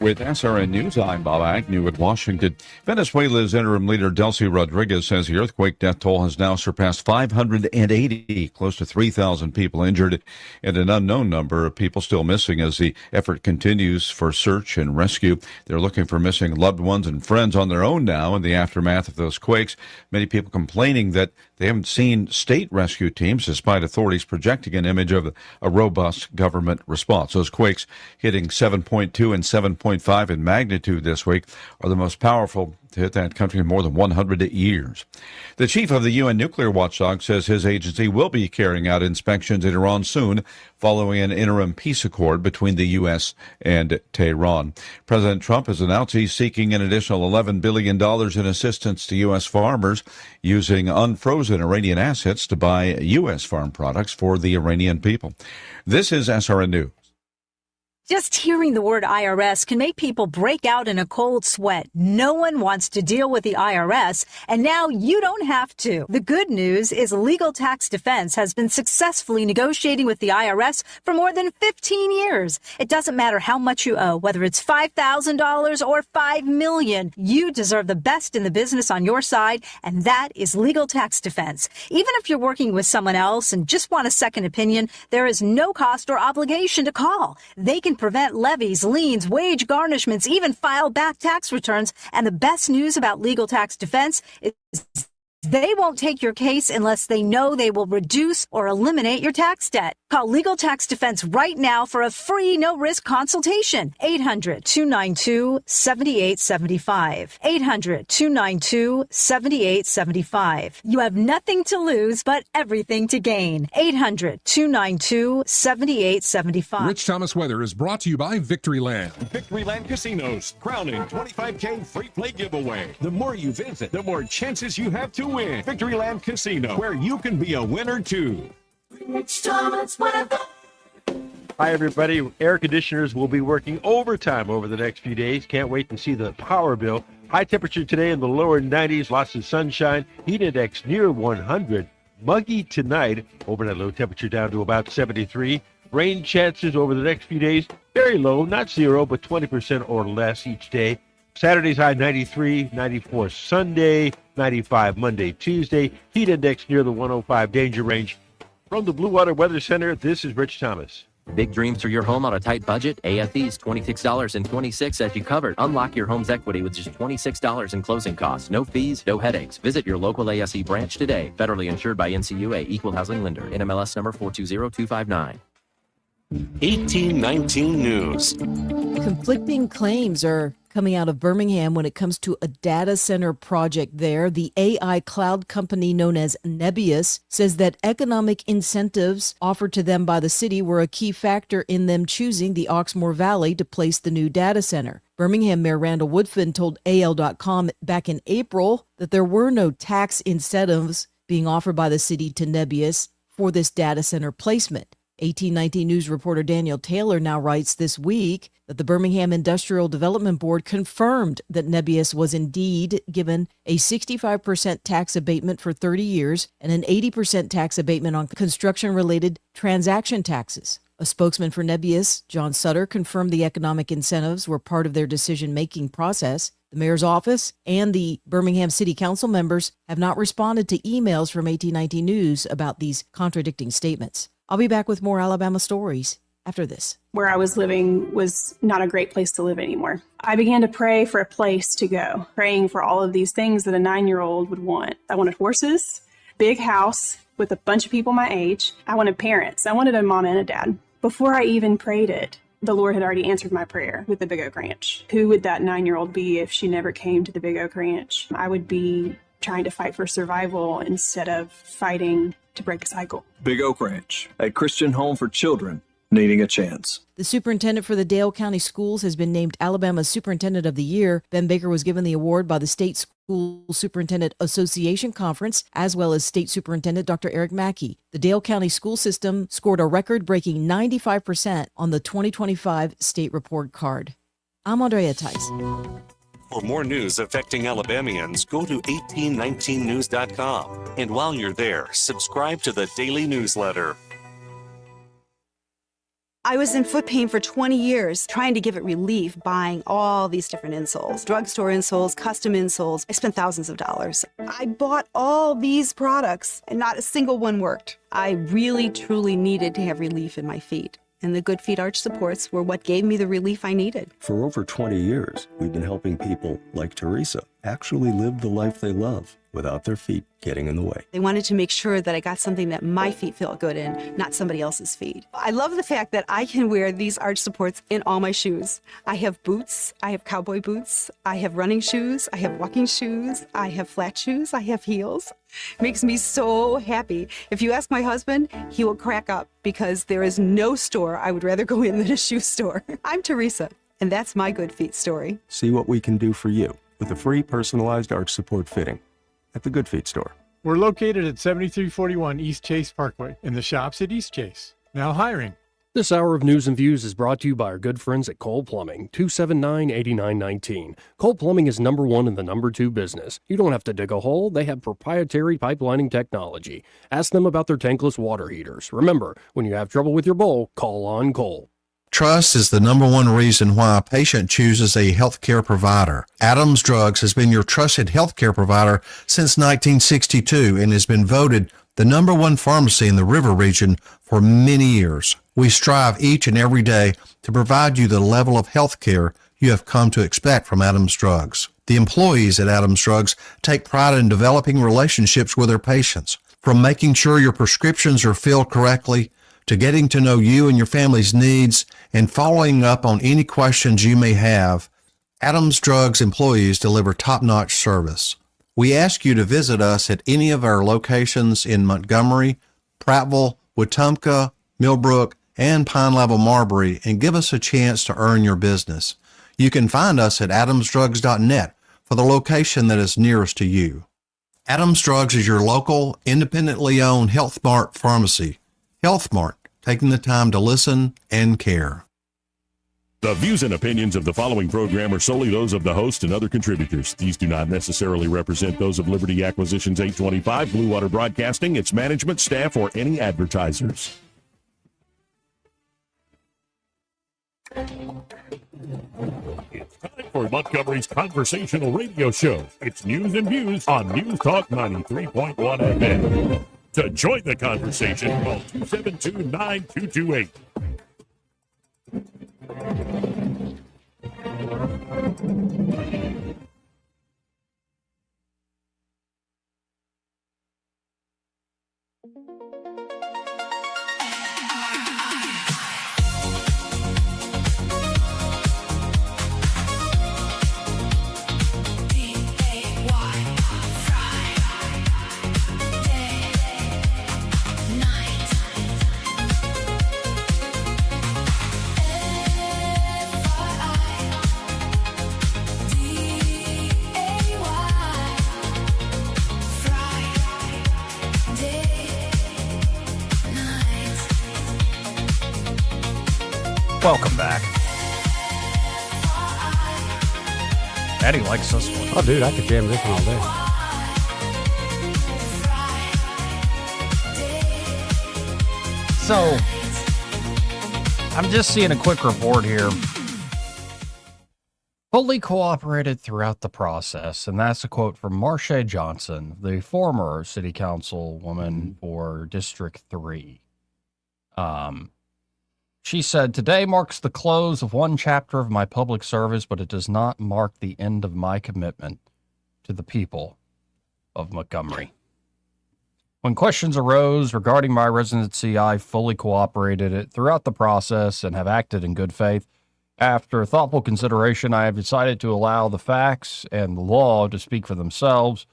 With SRN News, I'm Bob Agnew at Washington. Venezuela's interim leader Delcy Rodriguez says the earthquake death toll has now surpassed 580, close to 3,000 people injured, and an unknown number of people still missing as the effort continues for search and rescue. They're looking for missing loved ones and friends on their own now in the aftermath of those quakes. Many people complaining that they haven't seen state rescue teams, despite authorities projecting an image of a robust government response. Those quakes hitting 7.2 and 7.5 in magnitude this week are the most powerful to hit that country in more than 100 years. The chief of the UN nuclear watchdog says his agency will be carrying out inspections in Iran soon, following an interim peace accord between the U.S. and Tehran. President Trump has announced he's seeking an additional $11 billion in assistance to U.S. farmers, using unfrozen Iranian assets to buy U.S. farm products for the Iranian people. This is SRN News. Just hearing the word IRS can make people break out in a cold sweat. No one wants to deal with the IRS, and now you don't have to. The good news is Legal Tax Defense has been successfully negotiating with the IRS for more than 15 years. It doesn't matter how much you owe, whether it's $5,000 or $5 million. You deserve the best in the business on your side, and that is Legal Tax Defense. Even if you're working with someone else and just want a second opinion, there is no cost or obligation to call. They can prevent levies, liens, wage garnishments, even file back tax returns. And the best news about Legal Tax Defense is they won't take your case unless they know they will reduce or eliminate your tax debt. Call Legal Tax Defense right now for a free, no-risk consultation. 800-292-7875. 800-292-7875. You have nothing to lose, but everything to gain. 800-292-7875. Rich Thomas Weather is brought to you by Victoryland. Victoryland Casinos, crowning 25K free play giveaway. The more you visit, the more chances you have to win. Victoryland Casino, where you can be a winner too. Rich Thomas Weather. Hi, everybody. Air conditioners will be working overtime over the next few days. Can't wait to see the power bill. High temperature today in the lower 90s, lots of sunshine. Heat index near 100. Muggy tonight, overnight low temperature down to about 73. Rain chances over the next few days, very low, not zero, but 20% or less each day. Saturday's high 93, 94 Sunday, 95 Monday, Tuesday. Heat index near the 105 danger range. From the Blue Water Weather Center, this is Rich Thomas. Big dreams for your home on a tight budget? AFE's $26.26 as you covered. Unlock your home's equity with just $26 in closing costs. No fees, no headaches. Visit your local ASE branch today. Federally insured by NCUA, Equal Housing Lender. NMLS number 420259. 1819 News. Conflicting claims are coming out of Birmingham when it comes to a data center project there. The AI cloud company known as Nebius says that economic incentives offered to them by the city were a key factor in them choosing the Oxmoor Valley to place the new data center. Birmingham Mayor Randall Woodfin told AL.com back in April that there were no tax incentives being offered by the city to Nebius for this data center placement. 1819 News reporter Daniel Taylor now writes this week that the Birmingham Industrial Development Board confirmed that Nebius was indeed given a 65% tax abatement for 30 years and an 80% tax abatement on construction-related transaction taxes. A spokesman for Nebius, John Sutter, confirmed the economic incentives were part of their decision-making process. The mayor's office and the Birmingham City Council members have not responded to emails from 1819 News about these contradicting statements. I'll be back with more Alabama stories after this. Where I was living was not a great place to live anymore. I began to pray for a place to go, praying for all of these things that a 9-year-old would want. I wanted horses, big house with a bunch of people my age. I wanted parents. I wanted a mom and a dad. Before I even prayed it, the Lord had already answered my prayer with the Big Oak Ranch. Who would that 9-year-old be if she never came to the Big Oak Ranch? I would be trying to fight for survival instead of fighting to break a cycle. Big Oak Ranch, a Christian home for children needing a chance. The superintendent for the Dale County Schools has been named Alabama's Superintendent of the Year. Ben Baker was given the award by the State School Superintendent Association Conference, as well as State Superintendent Dr. Eric Mackey. The Dale County school system scored a record-breaking 95% on the 2025 state report card. I'm Andrea Tice. For more news affecting Alabamians, go to 1819news.com. And while you're there, subscribe to the daily newsletter. I was in foot pain for 20 years, trying to give it relief, buying all these different insoles, drugstore insoles, custom insoles. I spent thousands of dollars. I bought all these products and not a single one worked. I really, truly needed to have relief in my feet. And the Good Feet Arch supports were what gave me the relief I needed. For over 20 years, we've been helping people like Teresa actually live the life they love without their feet getting in the way. They wanted to make sure that I got something that my feet felt good in, not somebody else's feet. I love the fact that I can wear these arch supports in all my shoes. I have boots, I have cowboy boots, I have running shoes, I have walking shoes, I have flat shoes, I have heels. It makes me so happy. If you ask my husband, he will crack up because there is no store I would rather go in than a shoe store. I'm Teresa, and that's my Good Feet story. See what we can do for you with a free personalized arch support fitting at the Good Feet store. We're located at 7341 East Chase Parkway in the shops at East Chase. Now hiring. This hour of News and Views is brought to you by our good friends at Cole Plumbing, 279-8919. Cole Plumbing is number one in the number two business. You don't have to dig a hole. They have proprietary pipelining technology. Ask them about their tankless water heaters. Remember, when you have trouble with your bowl, call on Cole. Trust is the number one reason why a patient chooses a healthcare provider. Adams Drugs has been your trusted healthcare provider since 1962 and has been voted the number one pharmacy in the River region for many years. We strive each and every day to provide you the level of health care you have come to expect from Adams Drugs. The employees at Adams Drugs take pride in developing relationships with their patients, from making sure your prescriptions are filled correctly to getting to know you and your family's needs and following up on any questions you may have. Adams Drugs employees deliver top-notch service. We ask you to visit us at any of our locations in Montgomery, Prattville, Wetumpka, Millbrook, and Pine Level Marbury and give us a chance to earn your business. You can find us at adamsdrugs.net for the location that is nearest to you. Adams Drugs is your local, independently owned Health Mart pharmacy. Health Mart, taking the time to listen and care. The views and opinions of the following program are solely those of the host and other contributors. These do not necessarily represent those of Liberty Acquisitions 825, Blue Water Broadcasting, its management, staff, or any advertisers. It's time for Montgomery's conversational radio show. It's News and Views on News Talk 93.1 FM. To join the conversation, call 272-9228. Welcome back. Eddie likes this one. Oh, dude, I could jam this one all day. So, I'm just seeing a quick report here. Fully cooperated throughout the process, and that's a quote from Marsha Johnson, the former city councilwoman for District 3. She said, "Today marks the close of one chapter of my public service, but it does not mark the end of my commitment to the people of Montgomery. When questions arose regarding my residency, I fully cooperated it throughout the process and have acted in good faith. After thoughtful consideration, I have decided to allow the facts and the law to speak for themselves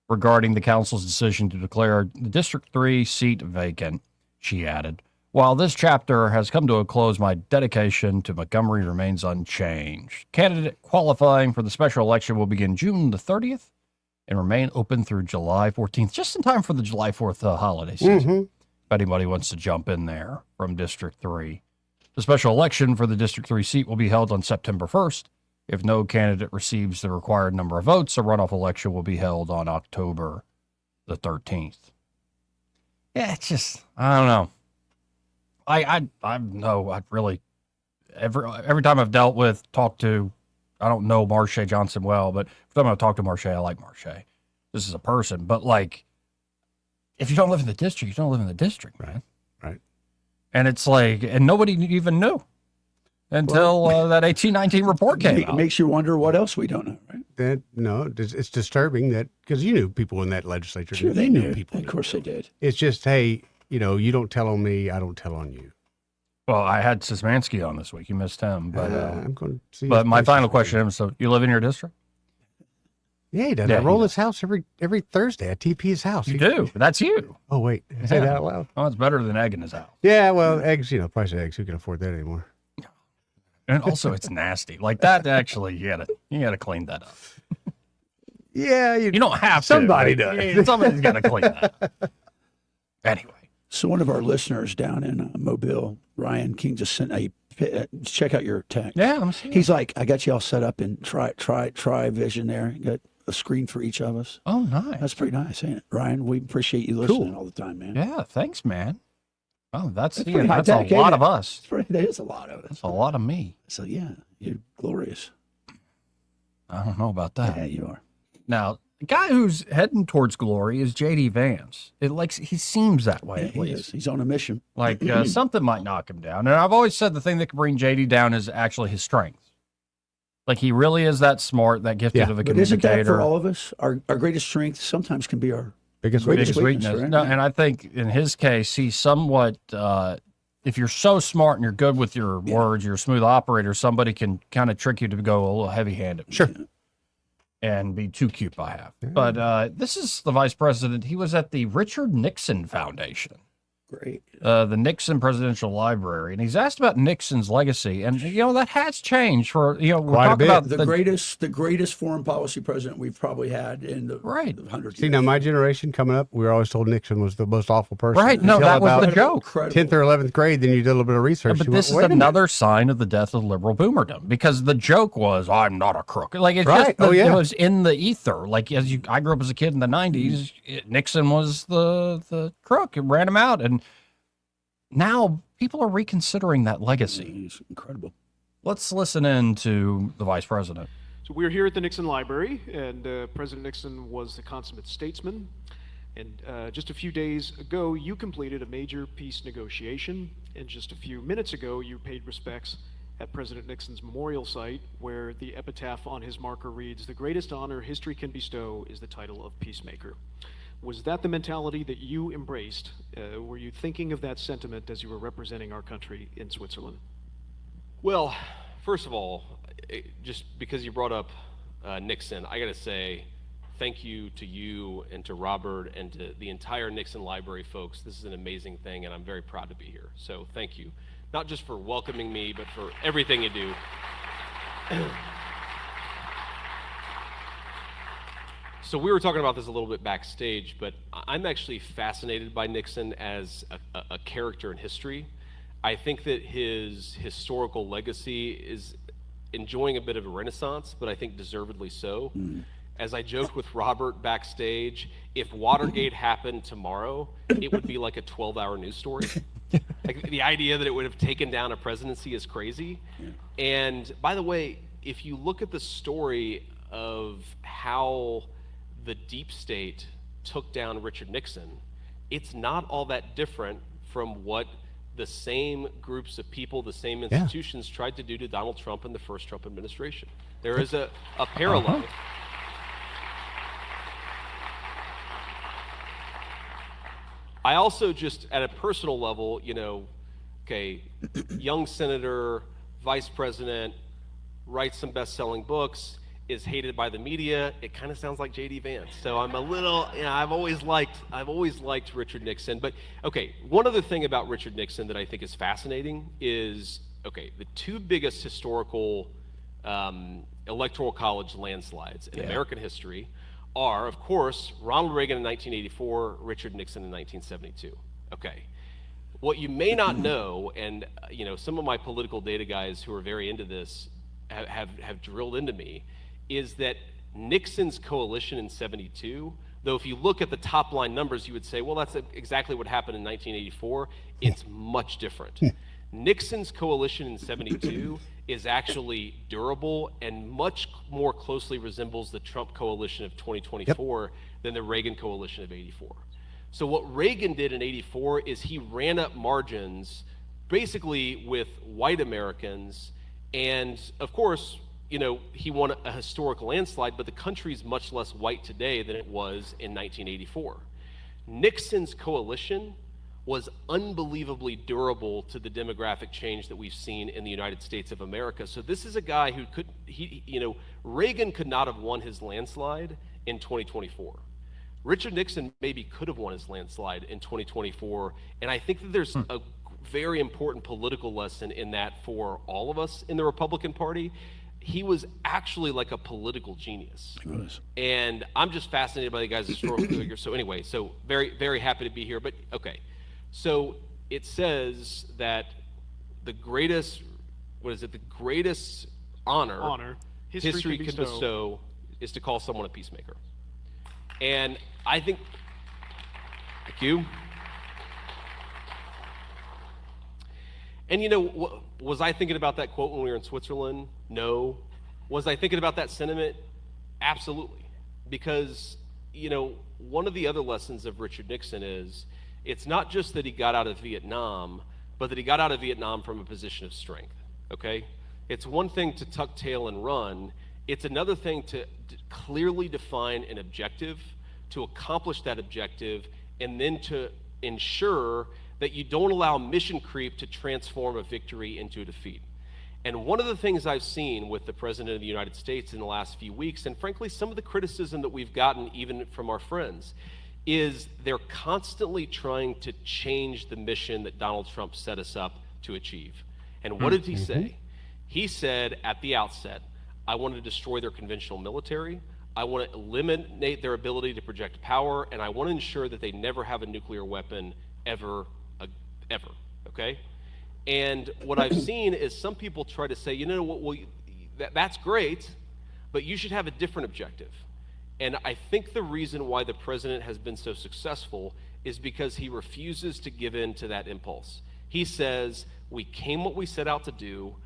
regarding the council's decision to declare the District 3 seat vacant," she added. "While this chapter has come to a close, my dedication to Montgomery remains unchanged. Candidate qualifying for the special election will begin June the 30th and remain open through July 14th, just in time for the July 4th holiday season. If anybody wants to jump in there from District 3. The special election for the District 3 seat will be held on September 1st. If no candidate receives the required number of votes, a runoff election will be held on October the 13th. Yeah, it's just, I don't know. I really, every time I've talked to, I don't know Marsha Johnson well, but every time I've talked to Marsha, I like Marsha. This is a person, but like, if you don't live in the district, you don't live in the district, man. Right. And it's like, and nobody even knew until that 1819 report came out. It makes you wonder what else we don't know, right? It's disturbing that, because you knew people in that legislature. Sure, they knew people. Of course they did. It's just, hey, you don't tell on me, I don't tell on you. Well, I had Szymanski on this week. You missed him, but I'm going to see. But my final question to him: so, you live in your district? Yeah, he does. I roll his house every Thursday. I TP his house. You do. That's you. Oh wait, say that out loud. Oh, it's better than egg in his house. Yeah, well, eggs. Price of eggs. Who can afford that anymore? And also, it's nasty. Like that. Actually, you gotta clean that up. Yeah, you don't have to. Somebody does. Yeah, somebody's got to clean that up. Anyway. So one of our listeners down in Mobile, Ryan King, just sent check out your text. Yeah, I'm seeing. He's like, I got you all set up in Try Vision there. You got a screen for each of us. Oh, nice. That's pretty nice, ain't it? Ryan, we appreciate you listening all the time, man. Yeah, thanks, man. Oh, that's pretty high that's tech, a lot ain't of it? us. That is a lot of us. That's a lot of me. So yeah, you're glorious. I don't know about that. Yeah, you are. Now, the guy who's heading towards glory is J.D. Vance. He seems that way, Yeah, at he least. is. He's on a mission. Like something might knock him down. And I've always said the thing that can bring JD down is actually his strength. Like he really is that smart, that gifted of a But isn't communicator. that for all of us? Our greatest strength sometimes can be our biggest weakness. Right? No, and I think in his case, he's somewhat. If you're so smart and you're good with your words, you're a smooth operator. Somebody can kind of trick you to go a little heavy-handed. Sure. And be too cute by half. But this is the vice president. He was at the Richard Nixon Foundation. Great. The Nixon Presidential Library. And he's asked about Nixon's legacy. And, that has changed for, we're Quite a talking bit. about the greatest foreign policy president we've probably had in the hundreds of See, years. now my generation coming up, we were always told Nixon was the most awful person. Right. No, Until that was about the joke. 10th or 11th grade, then you did a little bit of research. But you this is went, "Wait a another sign of the death of liberal boomerdom, because the joke was, I'm not a crook. Like, it's Right. just, Yeah. it was in the ether. Like, I grew up as a kid in the 90s, Nixon was the crook and ran him out. And now people are reconsidering that legacy. He's incredible. Let's listen in to the vice president. So we're here at the Nixon Library, and President Nixon was the consummate statesman. And just a few days ago, you completed a major peace negotiation. And just a few minutes ago, you paid respects at President Nixon's memorial site, where the epitaph on his marker reads, "The greatest honor history can bestow is the title of peacemaker." Was that the mentality that you embraced? Were you thinking of that sentiment as you were representing our country in Switzerland? Well, first of all, just because you brought up Nixon, I got to say thank you to you and to Robert and to the entire Nixon Library folks. This is an amazing thing, and I'm very proud to be here. So thank you, not just for welcoming me, but for everything you do. So we were talking about this a little bit backstage, but I'm actually fascinated by Nixon as a character in history. I think that his historical legacy is enjoying a bit of a renaissance, but I think deservedly so. As I joked with Robert backstage, if Watergate happened tomorrow, it would be like a 12-hour news story. Like, the idea that it would have taken down a presidency is crazy. And by the way, if you look at the story of how the deep state took down Richard Nixon, it's not all that different from what the same groups of people, the same institutions tried to do to Donald Trump in the first Trump administration. There is a parallel. I also just, at a personal level, you know, okay, young senator, vice president, writes some best-selling books, is hated by the media. It kind of sounds like J.D. Vance. So I'm a little, you know, I've always liked Richard Nixon. But okay, one other thing about Richard Nixon that I think is fascinating is, okay, the two biggest historical electoral college landslides in American history are, of course, Ronald Reagan in 1984, Richard Nixon in 1972. Okay. What you may not know, and you know, some of my political data guys who are very into this have drilled into me, is that Nixon's coalition in 72, though if you look at the top line numbers, you would say, well, that's exactly what happened in 1984. It's much different. Nixon's coalition in 72 is actually durable and much more closely resembles the Trump coalition of 2024 than the Reagan coalition of 84. So what Reagan did in 84 is he ran up margins basically with white Americans, and of course, you know, he won a historical landslide, but the country is much less white today than it was in 1984. Nixon's coalition was unbelievably durable to the demographic change that we've seen in the United States of America. So this is a guy who Reagan could not have won his landslide in 2024. Richard Nixon maybe could have won his landslide in 2024. And I think that there's a very important political lesson in that for all of us in the Republican Party. He was actually like a political genius. He was. And I'm just fascinated by the guy's historical figure. So anyway, so very, very happy to be here. But okay. So it says that the greatest, the greatest honor history can bestow is to call someone a peacemaker. And I think, thank you. And you know, was I thinking about that quote when we were in Switzerland? No. Was I thinking about that sentiment? Absolutely. Because, you know, one of the other lessons of Richard Nixon is, it's not just that he got out of Vietnam, but that he got out of Vietnam from a position of strength, okay? It's one thing to tuck tail and run. It's another thing to clearly define an objective, to accomplish that objective, and then to ensure that you don't allow mission creep to transform a victory into a defeat. And one of the things I've seen with the President of the United States in the last few weeks, and frankly, some of the criticism that we've gotten even from our friends, is they're constantly trying to change the mission that Donald Trump set us up to achieve. And what did he say? He said at the outset, I want to destroy their conventional military, I want to eliminate their ability to project power, and I want to ensure that they never have a nuclear weapon ever, okay? And what I've seen is some people try to say, you know what, well, that's great, but you should have a different objective. And I think the reason why the president has been so successful is because he refuses to give in to that impulse. He says, we came what we set out to do.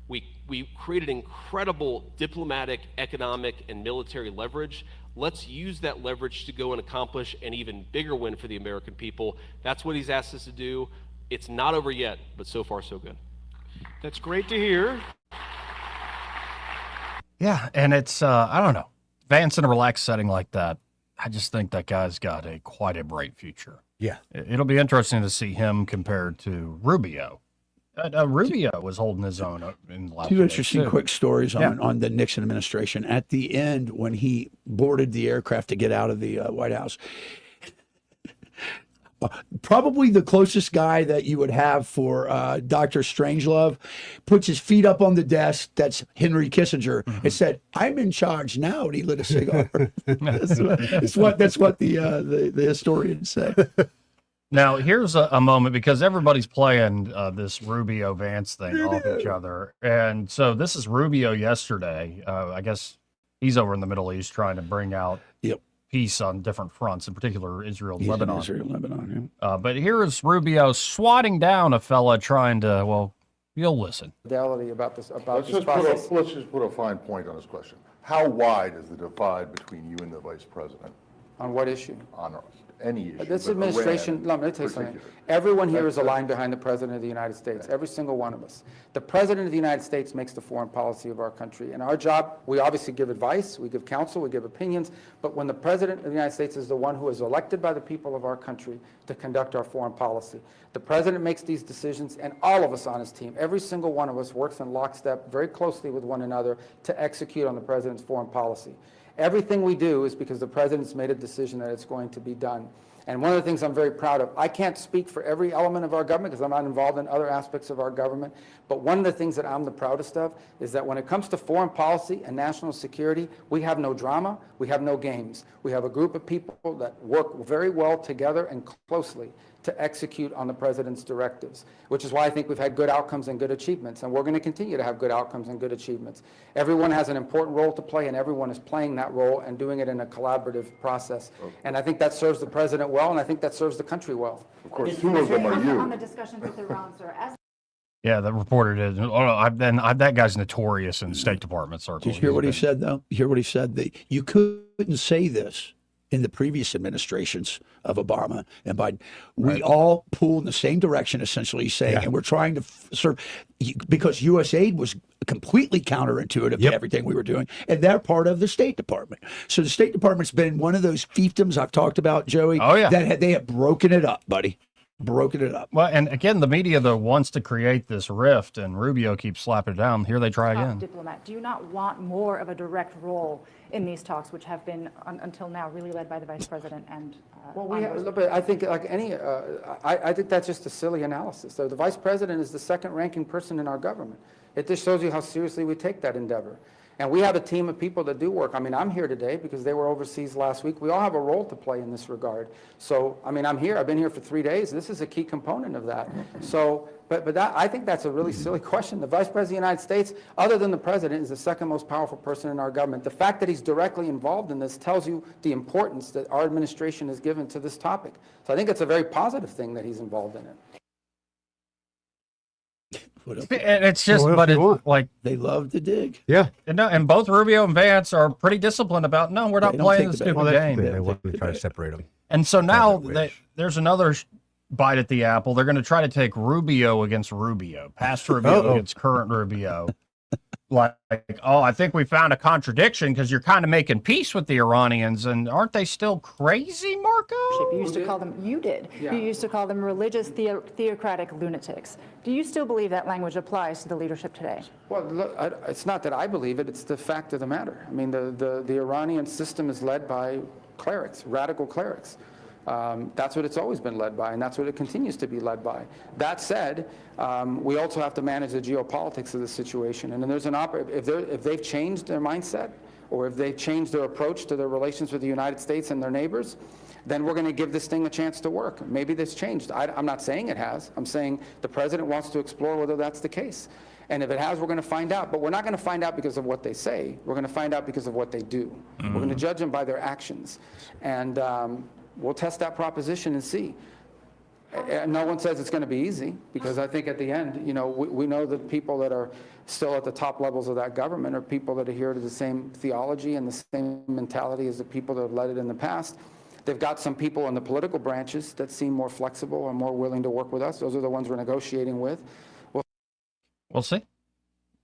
We created incredible diplomatic, economic, and military leverage. Let's use that leverage to go and accomplish an even bigger win for the American people. That's what he's asked us to do. It's not over yet, but so far so good. That's great to hear. Yeah, and it's, I don't know. Vance in a relaxed setting like that, I just think that guy's got quite a bright future. Yeah. It'll be interesting to see him compared to Rubio. Rubio was holding his own in the last Two interesting quick stories on the Nixon administration. At the end, when he boarded the aircraft to get out of the White House, probably the closest guy that you would have for Dr. Strangelove puts his feet up on the desk. That's Henry Kissinger. And said, "I'm in charge now." And he lit a cigar. That's what the historians say. Now, here's a moment because everybody's playing this Rubio Vance thing off each other. And so this is Rubio yesterday. I guess he's over in the Middle East trying to bring out peace on different fronts, in particular Israel, He's Lebanon. in Israel, Lebanon. But here is Rubio swatting down a fella trying to, well, you'll listen. Fidelity about this Let's just put a fine point on this question. How wide is the divide between you and the vice president? On what issue? On any issue. This but administration, Iran let me tell you something. particular. Everyone here is aligned behind the President of the United States, every single one of us. The President of the United States makes the foreign policy of our country. And our job, we obviously give advice, we give counsel, we give opinions, but when the President of the United States is the one who is elected by the people of our country to conduct our foreign policy, the President makes these decisions, and all of us on his team, every single one of us works in lockstep very closely with one another to execute on the President's foreign policy. Everything we do is because the President's made a decision that it's going to be done. And one of the things I'm very proud of, I can't speak for every element of our government because I'm not involved in other aspects of our government, but one of the things that I'm the proudest of is that when it comes to foreign policy and national security, we have no drama, we have no games. We have a group of people that work very well together and closely to execute on the President's directives, which is why I think we've had good outcomes and good achievements, and we're going to continue to have good outcomes and good achievements. Everyone has an important role to play, and everyone is playing that role and doing it in a collaborative process. And I think that serves the President well, and I think that serves the country well. Of course, two of them are you. On the discussions with Iran, sir, as Yeah, the reporter did. Oh, no, that guy's notorious in State Department circles. Did you hear what he said, though? You hear what he said? You couldn't say this in the previous administrations of Obama and Biden. We all pull in the same direction, essentially, he's saying, and we're trying to serve, because USAID was completely counterintuitive to everything we were doing, and they're part of the State Department. So the State Department's been one of those fiefdoms I've talked about, Joey, they have broken it up, buddy. Broken it up. Well, and again, the media though wants to create this rift, and Rubio keeps slapping it down. Here they try again. diplomat, do you not want more of a direct role in these talks, which have been until now really led by the Vice President and? Well, I think like any, I think that's just a silly analysis. So the Vice President is the second-ranking person in our government. It just shows you how seriously we take that endeavor. And we have a team of people that do work. I mean, I'm here today because they were overseas last week. We all have a role to play in this regard. So, I mean, I'm here. I've been here for 3 days. This is a key component of that. So, but that, I think that's a really silly question. The Vice President of the United States, other than the President, is the second most powerful person in our government. The fact that he's directly involved in this tells you the importance that our administration has given to this topic. So I think it's a very positive thing that he's involved in it. And it's just, but it's like they love to dig. Yeah, and both Rubio and Vance are pretty disciplined about. No, we're not playing the stupid game. They want to try to separate them. And so now there's another bite at the apple. They're going to try to take Rubio against Rubio, past Rubio against current Rubio. Like, oh, I think we found a contradiction because you're kind of making peace with the Iranians, and aren't they still crazy, Marco? You used to call them, you did. Yeah. You used to call them religious theocratic lunatics. Do you still believe that language applies to the leadership today? Well, look, it's not that I believe it, it's the fact of the matter. I mean, the Iranian system is led by clerics, radical clerics. That's what it's always been led by, and that's what it continues to be led by. That said, we also have to manage the geopolitics of the situation. And then there's if they've changed their mindset, or if they've changed their approach to their relations with the United States and their neighbors, then we're going to give this thing a chance to work. Maybe this changed. I'm not saying it has. I'm saying the President wants to explore whether that's the case. And if it has, we're going to find out. But we're not going to find out because of what they say. We're going to find out because of what they do. Mm-hmm. We're going to judge them by their actions. And we'll test that proposition and see. And no one says it's going to be easy, because I think at the end, you know, we know that people that are still at the top levels of that government are people that adhere to the same theology and the same mentality as the people that have led it in the past. They've got some people in the political branches that seem more flexible and more willing to work with us. Those are the ones we're negotiating with. We'll see.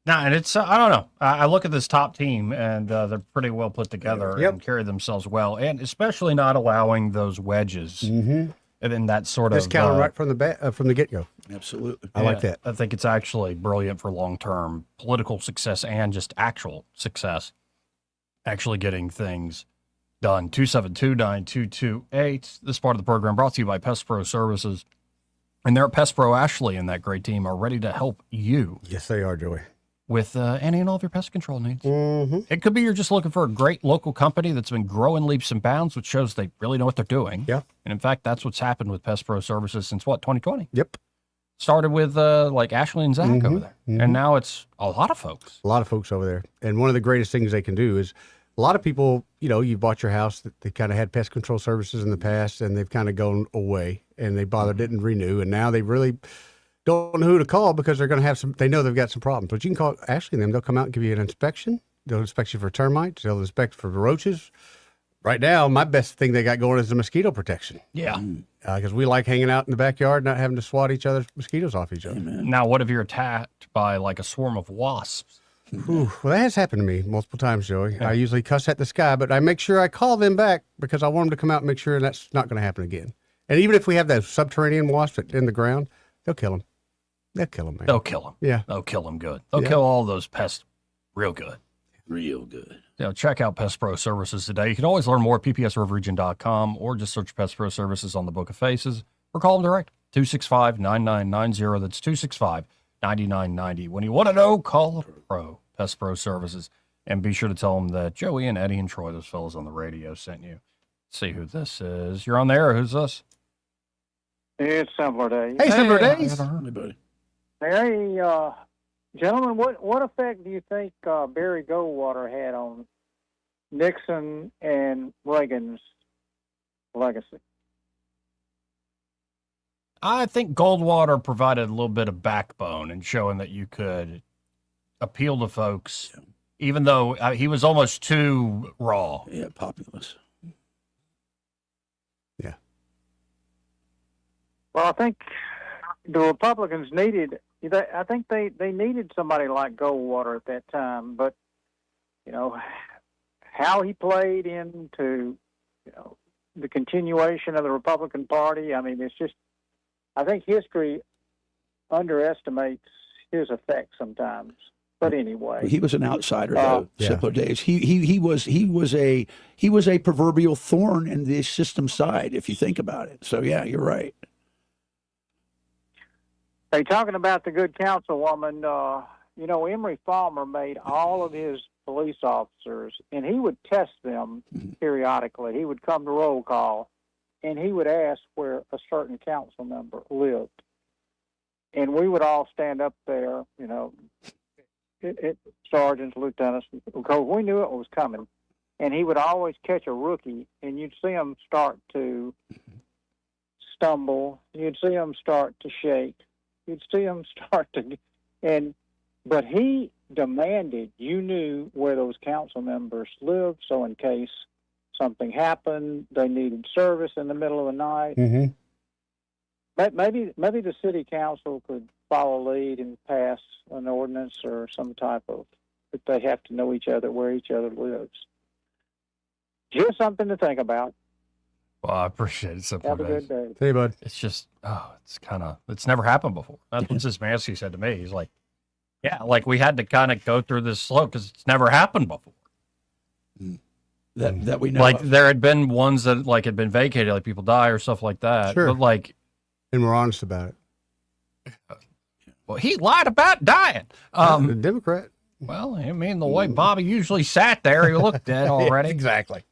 No, and it's, I don't know. I look at this top team, and they're pretty well put together and carry themselves well, and especially not allowing those wedges. Mm-hmm. And then that sort of discount right from the get-go. Absolutely. I like that. I think it's actually brilliant for long-term political success and just actual success, actually getting things done. 272-9228. This part of the program brought to you by Pest Pro Services. And they're at Pest Pro. Ashley and that great team are ready to help you. Yes, they are, Joey. with any and all of your pest control needs. Mm-hmm. It could be you're just looking for a great local company that's been growing leaps and bounds, which shows they really know what they're doing. Yeah. And in fact, that's what's happened with Pest Pro Services since 2020? Yep. Started with like Ashley and Zach over there. And now it's a lot of folks. A lot of folks over there. And one of the greatest things they can do is a lot of people, you bought your house, that they kind of had pest control services in the past, and they've kind of gone away, and they didn't renew. And now they really don't know who to call because they're going to have they know they've got some problems. But you can call Ashley and them. They'll come out and give you an inspection. They'll inspect you for termites. They'll inspect for roaches. Right now, my best thing they got going is the mosquito protection. Yeah. Because we like hanging out in the backyard, not having to swat each other's mosquitoes off each other. Now, what if you're attacked by like a swarm of wasps? Well, that has happened to me multiple times, Joey. I usually cuss at the sky, but I make sure I call them back because I want them to come out and make sure that's not going to happen again. And even if we have those subterranean wasps in the ground, they'll kill them. They'll kill them, man. They'll kill them. Yeah. They'll kill them good. They'll kill all those pests real good. Real good. Check out Pest Pro Services today. You can always learn more at ppsriverregion.com or just search Pest Pro Services on the Book of Faces or call them direct, 265-9990. That's 265-9990. When you want to know, call a pro, Pest Pro Services, and be sure to tell them that Joey and Eddie and Troy, those fellas on the radio, sent you. Let's see who this is. You're on the air. Who's this? It's Simpler Days. Hey, Simpler Days. Hey, buddy. Hey, gentlemen, what effect do you think Barry Goldwater had on Nixon and Reagan's legacy? I think Goldwater provided a little bit of backbone in showing that you could appeal to folks, even though he was almost too raw. Yeah, populist. Yeah. Well, I think the Republicans needed, I think they needed somebody like Goldwater at that time, but, how he played into, the continuation of the Republican Party, I mean, it's just, I think history underestimates his effect sometimes. But anyway, he was an outsider, though. Simpler Days. He was a proverbial thorn in the system side, if you think about it. So yeah, you're right. Hey, talking about the good councilwoman, Emery Farmer made all of his police officers, and he would test them periodically. He would come to roll call, and he would ask where a certain council member lived. And we would all stand up there, sergeants, lieutenants, because we knew it was coming. And he would always catch a rookie, and you'd see him start to stumble. You'd see him start to shake. You'd see him start to, but he demanded you knew where those council members lived, so in case something happened, they needed service in the middle of the night. Maybe the city council could follow lead and pass an ordinance or some type of, that they have to know each other, where each other lives. Just something to think about. Well, I appreciate it. Have a good day. Hey, bud. It's just, it's never happened before. That's what Szymanski said to me. He's like, yeah, like we had to kind of go through this slow because it's never happened before. That we know. Like of. there had been ones that like had been vacated, like people die or stuff like that. Sure. But like, and we're honest about it. Well, he lied about dying. The Democrat. Well, I mean, the way Bobby usually sat there, he looked dead already. Exactly.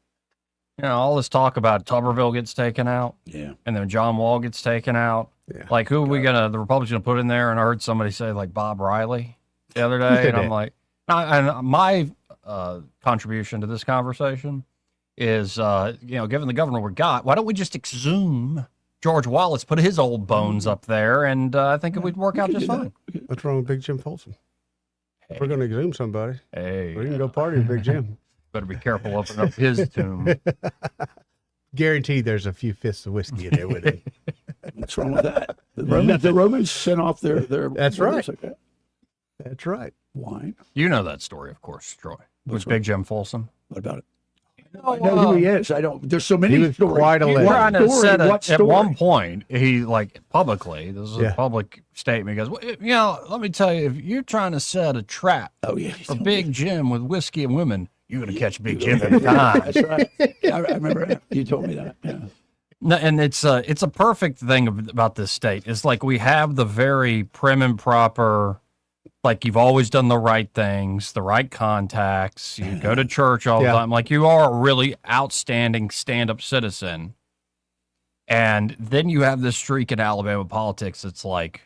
All this talk about Tuberville gets taken out. Yeah. And then John Wall gets taken out. Yeah. Like, who are we the Republicans going to put in there? And I heard somebody say, like, Bob Riley the other day. And I'm like, and my contribution to this conversation is, given the governor we got, why don't we just exhume George Wallace, put his old bones up there, and I think it would work out just fine. What's wrong with Big Jim Folsom? Hey. We're going to exhume somebody. Hey. We can go party with Big Jim. Better be careful opening up his tomb. Guaranteed there's a few fifths of whiskey in there with him. What's wrong with that? The Romans sent off their That's right. Like that. That's right. Wine. You know that story, of course, Troy. With Big Jim Folsom. What about it? I know who he is. I don't. There's so many stories. Quite a legend. At one point, he publicly. This is a public statement. He goes, well, let me tell you, if you're trying to set a trap for Big Jim with whiskey and women, you're going to catch Big Jim every time. That's right. I remember that. You told me that. Yeah. No, and it's a perfect thing about this state. It's like we have the very prim and proper like you've always done the right things, the right contacts, you go to church all the time. Like you are a really outstanding stand-up citizen. And then you have this streak in Alabama politics. It's like,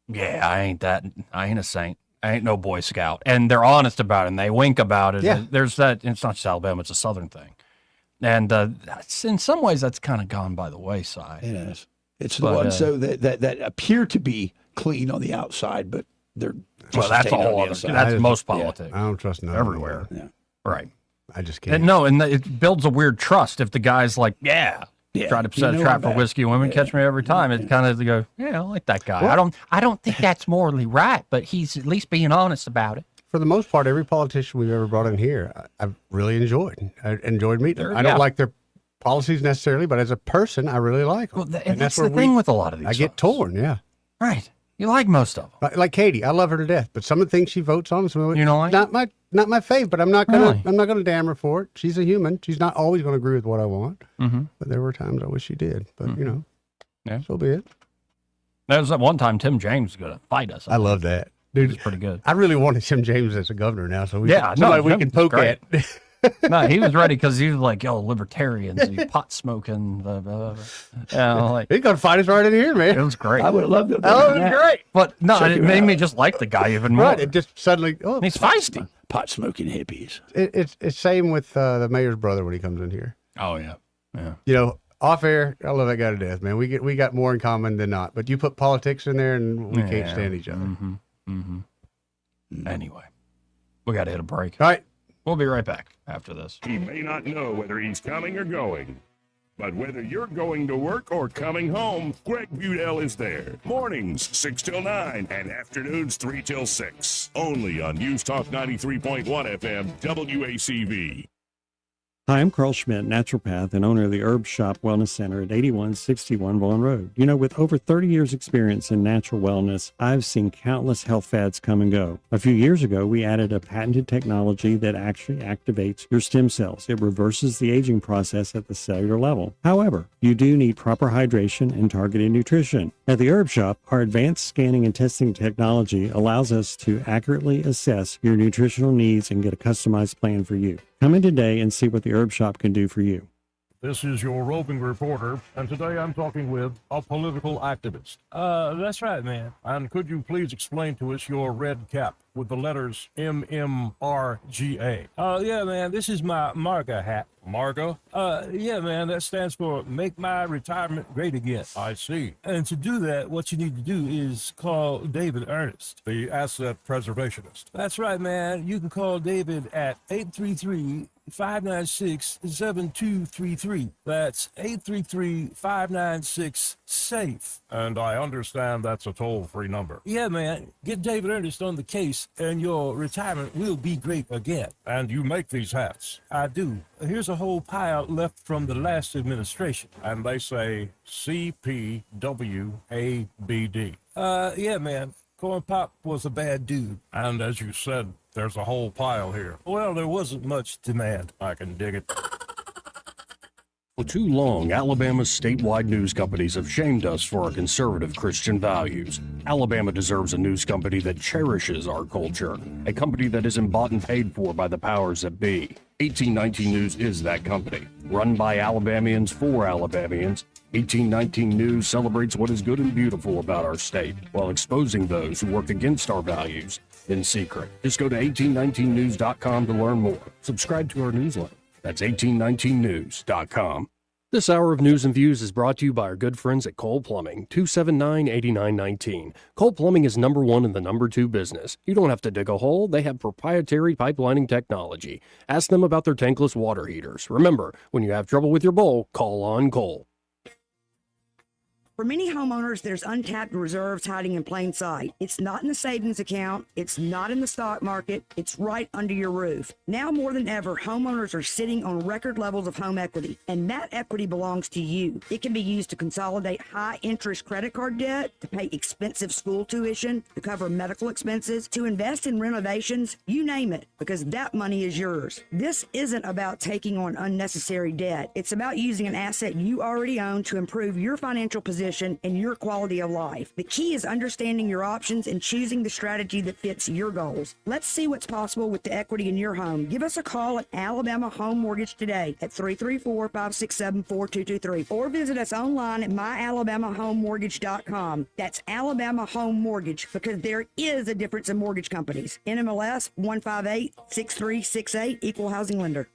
yeah, I ain't a saint. I ain't no Boy Scout. And they're honest about it and they wink about it. Yeah. There's that, it's not just Alabama, it's a Southern thing. And that's, in some ways that's kind of gone by the wayside. It is. It's the ones so that appear to be clean on the outside, but they're just well, that's a tainted on whole the other, inside. that's most politics. I don't trust none everywhere. Yeah. Right. I just can't. And no, and it builds a weird trust if the guy's like, try to set a trap for whiskey women, catch me every time. It kind of go, I like that guy. Well, I don't think that's morally right, but he's at least being honest about it. For the most part, every politician we've ever brought in here, I've really enjoyed. I enjoyed meeting them. I don't like their policies necessarily, but as a person, I really like them. Well, and that's the thing with a lot of these I get torn, Right. You like most of them. Like Katie, I love her to death, but some of the things she votes on, some of it, you know, like not my fave. But I'm not gonna damn her for it. She's a human. She's not always gonna agree with what I want. Mm-hmm. But there were times I wish she did. But you know, so be it. There was that one time Tim James was gonna fight us. I love that, dude. It's pretty good. I really wanted Tim James as a governor now, so we we can poke great. at. No, he was ready because he was like, yo, libertarians, you pot smoking. Like, he's gonna fight us right in here, man. It was great. I would have loved it. That was great. But no, it made me just like the guy even more. Right, it just suddenly, he's feisty. Pot smoking hippies. It's same with the mayor's brother when he comes in here. Oh yeah. You know, off air, I love that guy to death, man. We got more in common than not. But you put politics in there, and we can't stand each other. Anyway, we got to hit a break. All right. We'll be right back after this. He may not know whether he's coming or going, but whether you're going to work or coming home, Greg Budell is there. Mornings 6 till 9 and afternoons 3 till 6. Only on News Talk 93.1 FM WACV. Hi, I'm Carl Schmidt, naturopath and owner of the Herb Shop Wellness Center at 8161 Vaughan Road. You know, with over 30 years experience in natural wellness, I've seen countless health fads come and go. A few years ago, we added a patented technology that actually activates your stem cells. It reverses the aging process at the cellular level. However, you do need proper hydration and targeted nutrition. At the Herb Shop, our advanced scanning and testing technology allows us to accurately assess your nutritional needs and get a customized plan for you. Come in today and see what the Herb Shop can do for you. This is your roving reporter, and today I'm talking with a political activist. That's right, man. And could you please explain to us your red cap with the letters MMRGA? Yeah, man, this is my MARGA hat. MARGA? Yeah, man, that stands for Make My Retirement Great Again. I see. And to do that, what you need to do is call David Ernest, the asset preservationist. That's right, man. You can call David at 833-596-7233. That's 833-596-SAFE. And I understand that's a toll-free number. Yeah, man. Get David Ernest on the case, and your retirement will be great again. And you make these hats? I do. Here's a whole pile left from the last administration. And they say CPWABD. Yeah, man. Corn Pop was a bad dude. And as you said, there's a whole pile here. Well, there wasn't much demand. I can dig it. For too long, Alabama's statewide news companies have shamed us for our conservative Christian values. Alabama deserves a news company that cherishes our culture, a company that isn't bought and paid for by the powers that be. 1819 News is that company. Run by Alabamians for Alabamians, 1819 News celebrates what is good and beautiful about our state, while exposing those who work against our values in secret. Just go to 1819news.com to learn more. Subscribe to our newsletter. That's 1819news.com. This hour of News and Views is brought to you by our good friends at Cole Plumbing, 279-8919. Cole Plumbing is number one in the number two business. You don't have to dig a hole. They have proprietary pipelining technology. Ask them about their tankless water heaters. Remember, when you have trouble with your bowl, call on Cole. For many homeowners, there's untapped reserves hiding in plain sight. It's not in the savings account. It's not in the stock market. It's right under your roof. Now more than ever, homeowners are sitting on record levels of home equity, and that equity belongs to you. It can be used to consolidate high-interest credit card debt, to pay expensive school tuition, to cover medical expenses, to invest in renovations, you name it, because that money is yours. This isn't about taking on unnecessary debt. It's about using an asset you already own to improve your financial position nutrition, and your quality of life. The key is understanding your options and choosing the strategy that fits your goals. Let's see what's possible with the equity in your home. Give us a call at Alabama Home Mortgage today at 334-567-4223 or visit us online at myalabamahomemortgage.com. That's Alabama Home Mortgage, because there is a difference in mortgage companies. NMLS 1586368, Equal Housing Lender.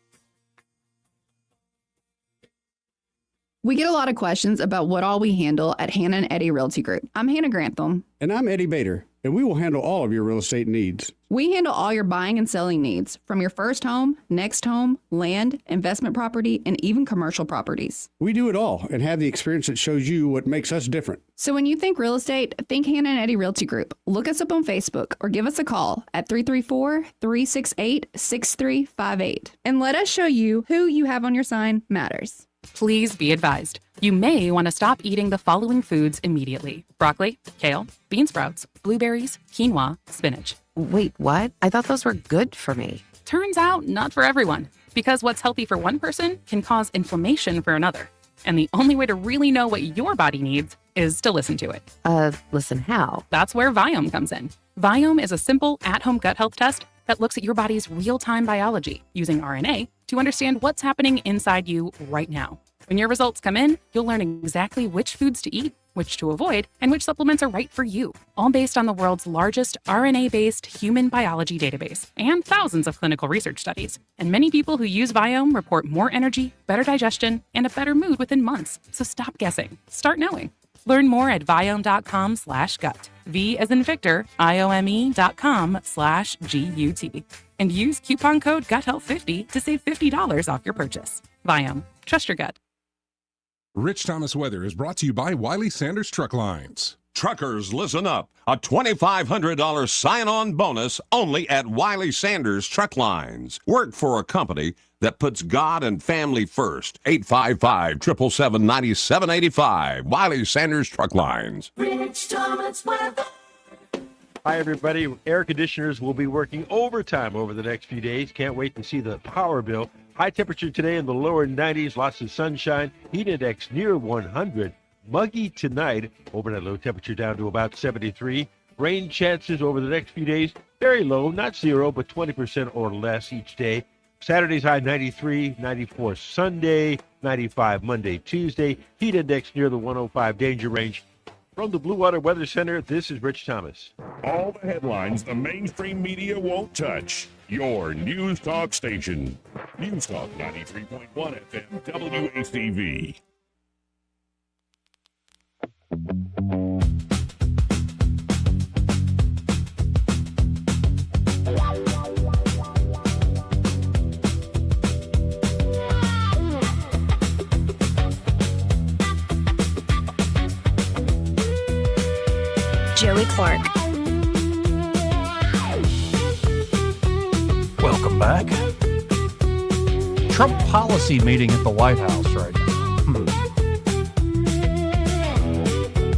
We get a lot of questions about what all we handle at Hannah and Eddie Realty Group. I'm Hannah Grantham. And I'm Eddie Bader, and we will handle all of your real estate needs. We handle all your buying and selling needs, from your first home, next home, land, investment property, and even commercial properties. We do it all and have the experience that shows you what makes us different. So when you think real estate, think Hannah and Eddie Realty Group. Look us up on Facebook or give us a call at 334-368-6358. And let us show you who you have on your sign matters. Please be advised, you may want to stop eating the following foods immediately: broccoli, kale, bean sprouts, blueberries, quinoa, spinach. Wait, what? I thought those were good for me. Turns out, not for everyone, because what's healthy for one person can cause inflammation for another. And the only way to really know what your body needs is to listen to it. Listen how? That's where Viome comes in. Viome is a simple at-home gut health test that looks at your body's real-time biology using RNA to understand what's happening inside you right now. When your results come in, you'll learn exactly which foods to eat, which to avoid, and which supplements are right for you, all based on the world's largest RNA-based human biology database and thousands of clinical research studies. And many people who use Viome report more energy, better digestion, and a better mood within months. So stop guessing. Start knowing. Learn more at Viome.com/gut. V as in Victor, IOME.com/GUT. And use coupon code GUTHEALTH50 to save $50 off your purchase. Viome. Trust your gut. Rich Thomas Weather is brought to you by Wiley Sanders Truck Lines. Truckers, listen up. A $2,500 sign-on bonus only at Wiley Sanders Truck Lines. Work for a company that puts God and family first. 855-777-9785. Wiley Sanders Truck Lines. Rich Thomas Weather. Hi, everybody. Air conditioners will be working overtime over the next few days. Can't wait to see the power bill. High temperature today in the lower 90s, lots of sunshine. Heat index near 100. Muggy tonight, overnight low temperature down to about 73. Rain chances over the next few days, very low, not zero, but 20% or less each day. Saturday's high 93, 94 Sunday, 95 Monday, Tuesday. Heat index near the 105 danger range. From the Blue Water Weather Center, this is Rich Thomas. All the headlines the mainstream media won't touch. Your News Talk station. News Talk 93.1 FM WACV. Joey Clark. Welcome back. Trump policy meeting at the White House right now.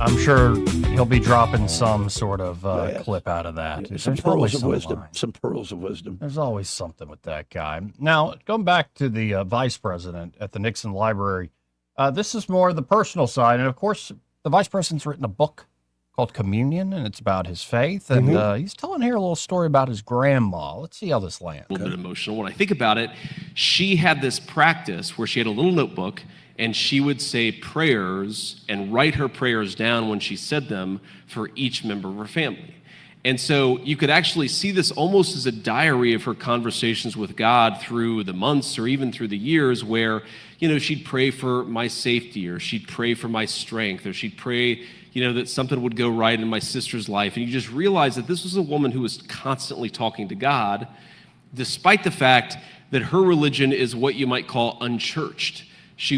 I'm sure he'll be dropping some sort of clip out of that. Some pearls of wisdom. Some pearls of wisdom. There's always something with that guy. Now, going back to the vice president at the Nixon Library, this is more the personal side. And of course, the vice president's written a book called Communion, and it's about his faith. And he's telling here a little story about his grandma. Let's see how this lands. A little bit emotional. When I think about it, she had this practice where she had a little notebook and she would say prayers and write her prayers down when she said them for each member of her family. And so you could actually see this almost as a diary of her conversations with God through the months or even through the years where, she'd pray for my safety, or she'd pray for my strength, or she'd pray, that something would go right in my sister's life. And you just realize that this was a woman who was constantly talking to God, despite the fact that her religion is what you might call unchurched. She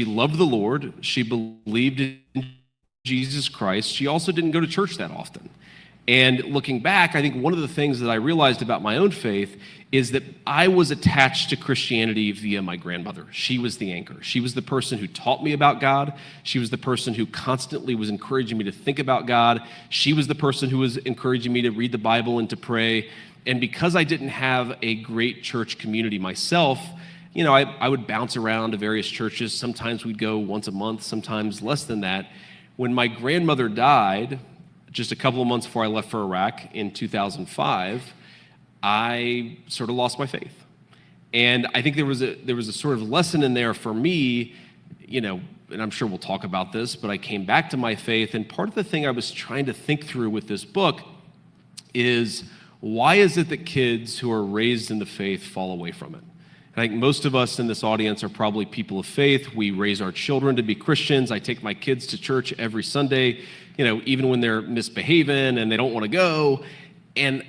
loved the Lord. She believed in Jesus Christ. She also didn't go to church that often. And looking back, I think one of the things that I realized about my own faith is that I was attached to Christianity via my grandmother. She was the anchor. She was the person who taught me about God. She was the person who constantly was encouraging me to think about God. She was the person who was encouraging me to read the Bible and to pray. And because I didn't have a great church community myself, you know, I would bounce around to various churches. Sometimes we'd go once a month, sometimes less than that. When my grandmother died, just a couple of months before I left for Iraq in 2005, I sort of lost my faith. And I think there was a sort of lesson in there for me, you know, and I'm sure we'll talk about this, but I came back to my faith. And part of the thing I was trying to think through with this book is, why is it that kids who are raised in the faith fall away from it? And I think most of us in this audience are probably people of faith. We raise our children to be Christians. I take my kids to church every Sunday, you know, even when they're misbehaving and they don't want to go. And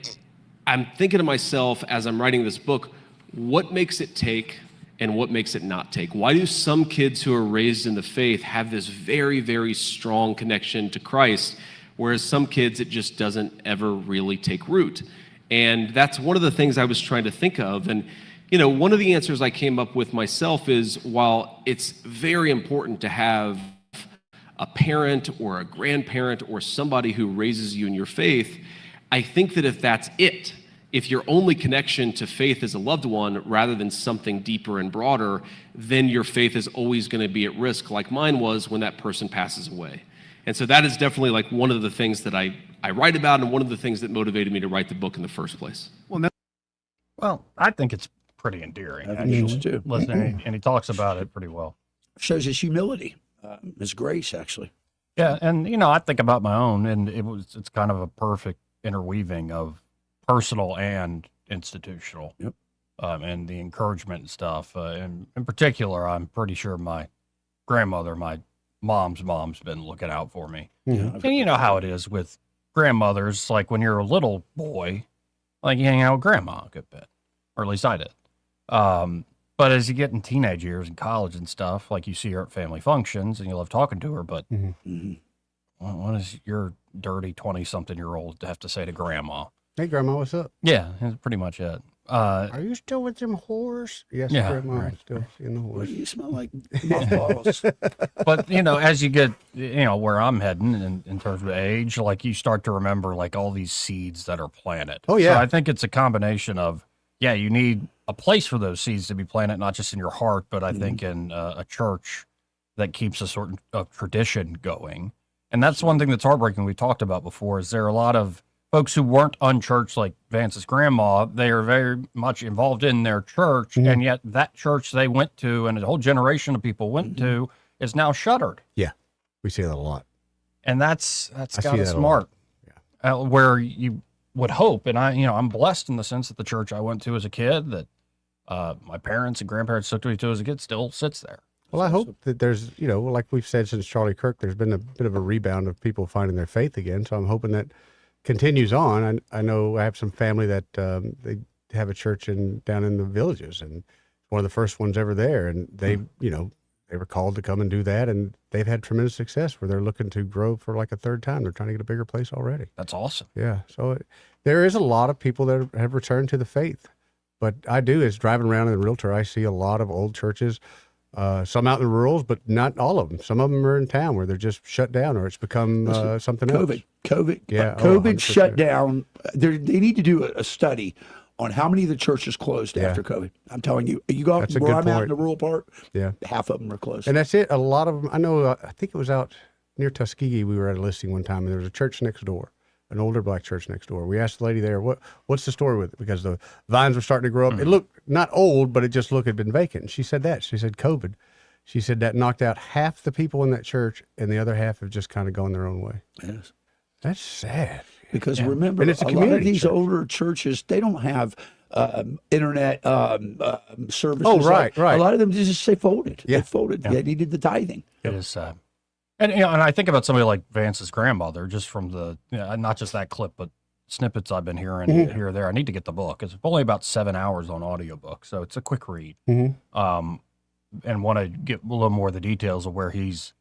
I'm thinking to myself as I'm writing this book, what makes it take and what makes it not take? Why do some kids who are raised in the faith have this very, very strong connection to Christ, whereas some kids, it just doesn't ever really take root? And that's one of the things I was trying to think of. And, you know, one of the answers I came up with myself is, while it's very important to have a parent or a grandparent or somebody who raises you in your faith, I think that if that's it, if your only connection to faith is a loved one rather than something deeper and broader, then your faith is always going to be at risk, like mine was when that person passes away. And so that is definitely like one of the things that I write about, and one of the things that motivated me to write the book in the first place. Well, I think it's pretty endearing, I think so too. Listen, and he talks about it pretty well. Shows his humility, his grace, actually. Yeah, and you know, I think about my own, and it's kind of a perfect interweaving of personal and institutional. Yep. And the encouragement and stuff. And in particular, I'm pretty sure my grandmother, my mom's been looking out for me. Yeah. And you know how it is with grandmothers, like when you're a little boy, like you hang out with grandma a good bit, or at least I did. But as you get in teenage years and college and stuff, like you see her at family functions and you love talking to her, but what does your dirty 20-something-year-old have to say to grandma? Hey, Grandma, what's up? Yeah, that's pretty much it. Are you still with them whores? Yes, Yeah, Grandma, right. I'm still in the What whores. do you smell like? Mothballs. But, you know, as you get, you know, where I'm heading in terms of age, like you start to remember like all these seeds that are planted. Oh, yeah. So I think it's a combination of, yeah, you need a place for those seeds to be planted, not just in your heart, but I think in a church that keeps a sort of tradition going. And that's one thing that's heartbreaking we talked about before, is there are a lot of folks who weren't unchurched like Vance's grandma. They are very much involved in their church, and yet that church they went to and a whole generation of people went to is now shuttered. Yeah, we see that a lot. And that's I see kind of that a smart. Where you would hope, and I'm blessed in the sense that the church I went to as a kid, that my parents and grandparents took me to as a kid, still sits there. Well, I hope that there's, you know, like we've said since Charlie Kirk, there's been a bit of a rebound of people finding their faith again. So I'm hoping that continues on. I know I have some family that they have a church down in the Villages, and one of the first ones ever there. And they, you know, they were called to come and do that, and they've had tremendous success where they're looking to grow for like a third time. They're trying to get a bigger place already. That's awesome. Yeah. So there is a lot of people that have returned to the faith. But I do, as driving around in the realtor, I see a lot of old churches, some out in the rurals, but not all of them. Some of them are in town where they're just shut down, or it's become something else. COVID shut down. They need to do a study on how many of the churches closed after COVID. I'm telling you, you go That's a where good I'm out in point. the rural part, Yeah. half of them are closed. And that's it. A lot of them, I know, I think it was out near Tuskegee. We were at a listing one time, and there was a church next door, an older black church next door. We asked the lady there, what's the story with it? Because the vines were starting to grow up. It looked not old, but it just looked had been vacant. And she said that. She said COVID. She said that knocked out half the people in that church, and the other half have just kind of gone their own way. Yes. That's sad. Because remember, And it's a lot of community these church. older churches, they don't have internet services. Oh, right. A lot of them just say folded. Yeah. They folded. Yeah. They needed the tithing. It is sad. And you know, and I think about somebody like Vance's grandmother, just from the, not just that clip, but snippets I've been hearing here or there. I need to get the book. It's only about 7 hours on audiobook, so it's a quick read. And want to get a little more of the details of where he's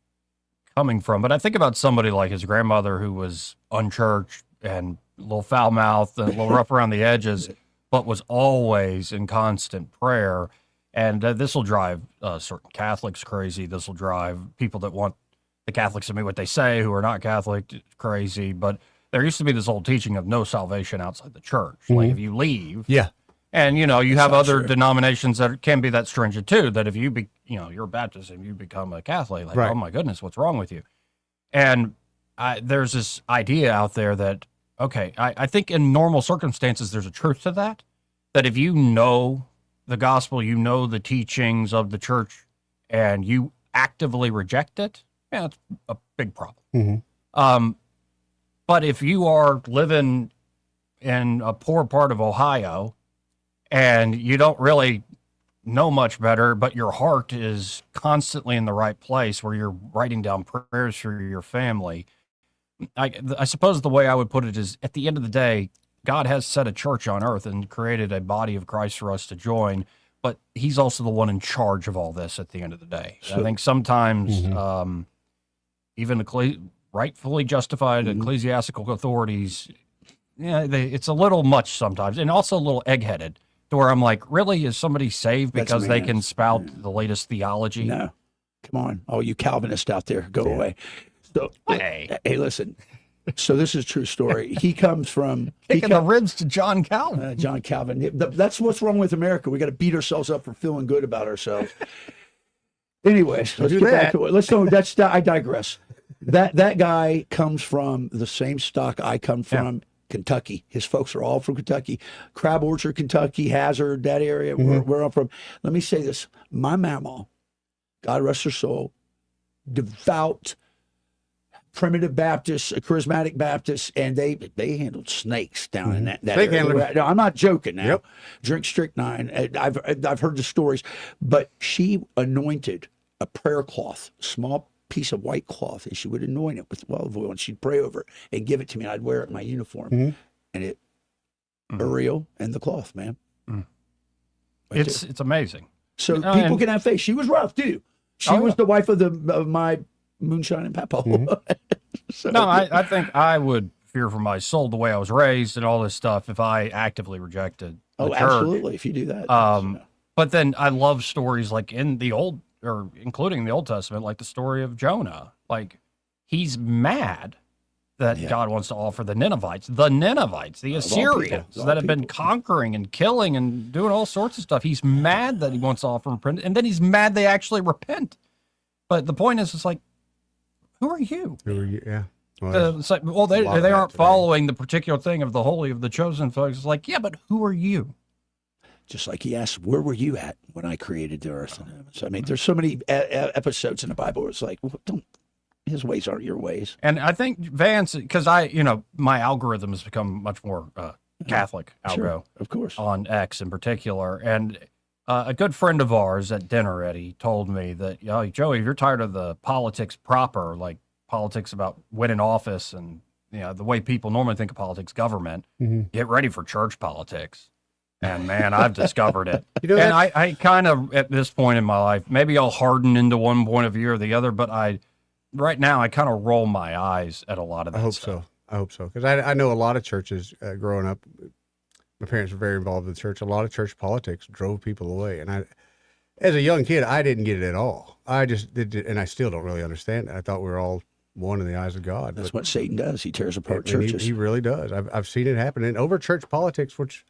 coming from. But I think about somebody like his grandmother, who was unchurched and a little foul mouthed and a little rough around the edges, but was always in constant prayer. And this will drive certain Catholics crazy. This will drive people that want the Catholics to be what they say, who are not Catholic, crazy. But there used to be this old teaching of no salvation outside the church. Like if you leave, And, you have not other true. denominations that can be that stringent too, that if you're a Baptist and you become a Catholic, like, Right. oh my goodness, what's wrong with you? And there's this idea out there that, okay, I think in normal circumstances, there's a truth to that if you know the gospel, you know the teachings of the church, and you actively reject it, yeah, it's a big problem. But if you are living in a poor part of Ohio and you don't really know much better, but your heart is constantly in the right place where you're writing down prayers for your family, I suppose the way I would put it is, at the end of the day, God has set a church on earth and created a body of Christ for us to join, but he's also the one in charge of all this at the end of the day. I think sometimes even rightfully justified ecclesiastical authorities, it's a little much sometimes, and also a little egg-headed, to where I'm like, really, is somebody saved That's because they can man's. spout the latest theology? No. Come on. Oh, you Calvinists out there, go away. So, Hey. hey, listen. So this is a true story. He comes from Kicking the ribs to John Calvin. John Calvin. That's what's wrong with America. We got to beat ourselves up for feeling good about ourselves. Anyways, let's do get back that. to it. Let's go. I digress. That guy comes from the same stock I come from. Kentucky. His folks are all from Kentucky. Crab Orchard, Kentucky, Hazard, that area where I'm from. Let me say this. My mama, God rest her soul, devout primitive Baptists, charismatic Baptists, and they handled snakes down in that Snake area. handler. No, I'm not joking now. Yep. Drink strychnine. I've heard the stories, but she anointed a prayer cloth, small piece of white cloth, and she would anoint it with olive oil, and she'd pray over it and give it to me, and I'd wear it in my uniform. And it burial and the cloth, man. Right It's amazing. so Oh, people and- can have faith. She was rough too. She Oh, was yeah. the wife of my moonshine and papa. So- No, I think I would fear for my soul the way I was raised and all this stuff if I actively rejected the oh, church. absolutely. If you do that, But then I love stories like in the old, or including the Old Testament, like the story of Jonah. Like, he's mad that God wants to offer the Ninevites, the people, Assyrians of all that have been people. conquering and killing and doing all sorts of stuff. He's mad that he wants to offer them repentance, and then he's mad they actually repent. But the point is, it's like, who are you? Who are you? Yeah. Well, It's like, well, a lot of they that aren't today. following the particular thing of the holy of the chosen folks. It's like, yeah, but who are you? just like he asked, where were you at when I created the earth and heaven? So, I mean, there's so many episodes in the Bible where it's like, well, his ways aren't your ways. And I think Vance, because my algorithm has become much more Catholic Sure, of course. on X in particular. And a good friend of ours at dinner, Eddie, told me that, Joey, if you're tired of the politics proper, like politics about winning office and the way people normally think of politics, government, get ready for church politics. And man, I've discovered it. And I kind of, at this point in my life, maybe I'll harden into one point of view or the other, but right now I kind of roll my eyes at a lot of that stuff. I hope so. Because I know a lot of churches growing up, my parents were very involved with the church. A lot of church politics drove people away. And as a young kid, I didn't get it at all. I just did, and I still don't really understand it. I thought we were all one in the eyes of God. That's what Satan does. He tears apart and churches. he really does. I've seen it happen. And over church politics, which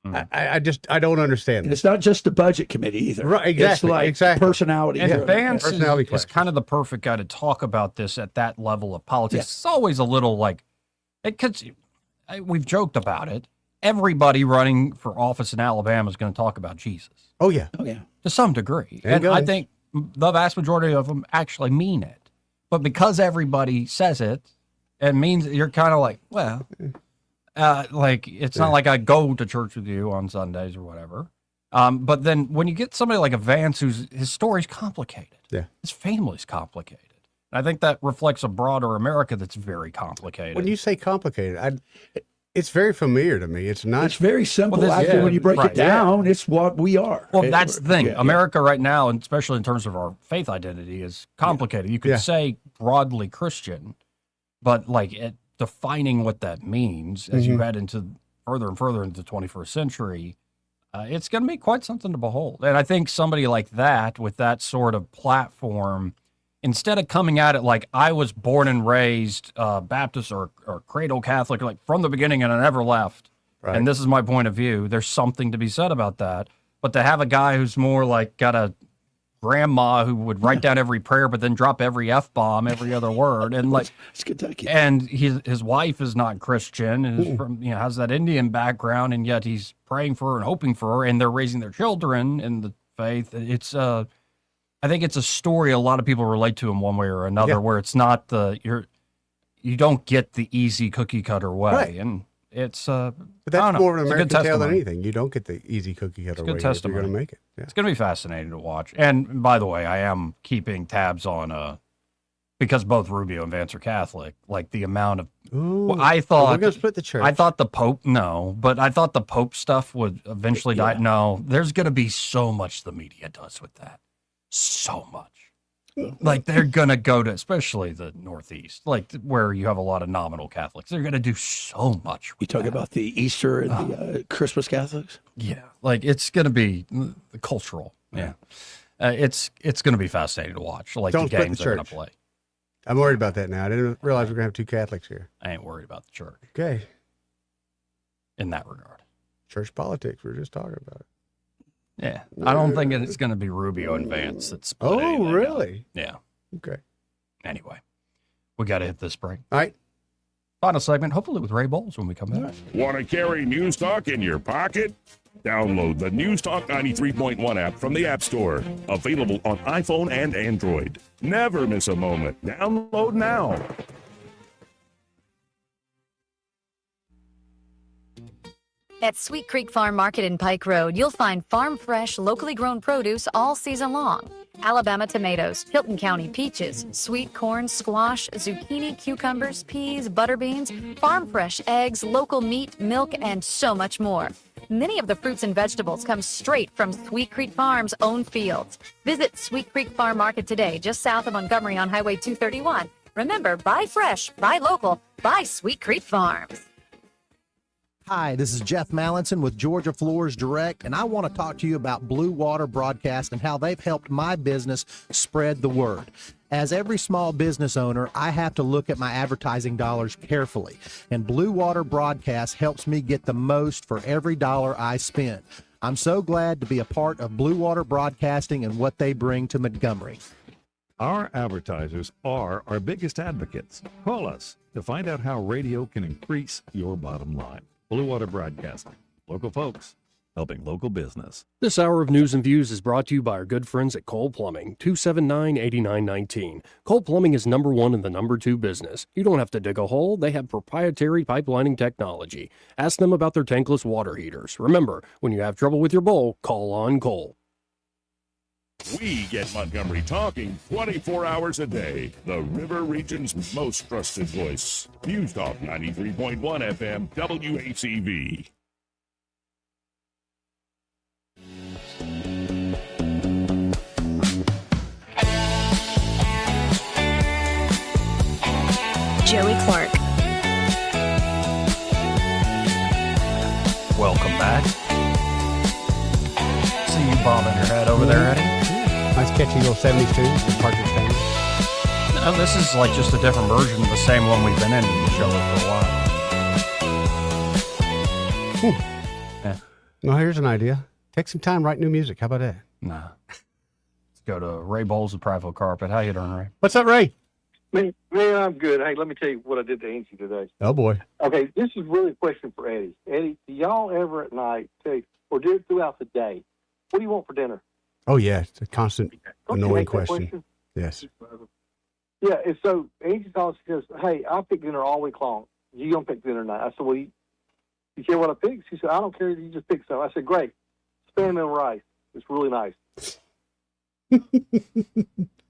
I don't understand. And it's not just the budget committee either. Right, exactly. It's like personality. And driven. Vance Personality is clash. kind of the perfect guy to talk about this at that level of politics. It's always a little like, because we've joked about it. Everybody running for office in Alabama is going to talk about Jesus. Oh, yeah. Oh, yeah. To some degree. And I guns. think the vast majority of them actually mean it. But because everybody says it, it means you're kind of like, well, like, it's not like I go to church with you on Sundays or whatever. But then when you get somebody like a Vance, his story's complicated. Yeah. His family's complicated. And I think that reflects a broader America that's very complicated. When you say complicated, it's very familiar to me. It's not. It's very simple. Well, Actually, when you break right, it down, it's what we are. Well, that's the thing. Yeah, yeah. America right now, and especially in terms of our faith identity, is complicated. You could Yeah. say broadly Christian, but like defining what that means as you head into further and further into the 21st century, it's going to be quite something to behold. And I think somebody like that, with that sort of platform, instead of coming at it like I was born and raised Baptist or cradle Catholic, like from the beginning and I never left, Right. And this is my point of view. There's something to be said about that. But to have a guy who's more like got a grandma who would write down every prayer, but then drop every F-bomb every other word, and like it's Kentucky. And his wife is not Christian, and is from has that Indian background, and yet he's praying for her and hoping for her, and they're raising their children in the faith. It's I think it's a story a lot of people relate to in one way or another, where it's not you don't get the easy cookie cutter way, Right. and it's But that's more of an It's a American good tale than testimony. anything. You don't get the easy cookie cutter It's a way good if you're testimony. going to make it. Yeah. It's going to be fascinating to watch. And by the way, I am keeping tabs on because both Rubio and Vance are Catholic. Like the amount of I thought we're going to split the church. I thought the Pope but I thought the Pope stuff would eventually die. No, there's going to be so much the media does with that, so much. Like they're gonna go to, especially the Northeast, like where you have a lot of nominal Catholics. They're gonna do so much. You talk about the Easter and the Christmas Catholics. Yeah, like it's gonna be cultural. Yeah, it's gonna be fascinating to watch. Like Don't the split games the they're gonna church. play. I'm worried about that now. I didn't realize we're going to have two Catholics here. I ain't worried about the church. Okay. In that regard, church politics. We were just talking about it. Yeah, I don't think it's gonna be Rubio and Vance that's split. Oh, anything really? up. Yeah. Okay. Anyway, we got to hit this break. All right. Final segment, hopefully with Ray Bowles when we come back. Want to carry News Talk in your pocket? Download the News Talk 93.1 app from the App Store. Available on iPhone and Android. Never miss a moment. Download now. At Sweet Creek Farm Market in Pike Road, you'll find farm fresh, locally grown produce all season long. Alabama tomatoes, Hilton County peaches, sweet corn, squash, zucchini, cucumbers, peas, butter beans, farm fresh eggs, local meat, milk, and so much more. Many of the fruits and vegetables come straight from Sweet Creek Farm's own fields. Visit Sweet Creek Farm Market today, just south of Montgomery on Highway 231. Remember, buy fresh, buy local, buy Sweet Creek Farms. Hi, this is Jeff Mallinson with Georgia Floors Direct, and I want to talk to you about Blue Water Broadcast and how they've helped my business spread the word. As every small business owner, I have to look at my advertising dollars carefully, and Blue Water Broadcast helps me get the most for every dollar I spend. I'm so glad to be a part of Blue Water Broadcasting and what they bring to Montgomery. Our advertisers are our biggest advocates. Call us to find out how radio can increase your bottom line. Blue Water Broadcasting. Local folks helping local business. This hour of News and Views is brought to you by our good friends at Cole Plumbing, 279-8919. Cole Plumbing is number one in the number two business. You don't have to dig a hole. They have proprietary pipelining technology. Ask them about their tankless water heaters. Remember, when you have trouble with your bowl, call on Cole. We get Montgomery talking 24 hours a day. The River Region's most trusted voice. News Talk 93.1 FM, WACV. Joey Clark. Welcome back. See you bobbing your head over there, Eddie. Nice catchy little 70s tune from Partridge Family. No, this is like just a different version of the same one we've been in the show for a while. Yeah. Well, here's an idea. Take some time, write new music. How about that? Nah. Let's go to Ray Bowles of Prideful Carpet. How you doing, Ray? What's up, Ray? Man, I'm good. Hey, let me tell you what I did to Angie today. Oh, boy. Okay, this is really a question for Eddie. Eddie, do y'all ever at night say, or do it throughout the day, what do you want for dinner? Oh, yeah. It's a constant Don't you annoying hate that question. Yes. Yeah, and so Angie calls and says, hey, I'll pick dinner all week long. You don't pick dinner tonight. I said, well, you care what I pick? She said, I don't care. You just pick some. I said, great. Spam and rice. It's really nice.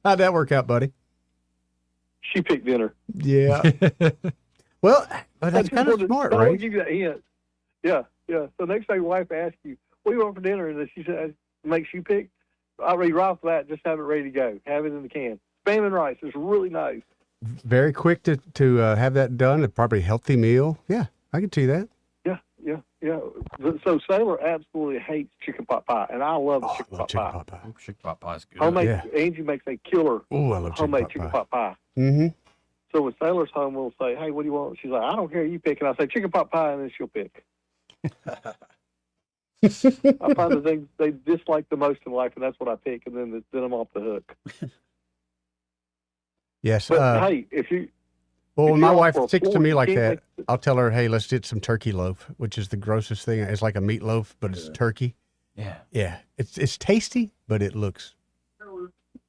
How'd that work out, buddy? She picked dinner. Yeah. Well, but that's kind of smart, I'll right? give you that hint. Yeah, yeah. So next time your wife asks you, what do you want for dinner? And then she says, makes you pick, I'll read right off that. Just have it ready to go. Have it in the can. Spam and rice is really nice. Very quick to have that done. A probably healthy meal. Yeah, I can see that. Yeah. So Sailor absolutely hates chicken pot pie, and I love chicken pot pie. Chicken pot pie is good. Homemade, Angie makes a killer Oh, I love homemade chicken pot pie. Mm-hmm. So when Sailor's home, we'll say, hey, what do you want? She's like, I don't care. You pick. And I say, chicken pot pie, and then she'll pick. I find the things they dislike the most in life, and that's what I pick, and then I'm off the hook. Yes. But hey, if you Well, when you're my off wife for a sticks to floor, me you like can't that, I'll tell her, hey, let's get some turkey loaf, which is the grossest thing. It's like a meatloaf, but it's turkey. Yeah. Yeah. It's tasty, but it looks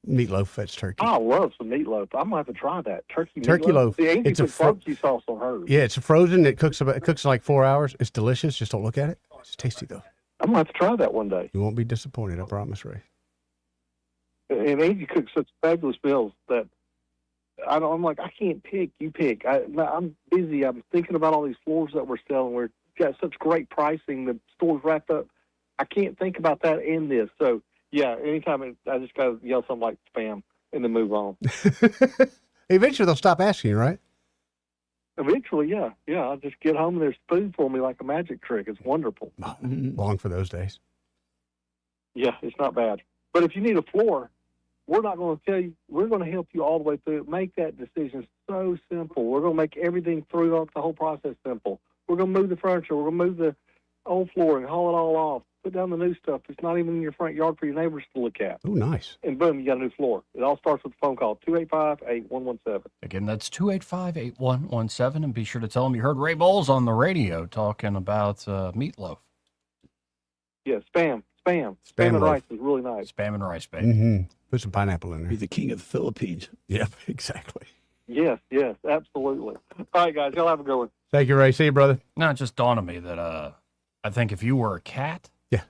meatloaf that's turkey. I love some meatloaf. I'm gonna have to try that turkey loaf. See, Angie It's a put barbecue sauce on hers. Yeah, it's frozen. It cooks like 4 hours. It's delicious. Just don't look at it. It's tasty though. I'm gonna have to try that one day. You won't be disappointed, I promise, Ray. And Angie cooks such fabulous meals that I'm like, I can't pick. You pick. I'm busy. I'm thinking about all these floors that we're selling. We've got such great pricing. The store's wrapped up. I can't think about that in this. So, yeah, anytime I just got to yell something like spam and then move on. Eventually they'll stop asking you, right? Eventually, yeah. Yeah, I'll just get home and there's food for me like a magic trick. It's wonderful. Long for those days. Yeah, it's not bad. But if you need a floor, we're not going to tell you. We're going to help you all the way through. Make that decision so simple. We're going to make everything through the whole process simple. We're going to move the furniture. We're going to move the old flooring, haul it all off, put down the new stuff. It's not even in your front yard for your neighbors to look at. Oh, nice. And boom, you got a new floor. It all starts with a phone call, 285-8117. Again, that's 285-8117. And be sure to tell them you heard Ray Bowles on the radio talking about meatloaf. Yeah, spam and loaf. rice is really nice. Spam and rice, baby. Mm-hmm. Put some pineapple in there. Be the king of the Philippines. Yep, exactly. Yes, absolutely. All right, guys, y'all have a good one. Thank you, Ray. See you, brother. No, it just dawned on me that I think if you were a cat, yeah,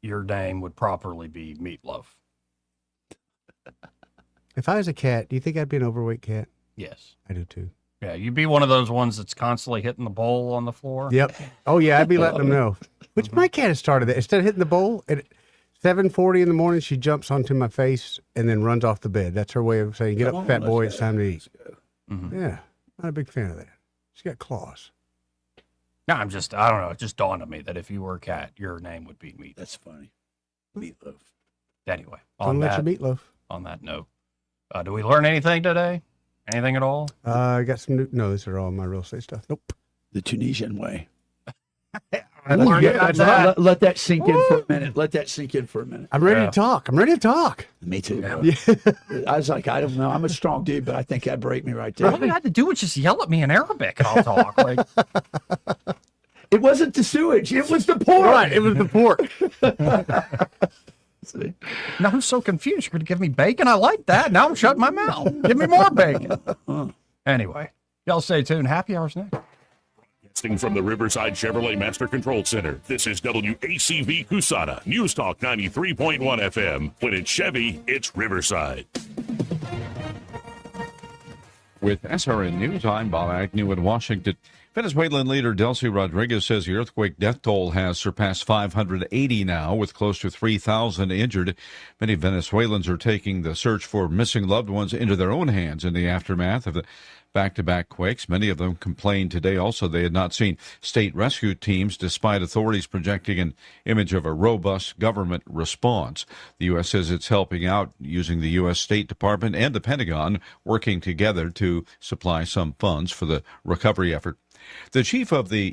your name would properly be Meatloaf. If I was a cat, do you think I'd be an overweight cat? Yes. I do too. Yeah, you'd be one of those ones that's constantly hitting the bowl on the floor. Yep. Oh, yeah, I'd be letting them know. Which my cat has started that. Instead of hitting the bowl, at 7:40 in the morning, she jumps onto my face and then runs off the bed. That's her way of saying, get up, fat boy, it's time to eat. Mm-hmm. Yeah, not a big fan of that. She's got claws. No, I don't know. It just dawned on me that if you were a cat, your name would be Meatloaf. That's funny. Meatloaf. Anyway, Don't let your meatloaf. On that note, do we learn anything today? Anything at all? I got some new. No, these are all my real estate stuff. Nope. The Tunisian way. Let that sink in for a minute. Let that sink in for a minute. I'm ready to talk. Me too. I was like, I don't know. I'm a strong dude, but I think that'd break me right there. All you had to do was just yell at me in Arabic and I'll talk. Like, it wasn't the sewage. It was the pork. Right. It was the pork. See? Now I'm so confused. You're going to give me bacon? I like that. Now I'm shutting my mouth. Give me more bacon. Anyway, y'all stay tuned. Happy hours next. Broadcasting from the Riverside Chevrolet Master Control Center, this is WACV Cusana, News Talk 93.1 FM. When it's Chevy, it's Riverside. With SRN News, I'm Bob Agnew in Washington. Venezuelan leader Delcy Rodriguez says the earthquake death toll has surpassed 580 now, with close to 3,000 injured. Many Venezuelans are taking the search for missing loved ones into their own hands in the aftermath of the back-to-back quakes. Many of them complained today also they had not seen state rescue teams, despite authorities projecting an image of a robust government response. The U.S. says it's helping out using the U.S. State Department and the Pentagon working together to supply some funds for the recovery effort. The chief of the